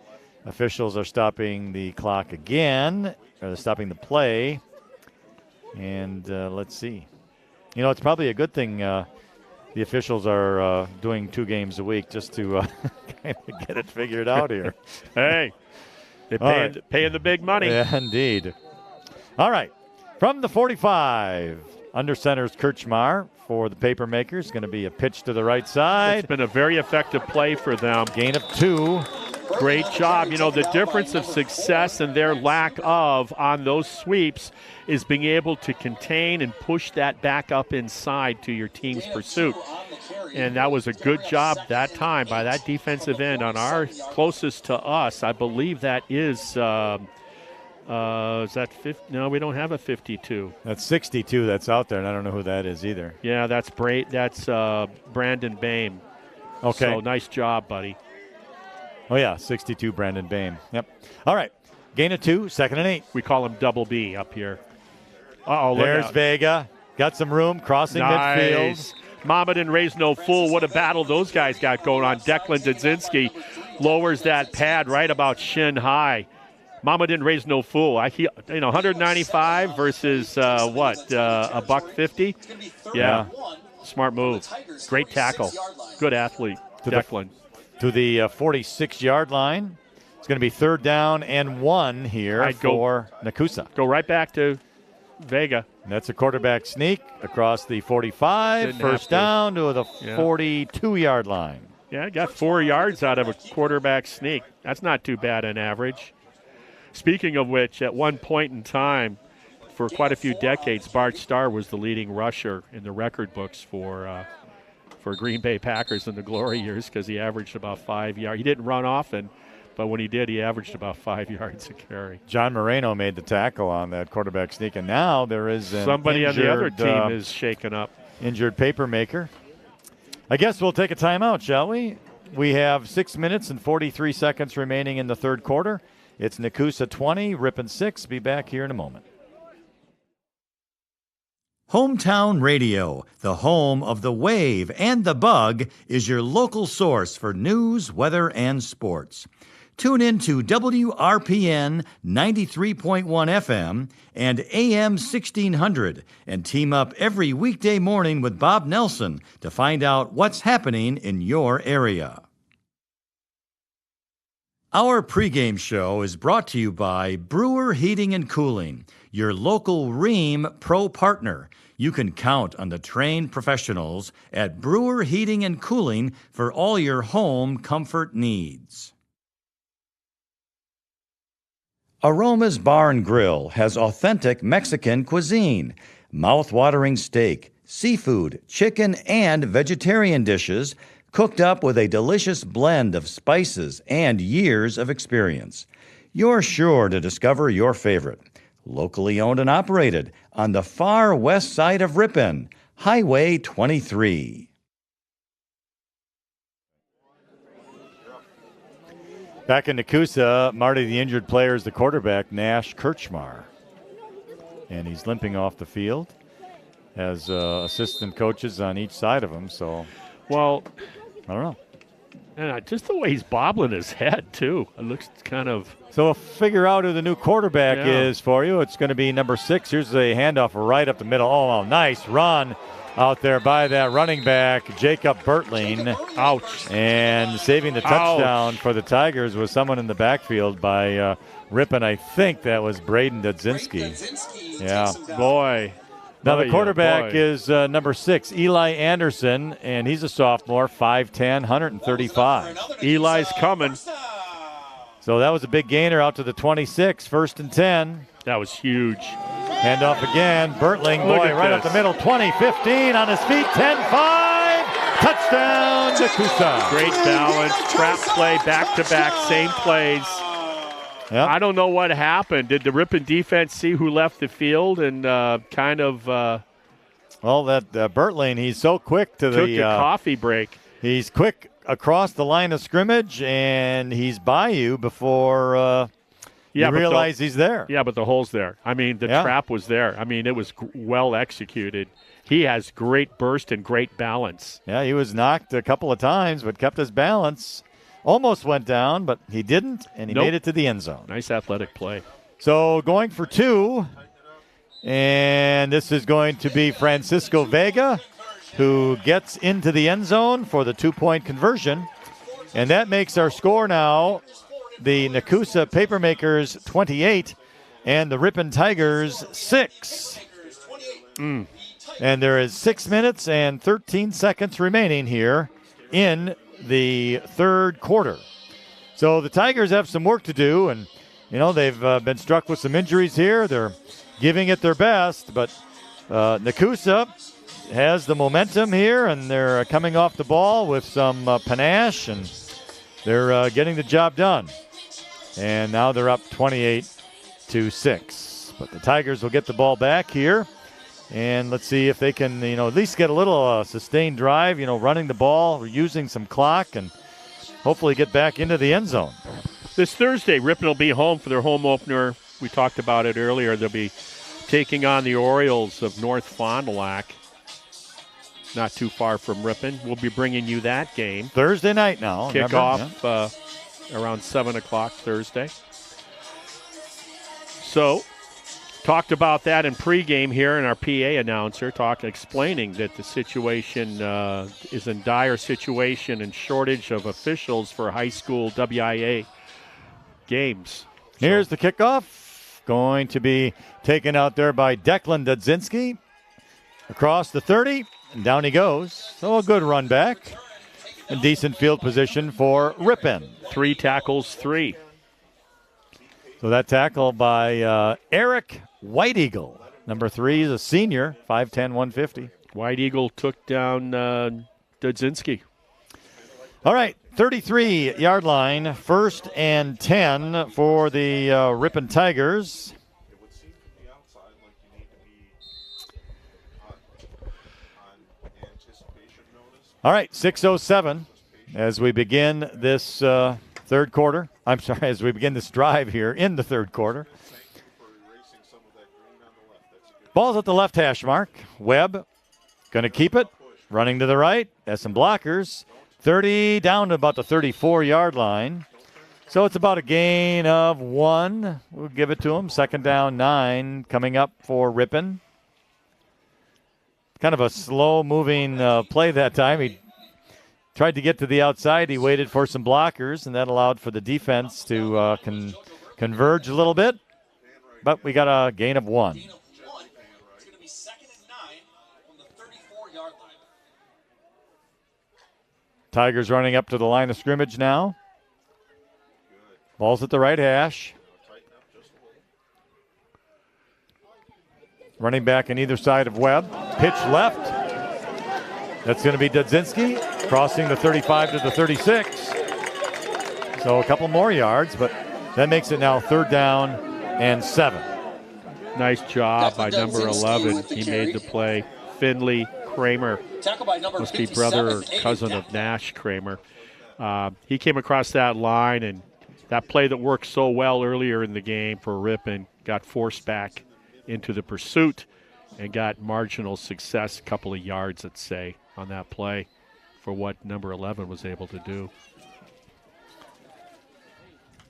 A: officials are stopping the clock again. They're stopping the play. And let's see. It's probably a good thing the officials are doing 2 games a week just to kind of get it figured out here.
B: Hey, they're paying the big money.
A: Yeah, indeed. All right. From the 45, under center's Kirchmar. for the Papermakers. Going to be a pitch to the right side.
B: It's been a very effective play for them.
A: Gain of 2.
B: Great job. You know, the difference of success and their lack of on those sweeps is being able to contain and push that back up inside to your team's pursuit. And that was a good job that time by that defensive end on our closest to us. I believe that is that 50? No, we don't have a 52.
A: That's 62 that's out there, and I don't know who that is either.
B: Yeah, that's Brandon Bame.
A: Okay.
B: So nice job, buddy.
A: Oh, yeah, 62, Brandon Bame. Yep. All right. Gain of 2, 2nd and 8.
B: We call him Double B up here. Uh-oh, look
A: There's
B: out.
A: Vega. Got some room, crossing midfield.
B: Mama didn't raise no fool. What a battle those guys got going on. Declan Dudzinski lowers that pad right about shin high. Mama didn't raise no fool. 195 versus a $150. Yeah, smart move. Great tackle. Good athlete, Declan.
A: To the 46-yard line. It's going to be 3rd down and 1 here for Nekoosa.
B: Go right back to Vega.
A: And that's a quarterback sneak across the 45. First down to the 42-yard line.
B: Yeah, got 4 yards out of a quarterback sneak. That's not too bad on average. Speaking of which, at one point in time, for quite a few decades, Bart Starr was the leading rusher in the record books for Green Bay Packers in the glory years because he averaged about 5 yards. He didn't run often, but when he did, he averaged about 5 yards a carry.
A: John Moreno made the tackle on that quarterback sneak, and now there is
B: somebody on the other team is shaken up.
A: Injured Papermaker. I guess we'll take a timeout, shall we? We have 6 minutes and 43 seconds remaining in the third quarter. It's Nekoosa 20, Ripon 6. Be back here in a moment.
C: Hometown Radio, the home of the Wave and the Bug, is your local source for news, weather, and sports. Tune in to WRPN 93.1 FM and AM 1600 and team up every weekday morning with Bob Nelson to find out what's happening in your area. Our pregame show is brought to you by Brewer Heating and Cooling, your local Rheem Pro partner. You can count on the trained professionals at Brewer Heating and Cooling for all your home comfort needs. Aroma's Bar and Grill has authentic Mexican cuisine, mouth-watering steak, seafood, chicken, and vegetarian dishes cooked up with a delicious blend of spices and years of experience. You're sure to discover your favorite. Locally owned and operated on the far west side of Ripon, Highway 23.
A: Back in Nekoosa, Marty, the injured player, is the quarterback, Nash Kirchmar. And he's limping off the field. Has assistant coaches on each side of him, so...
B: Well,
A: I don't know.
B: And just the way he's bobbling his head, too. It looks kind of...
A: So we'll figure out who the new quarterback is for you. It's going to be number 6. Here's a handoff right up the middle. Oh, nice run out there by that running back, Jacob Bertling.
B: Ouch.
A: And saving the touchdown for the Tigers was someone in the backfield by Ripon. I think that was Braden Dudzinski. Yeah.
B: Boy.
A: Now, the quarterback is number 6, Eli Anderson, and he's a sophomore, 5'10", 135.
B: Eli's coming.
A: So that was a big gainer out to the 26, 1st and 10.
B: That was huge.
A: Handoff again. Bertling, boy, right up the middle, 20, 15, on his feet, 10-5. Touchdown, Nekoosa.
B: Great balance, trap play, back-to-back, same plays.
A: Yep.
B: I don't know what happened. Did the Ripon defense see who left the field and kind of
A: well, that Bertling, he's so quick to
B: took a coffee break.
A: He's quick across the line of scrimmage, and he's by you before you realize he's there.
B: Yeah, but the hole's there. I mean, the trap was there. I mean, it was well executed. He has great burst and great balance.
A: Yeah, he was knocked a couple of times, but kept his balance. Almost went down, but he didn't, and he made it to the end zone.
B: Nice athletic play.
A: So going for 2, and this is going to be Francisco Vega, who gets into the end zone for the 2-point conversion. And that makes our score now the Nekoosa Papermakers 28 and the Ripon Tigers 6. And there is 6 minutes and 13 seconds remaining here in the third quarter. So the Tigers have some work to do, and, they've been struck with some injuries here. They're giving it their best, but Nekoosa has the momentum here, and they're coming off the ball with some panache, and they're getting the job done. And now they're up 28-6. But the Tigers will get the ball back here. And let's see if they can, at least get a little sustained drive, running the ball, using some clock, and hopefully get back into the end zone.
B: This Thursday, Ripon will be home for their home opener. We talked about it earlier. They'll be taking on the Orioles of North Fond du Lac, not too far from Ripon. We'll be bringing you that game.
A: Thursday night now.
B: Kickoff around 7 o'clock Thursday. So, talked about that in pregame here, and our PA announcer explaining that the situation is in dire situation and shortage of officials for high school WIA games.
A: Here's the kickoff. Going to be taken out there by Declan Dudzinski. Across the 30, and down he goes. So a good run back. And decent field position for Ripon.
B: 3 tackles, 3.
A: So that tackle by Eric White Eagle. Number 3 is a senior, 5'10", 150.
B: White Eagle took down Dudzinski.
A: All right, 33-yard line, 1st and 10 for the Ripon Tigers. All right, 6:07 as we begin this third quarter. As we begin this drive here in the third quarter. Ball's at the left hash mark. Webb going to keep it. Running to the right. Has some blockers. 30 down to about the 34-yard line. So it's about a gain of 1. We'll give it to him. 2nd down, 9 coming up for Ripon. Kind of a slow-moving play that time. He tried to get to the outside. He waited for some blockers, and that allowed for the defense to converge a little bit. But we got a gain of 1.
E: It's going to be 2nd and 9 from the 34-yard line.
A: Tigers running up to the line of scrimmage now. Ball's at the right hash. Running back on either side of Webb. Pitch left. That's going to be Dudzinski, crossing the 35 to the 36. So a couple more yards, but that makes it now 3rd down and 7.
B: Nice job by number 11. He made the play. Finley Kramer. Must be brother or cousin of Nash Kramer. He came across that line, and that play that worked so well earlier in the game for Ripon got forced back into the pursuit and got marginal success, a couple of yards, let's say, on that play for what number 11 was able to do.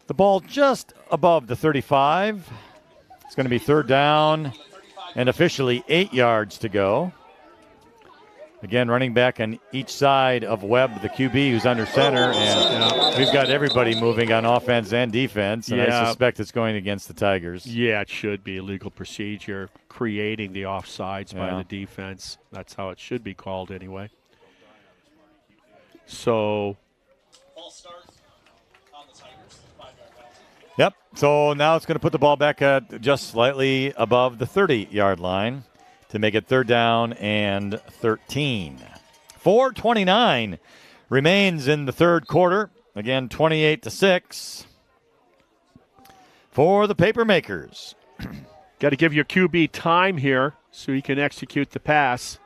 A: The ball just above the 35. It's going to be 3rd down and officially 8 yards to go. Again, running back on each side of Webb, the QB who's under center, and we've got everybody moving on offense and defense, and I suspect it's going against the Tigers.
B: Yeah, it should be a legal procedure, creating the offsides by the defense. That's how it should be called anyway. So,
A: yep, so now it's going to put the ball back at just slightly above the 30-yard line to make it 3rd down and 13. 4:29 remains in the third quarter. Again, 28-6 for the Papermakers.
B: Got to give your QB time here so he can execute the pass.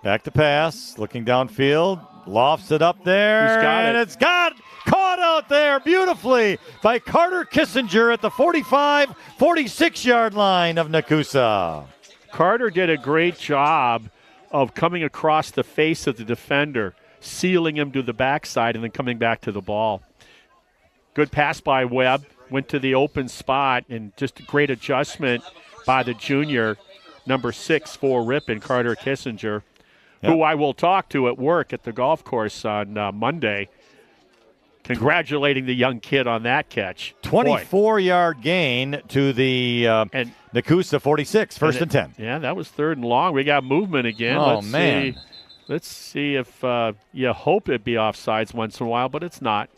A: Back to pass, looking downfield, lofts it up there.
B: He's got
A: and
B: it.
A: It's got caught out there beautifully by Carter Kissinger at the 45, 46-yard line of Nekoosa.
B: Carter did a great job of coming across the face of the defender, sealing him to the backside, and then coming back to the ball. Good pass by Webb, went to the open spot, and just a great adjustment by the junior, number 6 for Ripon, Carter Kissinger, who I will talk to at work at the golf course on Monday. congratulating the young kid on that catch.
A: 24-yard gain to the Nekoosa 46, first and 10.
B: Yeah, that was 3rd and long. We got movement again.
A: Oh, man.
B: Let's see if you hope it'd be offsides once in a while, but it's not.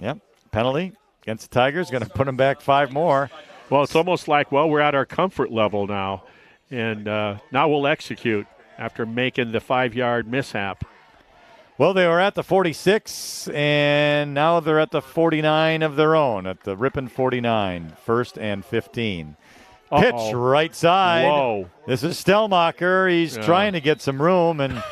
A: Yep, penalty against the Tigers. Going to put them back 5 more.
B: Well, it's almost like, we're at our comfort level now. And now we'll execute after making the 5-yard mishap.
A: Well, they were at the 46, and now they're at the 49 of their own, at the Ripon 49, 1st and 15. Pitch right side.
B: Whoa.
A: This is Stellmacher. He's trying to get some room, and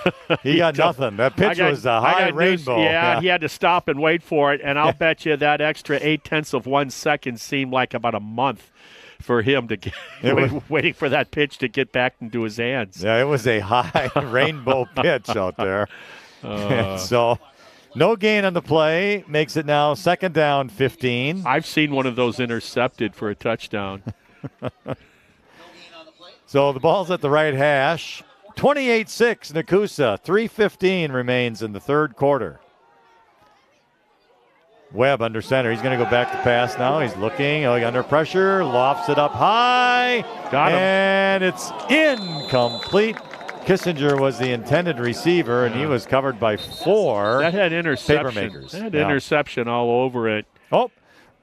A: he got nothing. That pitch was a high rainbow.
B: Yeah, he had to stop and wait for it, and I'll bet you that extra 0.8 of 1 second seemed like about a month for him to get waiting for that pitch to get back into his hands.
A: Yeah, it was a high rainbow pitch out there. So no gain on the play. Makes it now 2nd down, 15.
B: I've seen one of those intercepted for a touchdown.
A: So the ball's at the right hash. 28-6 Nekoosa. 3:15 remains in the 3rd quarter. Webb under center. He's going to go back to pass now. He's looking under pressure. Lofts it up high.
B: Got him.
A: And it's incomplete. Kissinger was the intended receiver, and he was covered by 4
B: That had interception.
A: papermakers.
B: That had interception all over it.
A: Oh,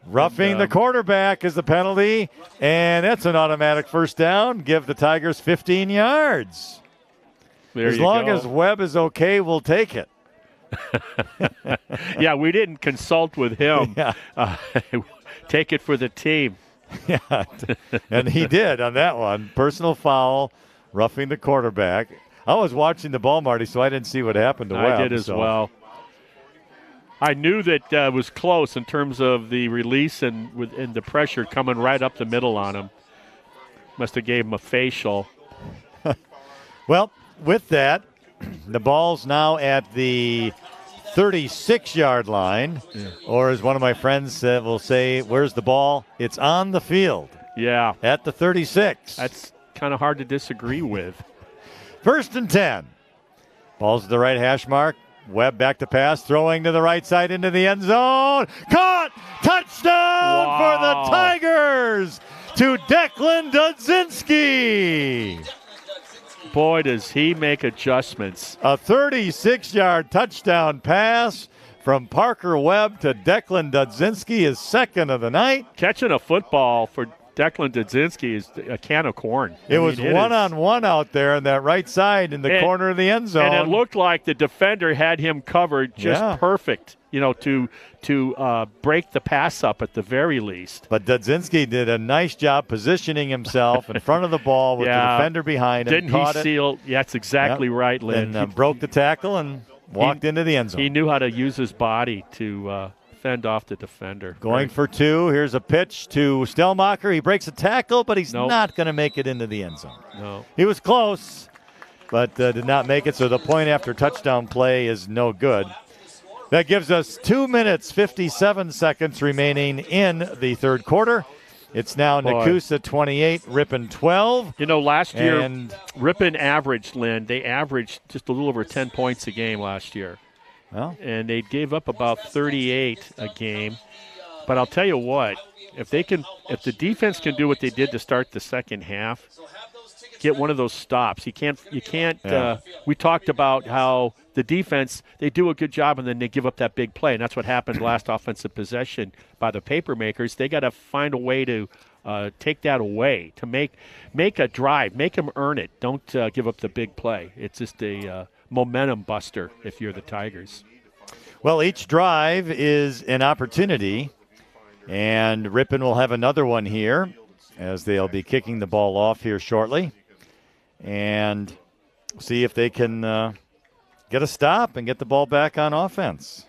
A: roughing the quarterback is the penalty, and that's an automatic 1st down. Give the Tigers 15 yards. As long as Webb is okay, we'll take it.
B: Yeah, we didn't consult with him.
A: Yeah.
B: Take it for the team.
A: Yeah, and he did on that one. Personal foul, roughing the quarterback. I was watching the ball, Marty, so I didn't see what happened to Webb.
B: I did as well. I knew that it was close in terms of the release and the pressure coming right up the middle on him. Must have gave him a facial.
A: Well, with that, the ball's now at the 36-yard line, or as one of my friends will say, where's the ball? It's on the field.
B: Yeah.
A: At the 36.
B: That's kind of hard to disagree with.
A: 1st and 10. Ball's at the right hash mark. Webb back to pass, throwing to the right side into the end zone. Caught! Touchdown for the Tigers to Declan Dudzinski.
B: Boy, does he make adjustments.
A: A 36-yard touchdown pass from Parker Webb to Declan Dudzinski, his 2nd of the night.
B: Catching a football for Declan Dudzinski is a can of corn.
A: It was one-on-one out there on that right side in the corner of the end zone.
B: And it looked like the defender had him covered just perfect, to break the pass up at the very least.
A: But Dudzinski did a nice job positioning himself in front of the ball with the defender behind him.
B: Didn't he seal? Yeah, that's exactly right, Lynn.
A: And broke the tackle and walked into the end zone.
B: He knew how to use his body to fend off the defender.
A: Going for 2. Here's a pitch to Stellmacher. He breaks a tackle, but he's not going to make it into the end zone.
B: No.
A: He was close, but did not make it, so the point after touchdown play is no good. That gives us 2 minutes, 57 seconds remaining in the 3rd quarter. It's now Nekoosa 28, Ripon 12.
B: Last year, Ripon averaged, Lynn, they averaged just a little over 10 points a game last year.
A: Well,
B: and they gave up about 38 a game. But I'll tell you what, if the defense can do what they did to start the second half, get one of those stops. You can't. We talked about how the defense, they do a good job and then they give up that big play, and that's what happened last offensive possession by the papermakers. They got to find a way to take that away, to make a drive, make them earn it. Don't give up the big play. It's just a momentum buster if you're the Tigers.
A: Well, each drive is an opportunity, and Ripon will have another one here as they'll be kicking the ball off here shortly and see if they can get a stop and get the ball back on offense.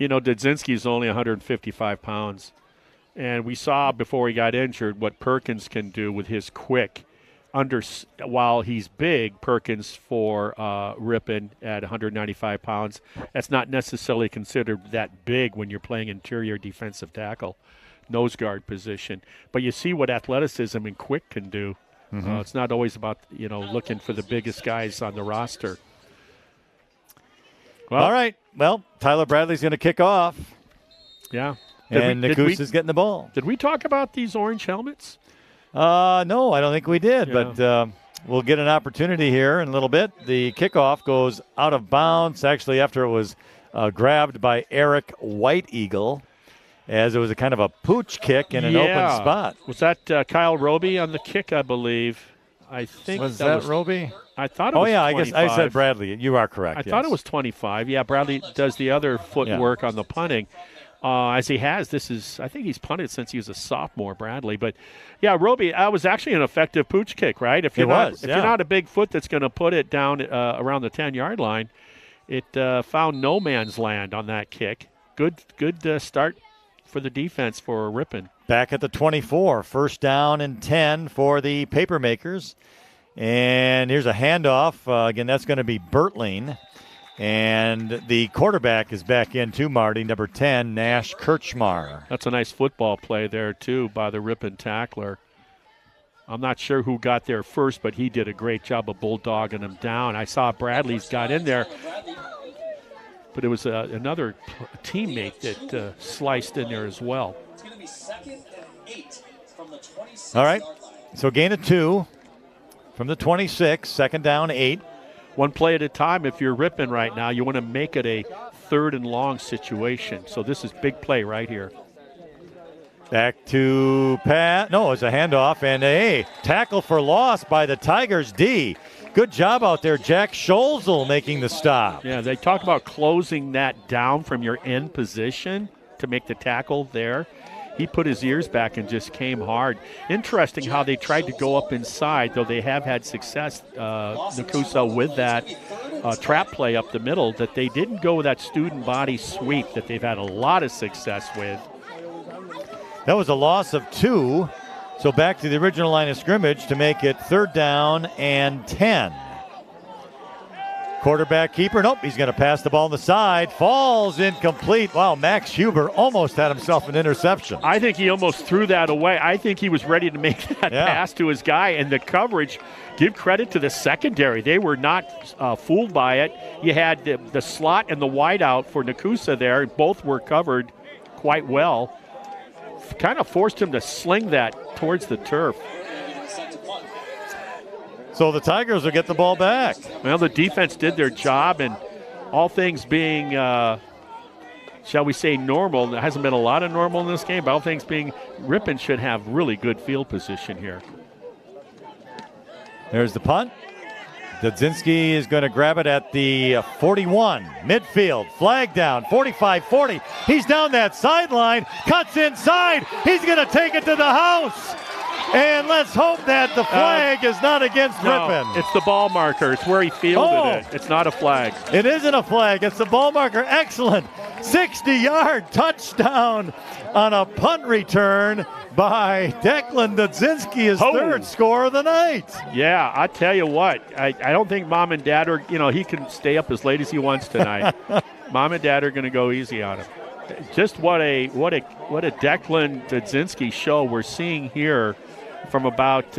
B: Dudzinski's only 155 pounds, and we saw before he got injured what Perkins can do with his quick. While he's big, Perkins for Ripon at 195 pounds, that's not necessarily considered that big when you're playing interior defensive tackle, nose guard position. But you see what athleticism and quick can do. It's not always about looking for the biggest guys on the roster. Well,
A: all right. Well, Tyler Bradley's going to kick off.
B: Yeah.
A: And Nekoosa's getting the ball.
B: Did we talk about these orange helmets?
A: No, I don't think we did.
B: Yeah.
A: But we'll get an opportunity here in a little bit. The kickoff goes out of bounds, actually, after it was grabbed by Eric White Eagle, as it was a kind of a pooch kick in an open spot.
B: Was that Kyle Roby on the kick, I believe? I think
A: was that Roby?
B: I thought it was 25.
A: I guess I said Bradley. You are correct.
B: I thought it was 25. Yeah, Bradley does the other footwork on the punting. As he has, I think he's punted since he was a sophomore, Bradley. But, yeah, Roby, that was actually an effective pooch kick, right? If you're not a big foot that's going to put it down around the 10-yard line, it found no man's land on that kick. Good start for the defense for Ripon.
A: Back at the 24, first down and 10 for the Papermakers. And here's a handoff. Again, that's going to be Bertling. And the quarterback is back in too, Marty, number 10, Nash Kirchmar.
B: That's a nice football play there, too, by the Ripon tackler. I'm not sure who got there first, but he did a great job of bulldogging him down. I saw Bradley's got in there, but it was another teammate that sliced in there as well.
E: It's going to be 2nd and 8 from the 26.
A: All right, so gain of 2 from the 26, 2nd down, 8.
B: One play at a time. If you're Ripon right now, you want to make it a 3rd and long situation. So this is big play right here.
A: Back to Pat. No, it's a handoff. And a tackle for loss by the Tigers D. Good job out there. Jack Scholzel making the stop.
B: Yeah, they talk about closing that down from your end position to make the tackle there. He put his ears back and just came hard. Interesting how they tried to go up inside, though they have had success, Nekoosa, with that trap play up the middle, that they didn't go with that student body sweep that they've had a lot of success with.
A: That was a loss of 2. So back to the original line of scrimmage to make it 3rd down and 10. Quarterback keeper. Nope, he's going to pass the ball on the side. Falls incomplete. Wow, Max Huber almost had himself an interception.
B: I think he almost threw that away. I think he was ready to make that pass to his guy. And the coverage, give credit to the secondary. They were not fooled by it. You had the slot and the wideout for Nekoosa there. Both were covered quite well. Kind of forced him to sling that towards the turf.
A: So the Tigers will get the ball back.
B: Well, the defense did their job, and all things being, shall we say, normal. There hasn't been a lot of normal in this game, but all things being, Ripon should have really good field position here.
A: There's the punt. Dudzinski is going to grab it at the 41. Midfield, flag down, 45-40. He's down that sideline, cuts inside. He's going to take it to the house. And let's hope that the flag is not against Ripon.
B: It's the ball marker. It's where he fielded it. It's not a flag.
A: It isn't a flag. It's the ball marker. Excellent. 60-yard touchdown on a punt return by Declan Dudzinski, his 3rd score of the night.
B: Yeah, I tell you what. I don't think Mom and Dad are, he can stay up as late as he wants tonight. Mom and Dad are going to go easy on him. Just what a Declan Dudzinski show we're seeing here from about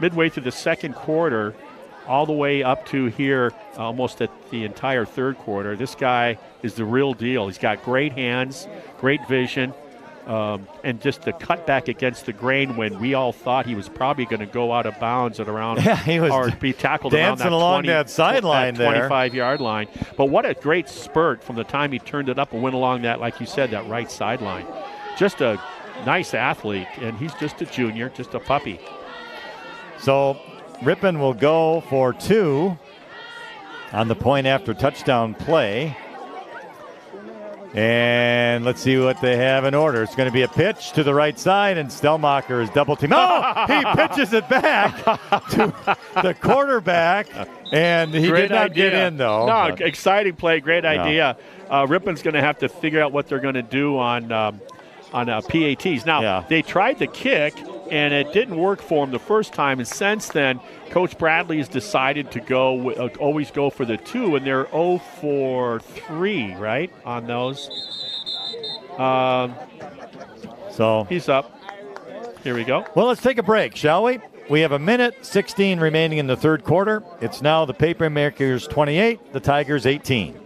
B: midway through the 2nd quarter all the way up to here almost at the entire 3rd quarter. This guy is the real deal. He's got great hands, great vision, and just the cutback against the grain when we all thought he was probably going to go out of bounds at around
A: he was
B: or be tackled
A: dancing
B: around
A: that sideline there.
B: 25-yard line. But what a great spurt from the time he turned it up and went along that, like you said, that right sideline. Just a nice athlete, and he's just a junior, just a puppy.
A: So Ripon will go for 2 on the point after touchdown play. And let's see what they have in order. It's going to be a pitch to the right side, and Stellmacher is double teamed. No, he pitches it back to the quarterback, and he did not get in, though.
B: No, exciting play, great idea. Ripon's going to have to figure out what they're going to do on PATs. Now, they tried the kick, and it didn't work for him the first time. And since then, Coach Bradley has decided to always go for the 2, and they're 0 for 3, right, on those.
A: So
B: he's up. Here we go.
A: Well, let's take a break, shall we? We have 1:16 remaining in the 3rd quarter. It's now the Papermakers 28, the Tigers 18.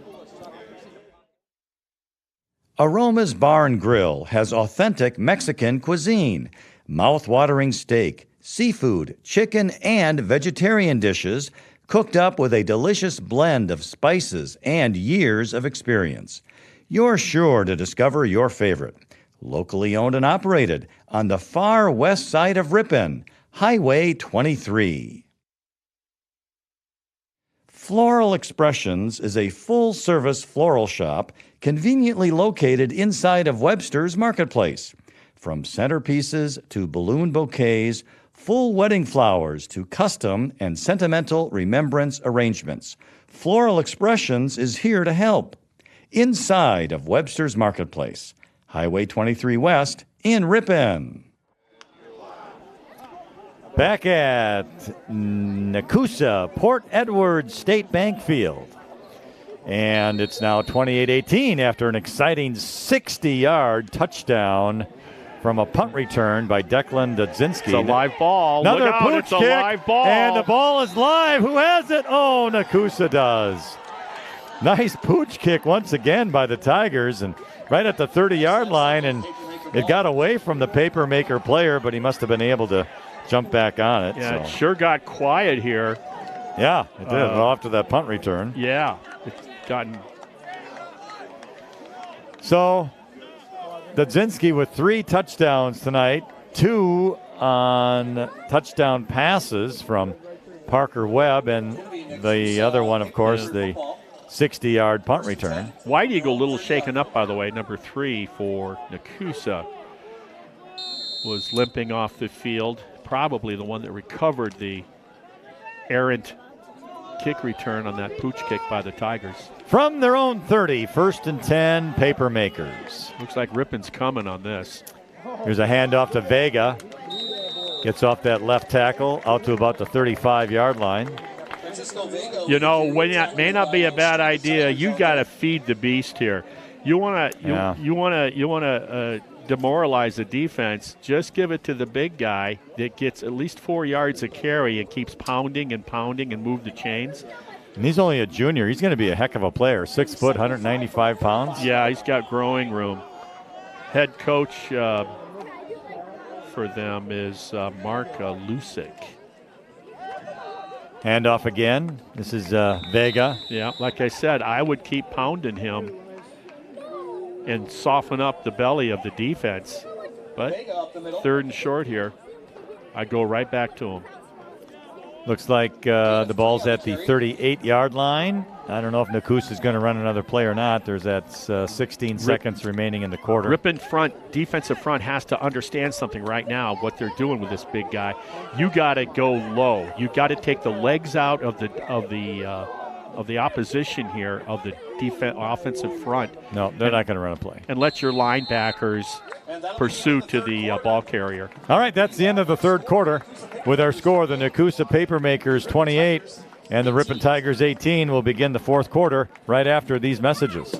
C: Aroma's Bar and Grill has authentic Mexican cuisine, mouth-watering steak, seafood, chicken, and vegetarian dishes cooked up with a delicious blend of spices and years of experience. You're sure to discover your favorite. Locally owned and operated on the far west side of Ripon, Highway 23. Floral Expressions is a full-service floral shop conveniently located inside of Webster's Marketplace. From centerpieces to balloon bouquets, full wedding flowers to custom and sentimental remembrance arrangements, Floral Expressions is here to help. Inside of Webster's Marketplace, Highway 23 West in Ripon.
A: Back at Nekoosa, Port Edward State Bank Field. And it's now 28-18 after an exciting 60-yard touchdown from a punt return by Declan Dudzinski.
B: It's a live ball.
A: Another
B: Look out,
A: pooch
B: it's a
A: kick,
B: live ball.
A: and the ball is live. Who has it? Oh, Nekoosa does. Nice pooch kick once again by the Tigers, and right at the 30-yard line, and it got away from the papermaker player, but he must have been able to jump back on it.
B: Yeah,
A: so.
B: It sure got quiet here.
A: Yeah, it did. Well, after that punt return.
B: Yeah, it's gotten.
A: So, Dudzinski with 3 touchdowns tonight, 2 on touchdown passes from Parker Webb, and the other one, of course, the 60-yard punt return.
B: White Eagle, a little shaken up, by the way, number 3 for Nekoosa, was limping off the field. Probably the one that recovered the errant kick return on that pooch kick by the Tigers.
A: From their own 30, 1st and 10, Papermakers.
B: Looks like Ripon's coming on this.
A: Here's a handoff to Vega. Gets off that left tackle out to about the 35-yard line.
B: You know, when that may not be a bad idea, you got to feed the beast here. You want to demoralize the defense. Just give it to the big guy that gets at least 4 yards of carry and keeps pounding and pounding and move the chains.
A: And he's only a junior. He's going to be a heck of a player. 6 foot, 195 pounds.
B: Yeah, he's got growing room. Head coach for them is Mark Lusick.
A: Handoff again. This is Vega.
B: Yeah, like I said, I would keep pounding him and soften up the belly of the defense. But 3rd and short here, I go right back to him.
A: Looks like the ball's at the 38-yard line. I don't know if Nekoosa is going to run another play or not. There's that 16 seconds remaining in the quarter.
B: Ripon front, defensive front has to understand something right now, what they're doing with this big guy. You got to go low. You got to take the legs out of the opposition here, of the offensive front.
A: No, they're not going to run a play.
B: And let your linebackers pursue to the ball carrier.
A: All right, that's the end of the 3rd quarter. With our score, the Nekoosa Papermakers 28 and the Ripon Tigers 18. Will begin the 4th quarter right after these messages.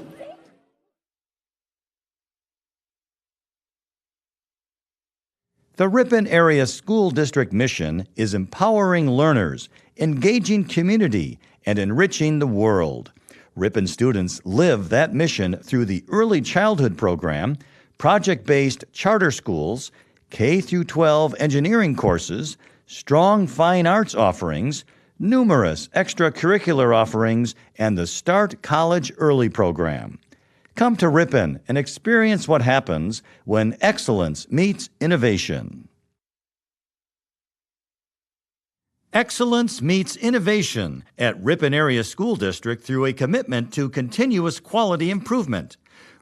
C: The Ripon Area School District mission is empowering learners, engaging community, and enriching the world. Ripon students live that mission through the Early Childhood Program, project-based charter schools, K-12 engineering courses, strong fine arts offerings, numerous extracurricular offerings, and the Start College Early program. Come to Ripon and experience what happens when excellence meets innovation. Excellence meets innovation at Ripon Area School District through a commitment to continuous quality improvement.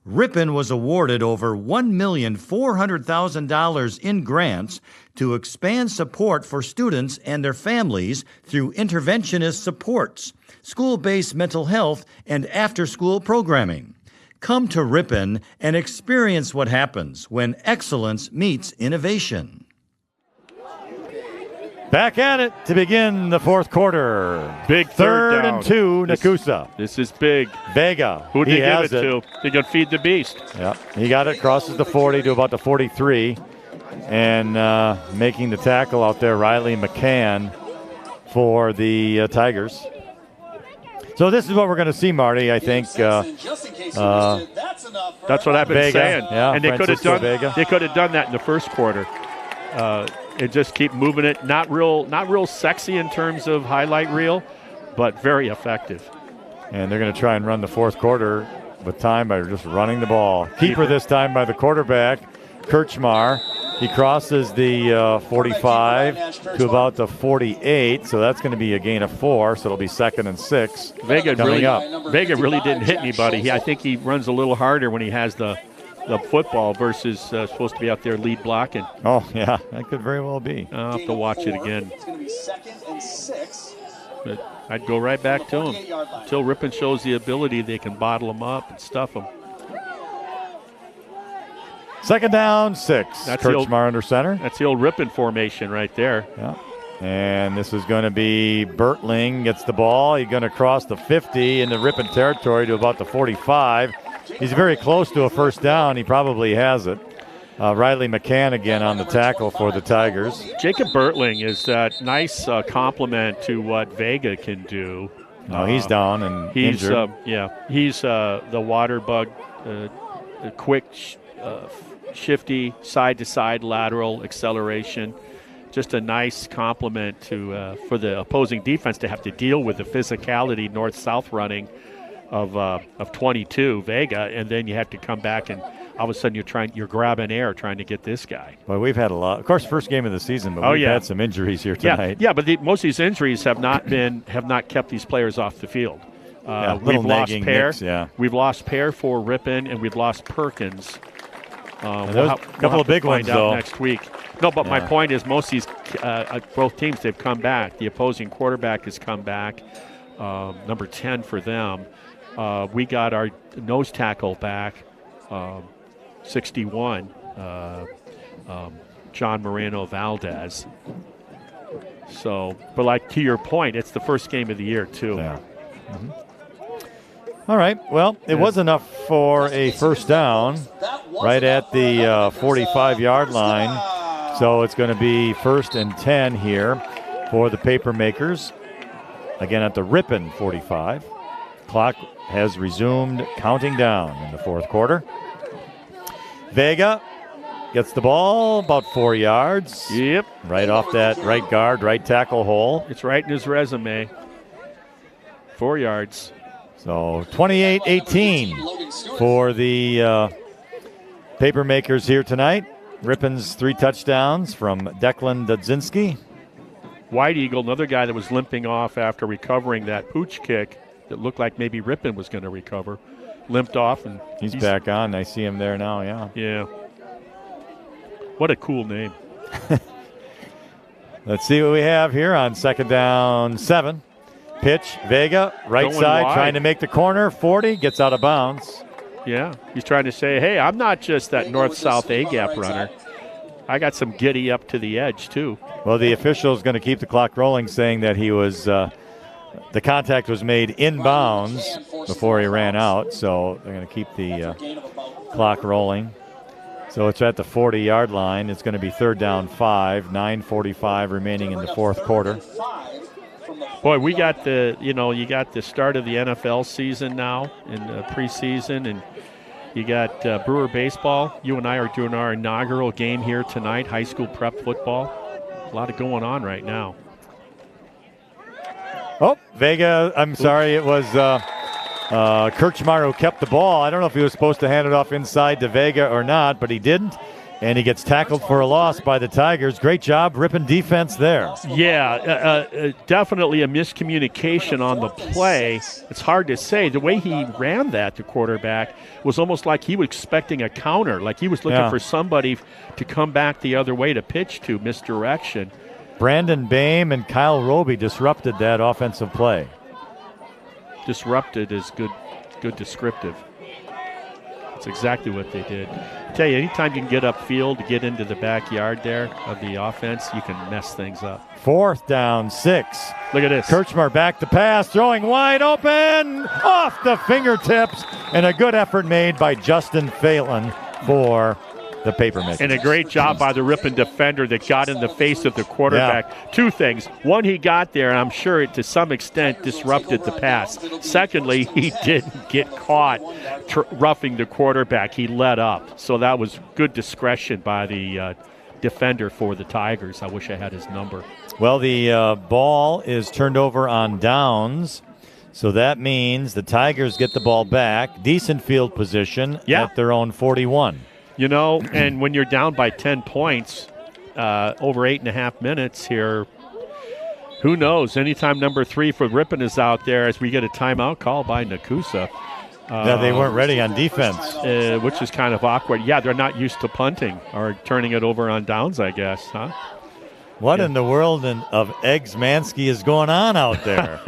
C: Ripon was awarded over $1,400,000 in grants to expand support for students and their families through interventionist supports, school-based mental health, and after-school programming. Come to Ripon and experience what happens when excellence meets innovation.
A: Back at it to begin the 4th quarter.
B: Big
A: 3rd
B: down.
A: and 2, Nekoosa.
B: This is big.
A: Vega.
B: Who did he give it
A: has
B: to? They're going to feed the beast.
A: Yeah, he got it, crosses the 40 to about the 43, and making the tackle out there, Riley McCann for the Tigers. So this is what we're going to see, Marty, I think.
E: enough.
B: That's what I've been
A: Vega,
B: saying.
A: yeah,
B: And they could have
A: Francisco
B: done.
A: Vega.
B: They could have done that in the first quarter. And just keep moving it. Not real sexy in terms of highlight reel, but very effective.
A: And they're going to try and run the fourth quarter with time by just running the ball. Keeper this time by the quarterback, Kirchmar. He crosses the 45 to about the 48, so that's going to be a gain of 4, so it'll be 2nd and 6
B: Vega
A: coming up.
B: really didn't hit anybody. I think he runs a little harder when he has the football versus supposed to be out there lead blocking.
A: Oh, yeah, that could very well be.
B: I'll have to watch it again.
E: It's going to be 2nd and 6.
B: But I'd go right back to him. Until Ripon shows the ability, they can bottle him up and stuff him.
A: 2nd down, 6.
B: That's the old-
A: Kirchmar under center.
B: That's the old Ripon formation right there.
A: Yeah. And this is going to be Bertling gets the ball. He's going to cross the 50 into Ripon territory to about the 45. He's very close to a first down. He probably has it. Riley McCann again on the tackle for the Tigers.
B: Jacob Bertling is that nice complement to what Vega can do.
A: No, he's down and injured.
B: He's the water bug, quick, shifty, side-to-side lateral acceleration. Just a nice complement to for the opposing defense to have to deal with the physicality north-south running of 22 Vega, and then you have to come back and all of a sudden you're grabbing air trying to get this guy.
A: Well, we've had a lot. Of course, first game of the season, but we've had some injuries here tonight.
B: Yeah, but most of these injuries have not kept these players off the field. We've lost Pear. We've lost Pear for Ripon, and we've lost Perkins.
A: There's a couple of big ones though
B: next week. No, but my point is most of these both teams, they've come back. The opposing quarterback has come back. Number 10 for them. We got our nose tackle back. 61, John Moreno Valdez. So, but like to your point, it's the first game of the year too.
A: Yeah. Mm-hmm. All right. Well, it was enough for a first down right at the 45-yard line. So it's going to be 1st and 10 here for the Papermakers. Again at the Ripon 45. Clock has resumed counting down in the fourth quarter. Vega gets the ball about 4 yards.
B: Yep.
A: Right off that right guard, right tackle hole.
B: It's right in his resume. 4 yards.
A: So 28-18 for the Papermakers here tonight. Ripon's 3 touchdowns from Declan Dudzinski.
B: White Eagle, another guy that was limping off after recovering that pooch kick that looked like maybe Ripon was going to recover. Limped off, and
A: he's back on. I see him there now, yeah.
B: Yeah. What a cool name.
A: Let's see what we have here on 2nd down 7. Pitch, Vega, right
B: Going
A: side,
B: wide.
A: trying to make the corner. 40, gets out of bounds.
B: Yeah, he's trying to say, hey, I'm not just that north-south A-gap runner. I got some giddy up to the edge, too.
A: Well, the official is going to keep the clock rolling, saying that he was the contact was made inbounds before he ran out, so they're going to keep the clock rolling. So it's at the 40-yard line. It's going to be 3rd down 5, 9:45 remaining in the fourth quarter.
B: Boy, we got you got the start of the NFL season now in the preseason, and you got Brewer baseball. You and I are doing our inaugural game here tonight, high school prep football. A lot of going on right now.
A: Oh, Vega, I'm sorry, it was Kirchmar who kept the ball. I don't know if he was supposed to hand it off inside to Vega or not, but he didn't. And he gets tackled for a loss by the Tigers. Great job, Ripon defense there.
B: Yeah, definitely a miscommunication on the play. It's hard to say. The way he ran that, the quarterback, was almost like he was expecting a counter, like he was looking for somebody to come back the other way to pitch to, misdirection.
A: Brandon Boehm and Kyle Roby disrupted that offensive play.
B: Disrupted is good descriptive. That's exactly what they did. I tell you, anytime you can get upfield to get into the backyard there of the offense, you can mess things up.
A: 4th down 6.
B: Look at this.
A: Kirchmar back to pass, throwing wide open, off the fingertips, and a good effort made by Justin Phelan for the Papermakers.
B: And a great job by the Ripon defender that got in the face of the quarterback.
A: Yeah.
B: Two things. One, he got there, and I'm sure it to some extent disrupted the pass. Secondly, he didn't get caught roughing the quarterback. He let up. So that was good discretion by the defender for the Tigers. I wish I had his number.
A: Well, the ball is turned over on downs. So that means the Tigers get the ball back. Decent field position at their own 41.
B: You know, and when you're down by 10 points over 8.5 minutes here, who knows? Anytime number 3 for Ripon is out there as we get a timeout call by Nekoosa.
A: They weren't ready on defense.
B: Which is kind of awkward. Yeah, they're not used to punting or turning it over on downs, I guess, huh?
A: What in the world of Eggs Mansky is going on out there?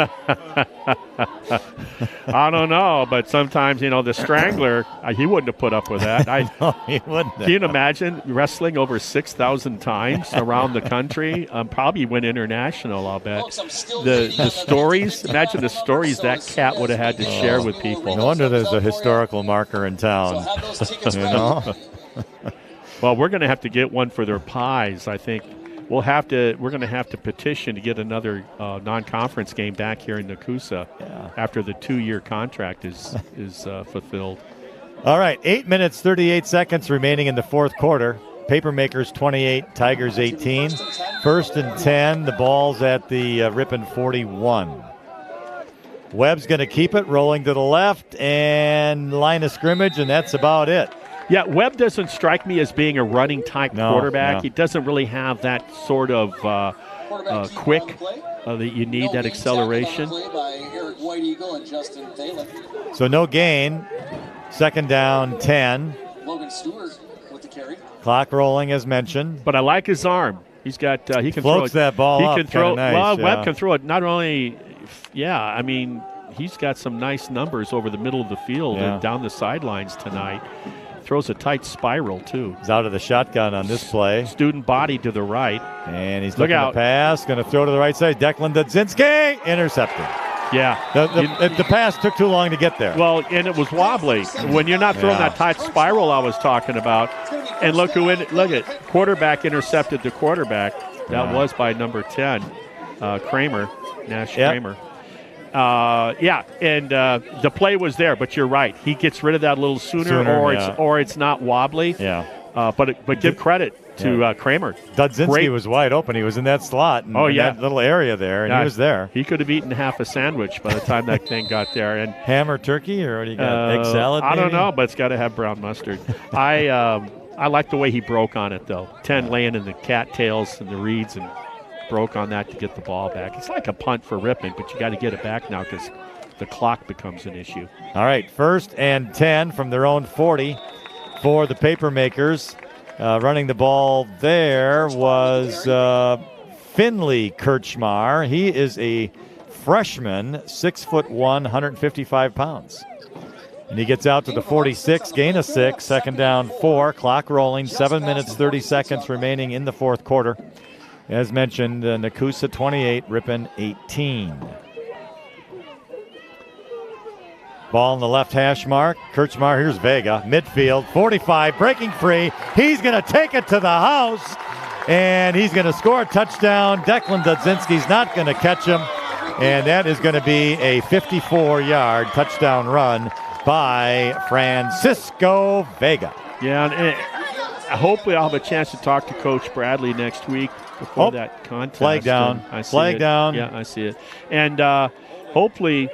B: I don't know, but sometimes, the Strangler, he wouldn't have put up with that.
A: No, he wouldn't have.
B: Can you imagine wrestling over 6,000 times around the country? Probably went international, I'll bet. The stories, imagine the stories that cat would have had to share with people.
A: No wonder there's a historical marker in town.
B: Well, we're going to have to get one for their pies, I think. We're going to have to petition to get another non-conference game back here in Nekoosa after the 2-year contract is fulfilled.
A: All right, 8 minutes, 38 seconds remaining in the fourth quarter. Papermakers 28, Tigers 18. First and 10, the ball's at the Ripon 41. Webb's going to keep it, rolling to the left, and line of scrimmage, and that's about it.
B: Yeah, Webb doesn't strike me as being a running type quarterback.
A: No.
B: He doesn't really have that sort of quick that you need, that acceleration.
A: So no gain. Second down, 10.
E: Logan Stewart with the carry.
A: Clock rolling as mentioned.
B: But I like his arm. He's got he can
A: floats
B: throw it.
A: That ball
B: he
A: up.
B: Can throw.
A: Nice,
B: well, Webb can throw it. Not only, he's got some nice numbers over the middle of the field and down the sidelines tonight. Throws a tight spiral, too.
A: He's out of the shotgun on this play.
B: Student body to the right.
A: And he's looking to pass. Going to throw to the right side. Declan Dudzinski. Intercepted.
B: Yeah.
A: The pass took too long to get there.
B: Well, and it was wobbly. When you're not throwing that tight spiral I was talking about. And look at quarterback intercepted the quarterback. That was by number 10, Kramer, Nash Kramer. And the play was there, but you're right. He gets rid of that a little sooner or it's not wobbly.
A: Yeah.
B: But give credit to Kramer.
A: Dudzinski was wide open. He was in that slot. In that little area there, and he was there.
B: He could have eaten half a sandwich by the time that thing got there. And
A: ham or turkey, or what do you got? Egg salad?
B: I don't know, but it's got to have brown mustard. I like the way he broke on it, though. 10 laying in the cattails and the reeds and broke on that to get the ball back. It's like a punt for Ripon, but you got to get it back now because the clock becomes an issue.
A: All right, first and 10 from their own 40 for the Papermakers. Running the ball there was Finley Kirchmar. He is a freshman, 6'1", 155 pounds. And he gets out to the 46, gain of 6, second down 4, clock rolling, 7 minutes, 30 seconds remaining in the fourth quarter. As mentioned, Nekoosa 28, Ripon 18. Ball in the left hash mark. Kirchmar, here's Vega, midfield, 45, breaking free. He's going to take it to the house, and he's going to score a touchdown. Declan Dudzinski's not going to catch him, and that is going to be a 54-yard touchdown run by Francisco Vega.
B: Yeah, and hopefully I'll have a chance to talk to Coach Bradley next week before that contest.
A: Flag down. Flag down.
B: Yeah, I see it. And hopefully,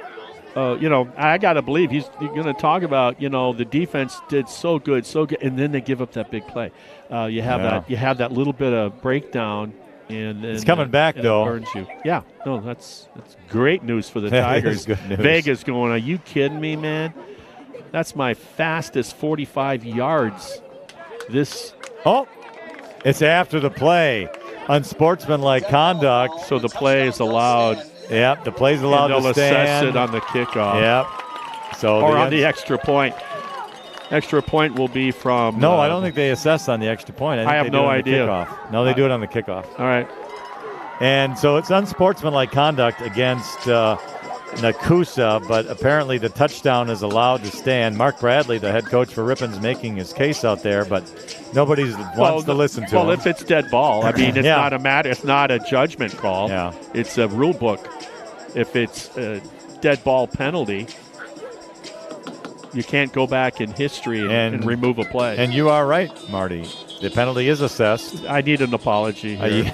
B: I got to believe he's going to talk about, the defense did so good, and then they give up that big play. You have that little bit of breakdown. And
A: it's coming back, though.
B: It burns you. Yeah. No, that's great news for the Tigers.
A: Good news.
B: Vega's going, are you kidding me, man? That's my fastest 45 yards.
A: It's after the play. Unsportsmanlike conduct.
B: So the play is allowed.
A: Yep, the play's allowed to stand.
B: They'll assess it on the kickoff.
A: Yep. So
B: on the extra point. Extra point will be from...
A: No, I don't think they assess on the extra point.
B: I have no idea.
A: No, they do it on the kickoff.
B: All right.
A: And so it's unsportsmanlike conduct against Nekoosa, but apparently the touchdown is allowed to stand. Mark Bradley, the head coach for Ripon's, making his case out there, but nobody wants to listen to him.
B: Well, if it's dead ball, I mean, it's
A: Yeah.
B: not a matter. It's not a judgment call.
A: Yeah.
B: It's a rule book. If it's a dead ball penalty, you can't go back in history and remove a play.
A: And you are right, Marty. The penalty is assessed.
B: I need an apology here.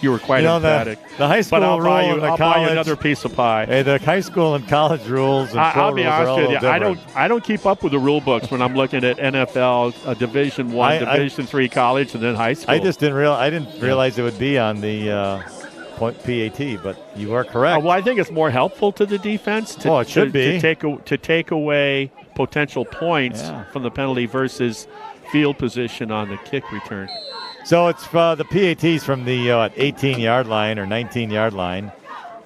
B: You were quite emphatic.
A: The high school
B: but I'll
A: rule
B: buy you,
A: and the
B: I'll
A: college.
B: buy you another piece of pie.
A: Hey, the high school and college rules and pro
B: I'll be
A: rules are
B: honest
A: all
B: with you.
A: different.
B: I don't keep up with the rule books when I'm looking at NFL, Division I, Division III college, and then high school.
A: I didn't realize it would be on the point PAT, but you are correct.
B: Well, I think it's more helpful to the defense to,
A: it should be.
B: to take away potential points from the penalty versus field position on the kick return.
A: So it's the PATs from the 18-yard line or 19-yard line,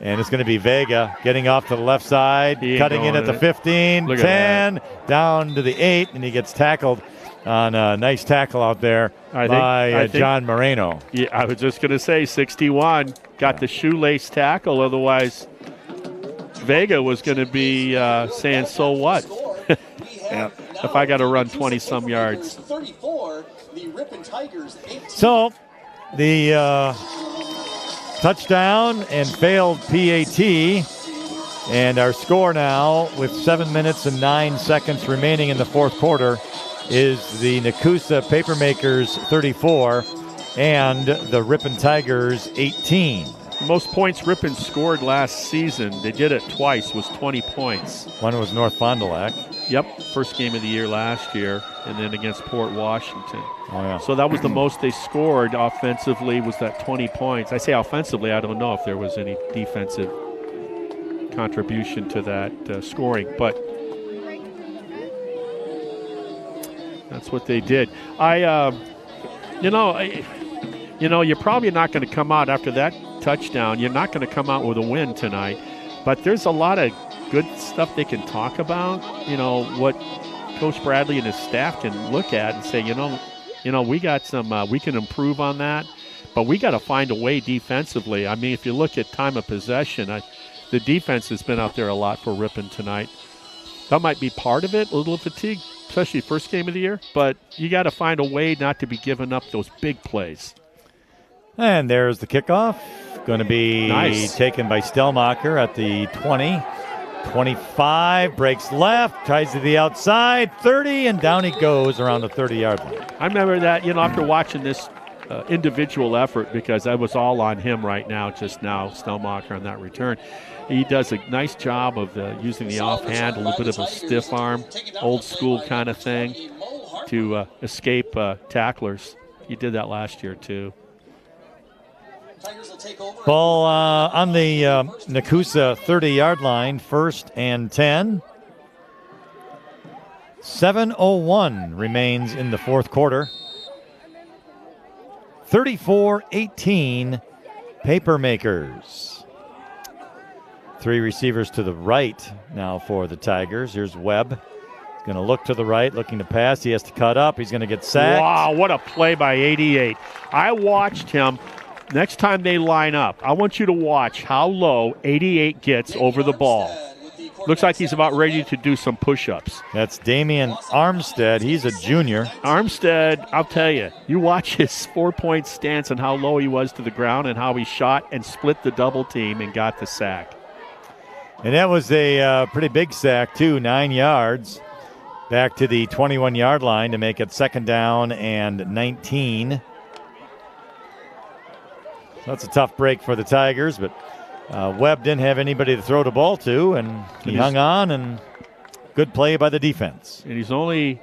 A: and it's going to be Vega getting off to the left side, cutting in at the 15, 10, down to the 8, and he gets tackled on a nice tackle out there by John Moreno.
B: Yeah, I was just going to say 61 got the shoelace tackle. Otherwise, Vega was going to be saying, so what? If I got to run 20-some yards.
E: 34, the Ripon Tigers 18.
A: So the touchdown and failed PAT, and our score now with 7 minutes and 9 seconds remaining in the fourth quarter is the Nekoosa Papermakers 34 and the Ripon Tigers 18.
B: Most points Ripon scored last season, they did it twice, was 20 points.
A: One was North Fond du Lac.
B: Yep, first game of the year last year, and then against Port Washington.
A: Oh, yeah.
B: So that was the most they scored offensively, was that 20 points. I say offensively, I don't know if there was any defensive contribution to that scoring, but that's what they did. You're probably not going to come out after that touchdown. You're not going to come out with a win tonight, but there's a lot of good stuff they can talk about. You know, what Coach Bradley and his staff can look at and say, we got some, we can improve on that, but we got to find a way defensively. I mean, if you look at time of possession, the defense has been out there a lot for Ripon tonight. That might be part of it, a little fatigue, especially first game of the year, but you got to find a way not to be giving up those big plays.
A: And there's the kickoff. Going to be taken by Stellmacher at the 20. 25, breaks left, tries to the outside, 30, and down he goes around the 30-yard line.
B: I remember that, after watching this individual effort, because I was all on him right now, Stellmacher on that return. He does a nice job of using the offhand, a little bit of a stiff arm, old school kind of thing to escape tacklers. He did that last year, too.
A: Ball on the Nekoosa 30-yard line, 1st and 10. 7:01 remains in the fourth quarter. 34-18, Papermakers. 3 receivers to the right now for the Tigers. Here's Webb. He's going to look to the right, looking to pass. He has to cut up. He's going to get sacked.
B: Wow, what a play by 88. I watched him. Next time they line up, I want you to watch how low 88 gets over the ball. Looks like he's about ready to do some push-ups.
A: That's Damian Armstead. He's a junior.
B: Armstead, I'll tell you, you watch his 4-point stance and how low he was to the ground and how he shot and split the double team and got the sack.
A: And that was a pretty big sack, too, 9 yards. Back to the 21-yard line to make it 2nd down and 19. That's a tough break for the Tigers, but Webb didn't have anybody to throw the ball to, and he hung on, and good play by the defense.
B: And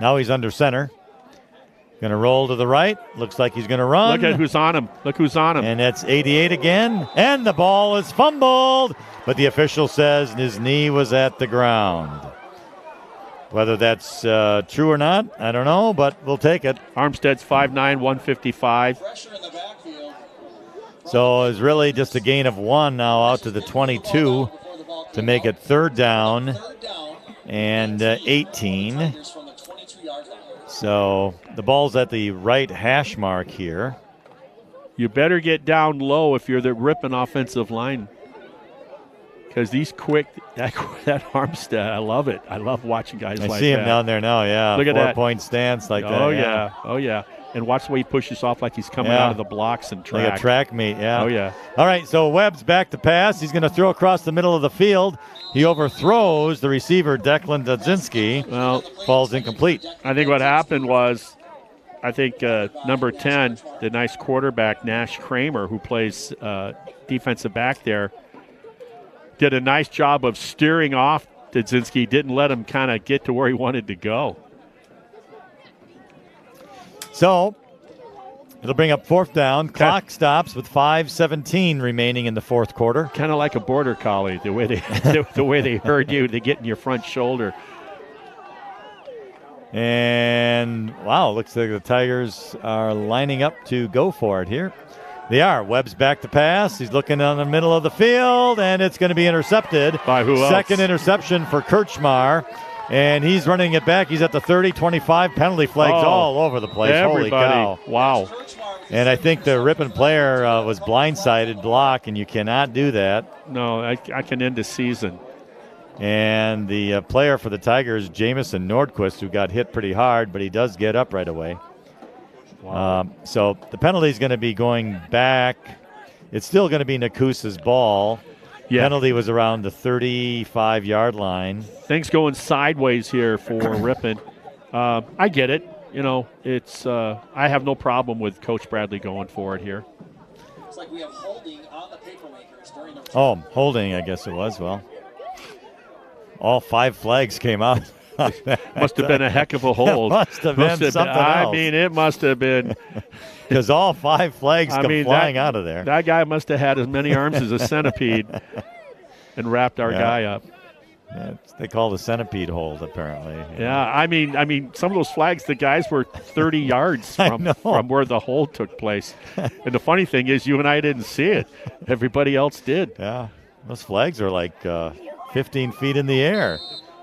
A: Now he's under center. Going to roll to the right. Looks like he's going to run.
B: Look at who's on him. Look who's on him.
A: And that's 88 again, and the ball is fumbled, but the official says his knee was at the ground. Whether that's true or not, I don't know, but we'll take it.
B: Armstead's 5'9", 155.
A: So it's really just a gain of 1 now out to the 22 to make it 3rd down and 18. So the ball's at the right hash mark here.
B: You better get down low if you're the Ripon offensive line. because he's quick. That Armstead, I love it. I love watching guys like that.
A: I see him down there now, yeah.
B: Look at that.
A: 4-point stance like that.
B: Oh, yeah. Oh, yeah. And watch the way he pushes off like he's coming out of the blocks and track.
A: Like a track meet, yeah.
B: Oh, yeah.
A: All right, so Webb's back to pass. He's going to throw across the middle of the field. He overthrows the receiver, Declan Dudzinski.
B: Well,
A: falls incomplete.
B: I think what happened was, number 10, the nice quarterback, Nash Kramer, who plays defensive back there, did a nice job of steering off Dudzinski, didn't let him kind of get to where he wanted to go.
A: So it'll bring up 4th down. Clock stops with 5:17 remaining in the 4th quarter.
B: Kind of like a border collie, the way they herd you to get in your front shoulder.
A: And, wow, looks like the Tigers are lining up to go for it here. They are. Webb's back to pass. He's looking on the middle of the field, and it's going to be intercepted.
B: By who else?
A: Second interception for Kirchmar. And he's running it back. He's at the 30, 25, penalty flags all over the place.
B: Everybody.
A: Holy cow.
B: Wow.
A: And I think the Ripon player was blindsided block, and you cannot do that.
B: No, I can end the season.
A: And the player for the Tigers, Jamison Nordquist, who got hit pretty hard, but he does get up right away.
B: Wow.
A: So the penalty is going to be going back. It's still going to be Nekoosa's ball.
B: Yeah.
A: Penalty was around the 35-yard line.
B: Things going sideways here for Ripon. I get it. You know, it's I have no problem with Coach Bradley going for it here.
E: Looks like we have holding on the paper makers during the
A: Holding, I guess it was. Well, all 5 flags came out.
B: Must have been a heck of a hold.
A: Must have been something else.
B: I mean, it must have been.
A: Because all 5 flags come flying out of there.
B: That guy must have had as many arms as a centipede and wrapped our guy up.
A: Yeah, they call the centipede hold, apparently.
B: Yeah, I mean, some of those flags, the guys were 30 yards from where the hold took place. And the funny thing is, you and I didn't see it. Everybody else did.
A: Yeah, those flags are like 15 feet in the air.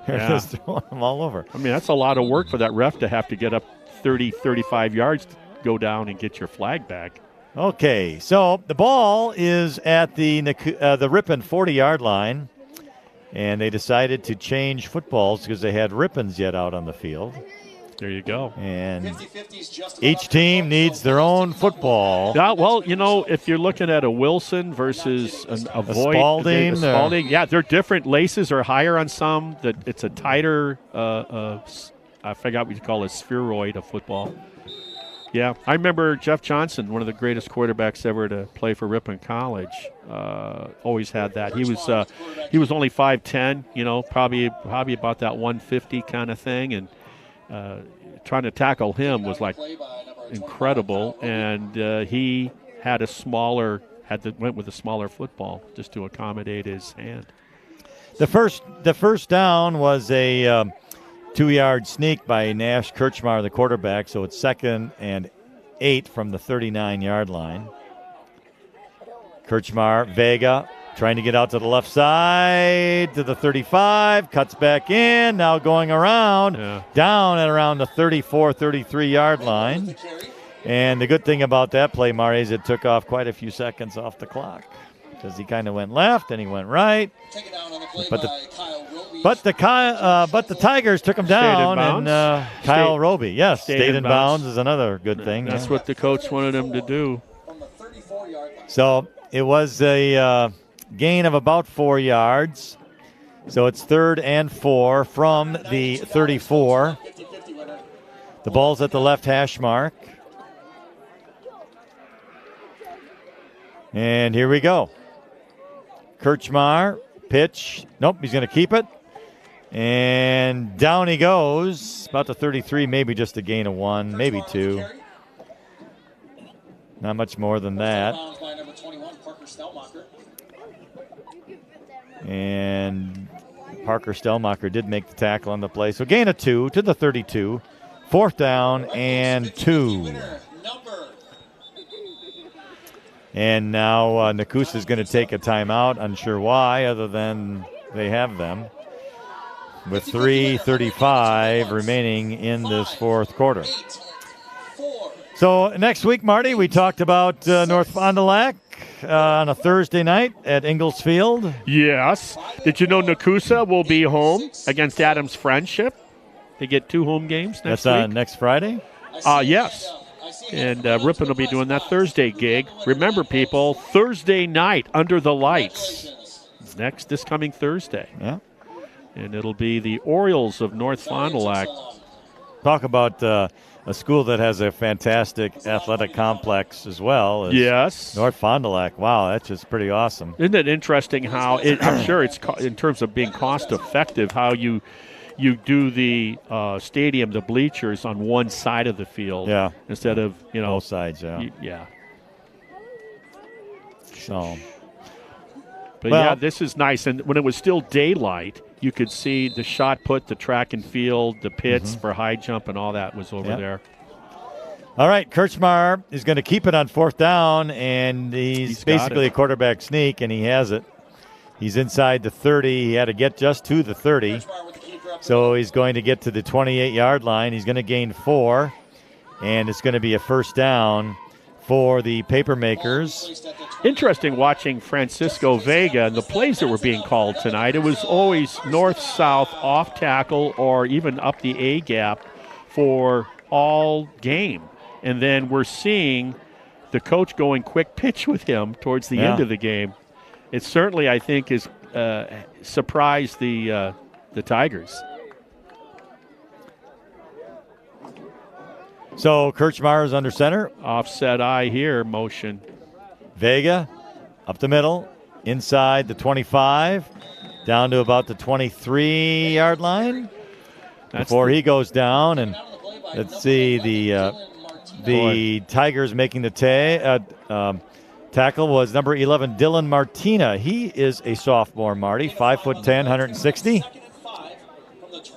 A: They're just throwing them all over.
B: I mean, that's a lot of work for that ref to have to get up 30, 35 yards to go down and get your flag back.
A: Okay, so the ball is at the Ripon 40-yard line, and they decided to change footballs because they had Ripons yet out on the field.
B: There you go.
A: And each team needs their own football.
B: Yeah, well, you know, if you're looking at a Wilson versus a Voigt,
A: Spalding,
B: yeah, they're different. Laces are higher on some. That it's a tighter, I forgot what you call a spheroid of football. Yeah, I remember Jeff Johnson, one of the greatest quarterbacks ever to play for Ripon College. Always had that. He was only 5'10", you know, probably about that 150 kind of thing, and trying to tackle him was like incredible. And he had went with a smaller football just to accommodate his hand.
A: The first down was a 2-yard sneak by Nash Kirchmar, the quarterback, so it's 2nd and 8 from the 39-yard line. Kirchmar, Vega, trying to get out to the left side to the 35, cuts back in, now going around, down at around the 34, 33-yard line. And the good thing about that play, Mari, is it took off quite a few seconds off the clock because he kind of went left and he went right. But the Tigers took him down, and Kyle Roby, stayed in bounds is another good thing.
B: That's what the coach wanted him to do.
A: So it was a gain of about 4 yards. So it's 3rd and 4 from the 34. The ball's at the left hash mark. And here we go. Kirchmar, pitch. Nope, he's going to keep it. And down he goes. About the 33, maybe just a gain of 1, maybe 2. Not much more than that. And Parker Stellmacher did make the tackle on the play. So gain of 2 to the 32. 4th down and 2. And now Nekoosa is going to take a timeout. Unsure why, other than they have them. With 3:35 remaining in this 4th quarter. So next week, Marty, we talked about North Fond du Lac on a Thursday night at Ingalls Field.
B: Yes. Did you know Nekoosa will be home against Adams Friendship? They get 2 home games next
A: That's
B: week.
A: next Friday?
B: Yes. And Ripon will be doing that Thursday gig. Remember, people, Thursday night under the lights. This coming Thursday.
A: Yeah.
B: And it'll be the Orioles of North Fond du Lac.
A: Talk about a school that has a fantastic athletic complex as well.
B: Yes.
A: North Fond du Lac. Wow, that's just pretty awesome.
B: Isn't it interesting how, I'm sure it's in terms of being cost effective, how you do the stadium, the bleachers on one side of the field, instead of
A: both sides.
B: Yeah.
A: So,
B: but this is nice. And when it was still daylight, you could see the shot put, the track and field, the pits for high jump, and all that was over there.
A: All right, Kirchmar is going to keep it on 4th down, and he's basically a quarterback sneak, and he has it. He's inside the 30. He had to get just to the 30. So he's going to get to the 28-yard line. He's going to gain 4, and it's going to be a first down for the Papermakers.
B: Interesting watching Francisco Vega and the plays that were being called tonight. It was always north-south, off tackle, or even up the A-gap for all game. And then we're seeing the coach going quick pitch with him towards the end of the game. It certainly, I think, is surprised the Tigers.
A: So Kirchmar is under center.
B: Offset eye here, motion.
A: Vega up the middle, inside the 25, down to about the 23-yard line before he goes down. And let's see, the Tigers making the tackle was number 11, Dylan Martina. He is a sophomore, Marty, 5'10", 160.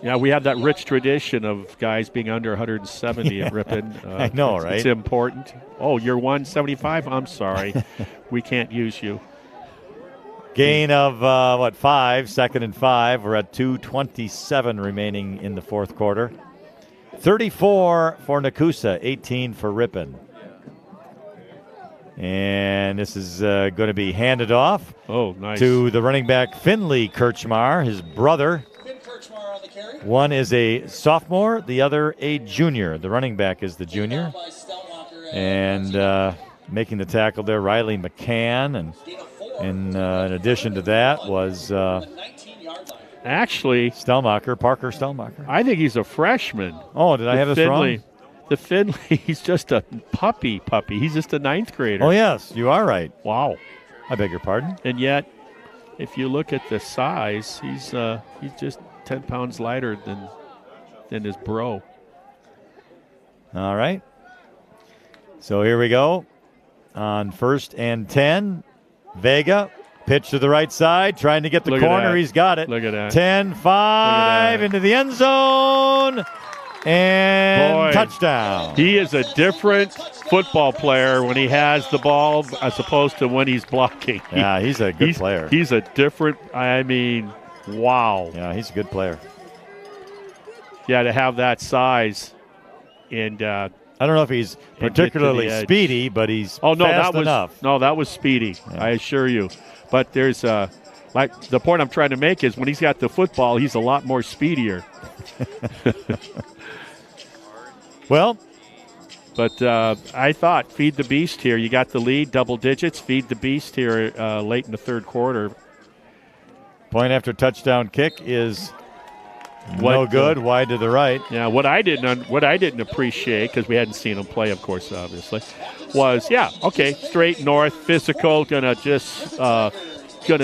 B: Yeah, we have that rich tradition of guys being under 170 at Ripon.
A: I know, right?
B: It's important. Oh, you're 175? I'm sorry. We can't use you.
A: Gain of, 5, 2nd and 5. We're at 2:27 remaining in the 4th quarter. 34 for Nekoosa, 18 for Ripon. And this is going to be handed off to the running back Finley Kirchmar, his brother. One is a sophomore, the other a junior. The running back is the junior. And making the tackle there, Riley McCann. And in addition to that was
B: actually
A: Parker Stelmacher.
B: I think he's a freshman.
A: Oh, did I have this wrong?
B: The Finley, he's just a puppy. He's just a 9th grader.
A: Oh, yes, you are right.
B: Wow.
A: I beg your pardon.
B: And yet, if you look at the size, he's just 10 pounds lighter than his bro.
A: All right. So here we go. On 1st and 10, Vega, pitch to the right side, trying to get the corner. He's got it.
B: Look at that.
A: 10-5 into the end zone. And touchdown.
B: He is a different football player when he has the ball as opposed to when he's blocking.
A: Yeah, he's a good player.
B: He's a different, wow.
A: Yeah, he's a good player.
B: Yeah, to have that size. And
A: I don't know if he's particularly speedy, but he's fast enough.
B: No, that was speedy, I assure you. But there's, like the point I'm trying to make is when he's got the football, he's a lot more speedier.
A: Well,
B: but I thought feed the beast here. You got the lead, double digits. Feed the beast here late in the 3rd quarter.
A: Point after touchdown kick is no good. Wide to the right.
B: Yeah, what I didn't appreciate, because we hadn't seen him play, of course, obviously, was straight north, physical, gonna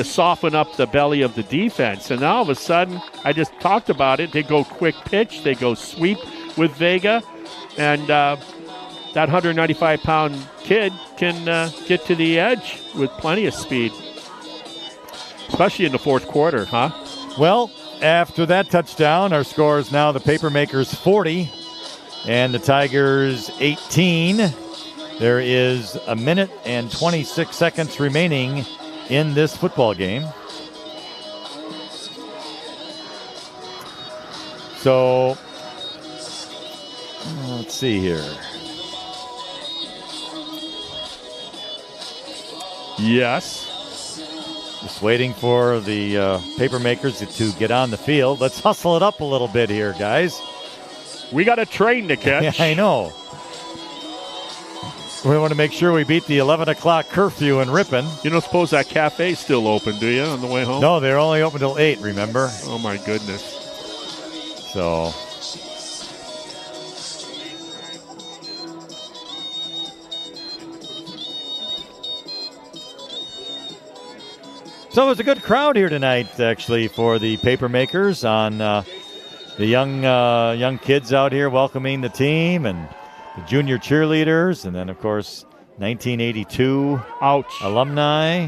B: soften up the belly of the defense. And all of a sudden, I just talked about it. They go quick pitch. They go sweep with Vega. And that 195-pound kid can get to the edge with plenty of speed, especially in the 4th quarter, huh?
A: Well, after that touchdown, our score is now the Papermakers 40 and the Tigers 18. There is a minute and 26 seconds remaining in this football game. So let's see here.
B: Yes.
A: Just waiting for the paper makers to get on the field. Let's hustle it up a little bit here, guys.
B: We got a train to catch.
A: I know. We want to make sure we beat the 11 o'clock curfew in Ripon.
B: You don't suppose that cafe's still open, do you, on the way home?
A: No, they're only open till 8, remember?
B: Oh, my goodness.
A: So it was a good crowd here tonight, actually, for the paper makers on the young kids out here welcoming the team and the junior cheerleaders, and then, of course, 1982 alumni.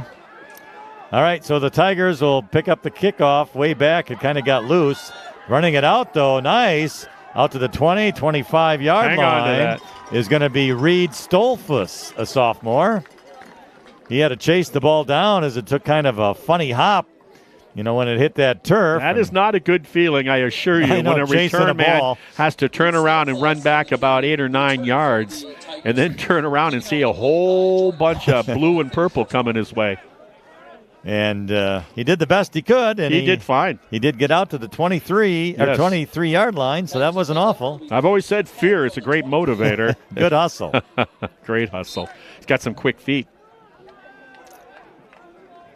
A: All right, so the Tigers will pick up the kickoff way back. It kind of got loose. Running it out, though, nice. Out to the 20, 25-yard line is going to be Reed Stolfus, a sophomore. He had to chase the ball down as it took kind of a funny hop, when it hit that turf.
B: That is not a good feeling, I assure you, when a return man has to turn around and run back about 8 or 9 yards and then turn around and see a whole bunch of blue and purple coming his way.
A: And he did the best he could. And
B: he did fine.
A: He did get out to the 23-yard line, so that wasn't awful.
B: I've always said fear is a great motivator.
A: Good hustle.
B: Great hustle. He's got some quick feet.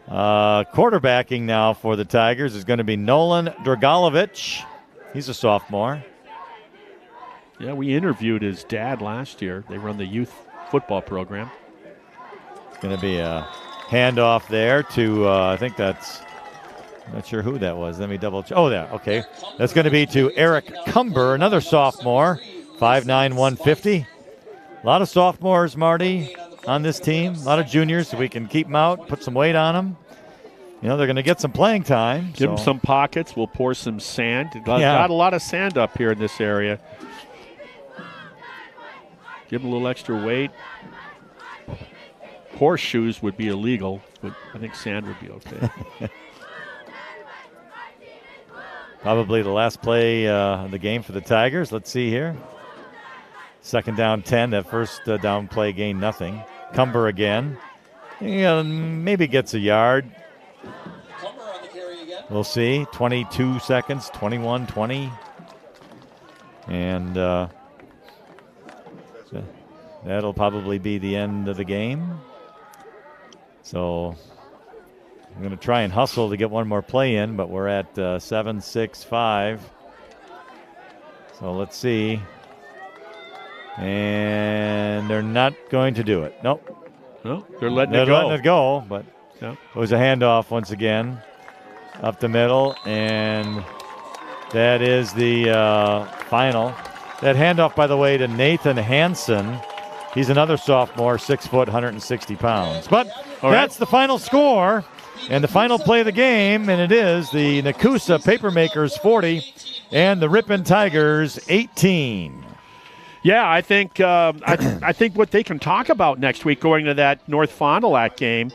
A: Quarterbacking now for the Tigers is going to be Nolan Dragalovic. He's a sophomore.
B: Yeah, we interviewed his dad last year. They run the youth football program.
A: It's going to be a handoff there to, I think that's, I'm not sure who that was. Let me double check. Oh, yeah, okay. That's going to be to Eric Cumber, another sophomore, 5'9", 150. A lot of sophomores, Marty, on this team. A lot of juniors, so we can keep them out, put some weight on them. They're going to get some playing time.
B: Give them some pockets. We'll pour some sand. Got a lot of sand up here in this area. Give them a little extra weight. Horseshoes would be illegal, but I think sand would be okay.
A: Probably the last play of the game for the Tigers. Let's see here. Second down 10. That first down play gained nothing. Cumber again. Maybe gets a yard. We'll see. 22 seconds, 21, 20. And that'll probably be the end of the game. So I'm going to try and hustle to get one more play in, but we're at 7-6-5. So let's see. And they're not going to do it. Nope.
B: No, they're letting
A: it go, but it was a handoff once again up the middle, and that is the final. That handoff, by the way, to Nathan Hansen. He's another sophomore, 6 foot, 160 pounds. But that's the final score and the final play of the game, and it is the Nekoosa Papermakers 40 and the Ripon Tigers 18.
B: Yeah, I think I think what they can talk about next week going to that North Fond du Lac game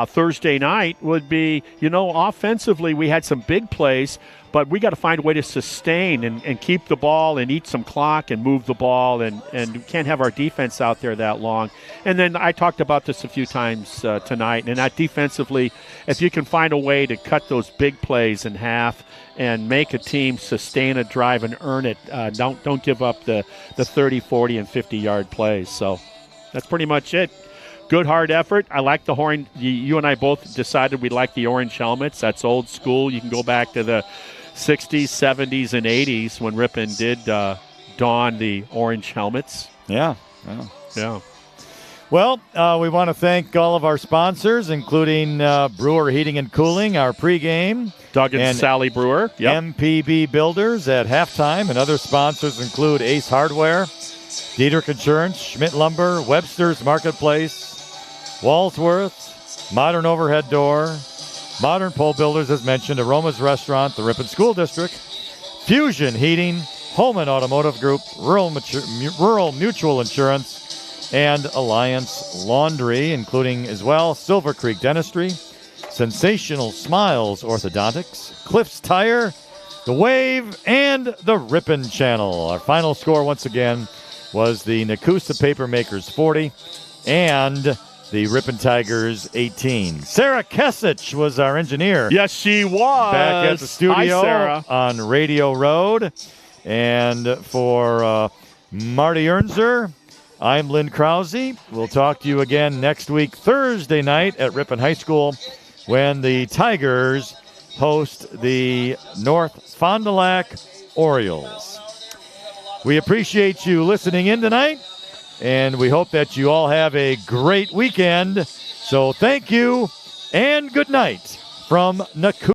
B: Thursday night would be, offensively we had some big plays, but we got to find a way to sustain and keep the ball and eat some clock and move the ball, and we can't have our defense out there that long. And then I talked about this a few times tonight, and that defensively, if you can find a way to cut those big plays in half and make a team sustain a drive and earn it, don't give up the 30, 40, and 50-yard plays. So that's pretty much it. Good hard effort. I like the horn. You and I both decided we like the orange helmets. That's old school. You can go back to the 60s, 70s, and 80s when Ripon did don the orange helmets.
A: Yeah.
B: Well,
A: we want to thank all of our sponsors, including Brewer Heating and Cooling, our pregame.
B: Doug and Sally Brewer.
A: MPB Builders at halftime, and other sponsors include Ace Hardware, Diedrich Insurance, Schmidt Lumber, Webster's Marketplace, Walsworth, Modern Overhead Door, Modern Pole Builders, as mentioned, Aroma's Restaurant, the Ripon School District, Fusion Heating, Holman Automotive Group, Rural Mutual Insurance, and Alliance Laundry, including as well Silver Creek Dentistry, Sensational Smiles Orthodontics, Cliff's Tire, The Wave, and the Ripon Channel. Our final score, once again, was the Nekoosa Papermakers 40 and the Ripon Tigers 18. Sarah Kesich was our engineer.
B: Yes, she was.
A: Back at the studio
B: Hi, Sarah.
A: on Radio Road. And for Marty Ernser, I'm Lynn Krause. We'll talk to you again next week, Thursday night at Ripon High School, when the Tigers host the North Fond du Lac Orioles. We appreciate you listening in tonight, and we hope that you all have a great weekend. So thank you, and good night from Nekoosa.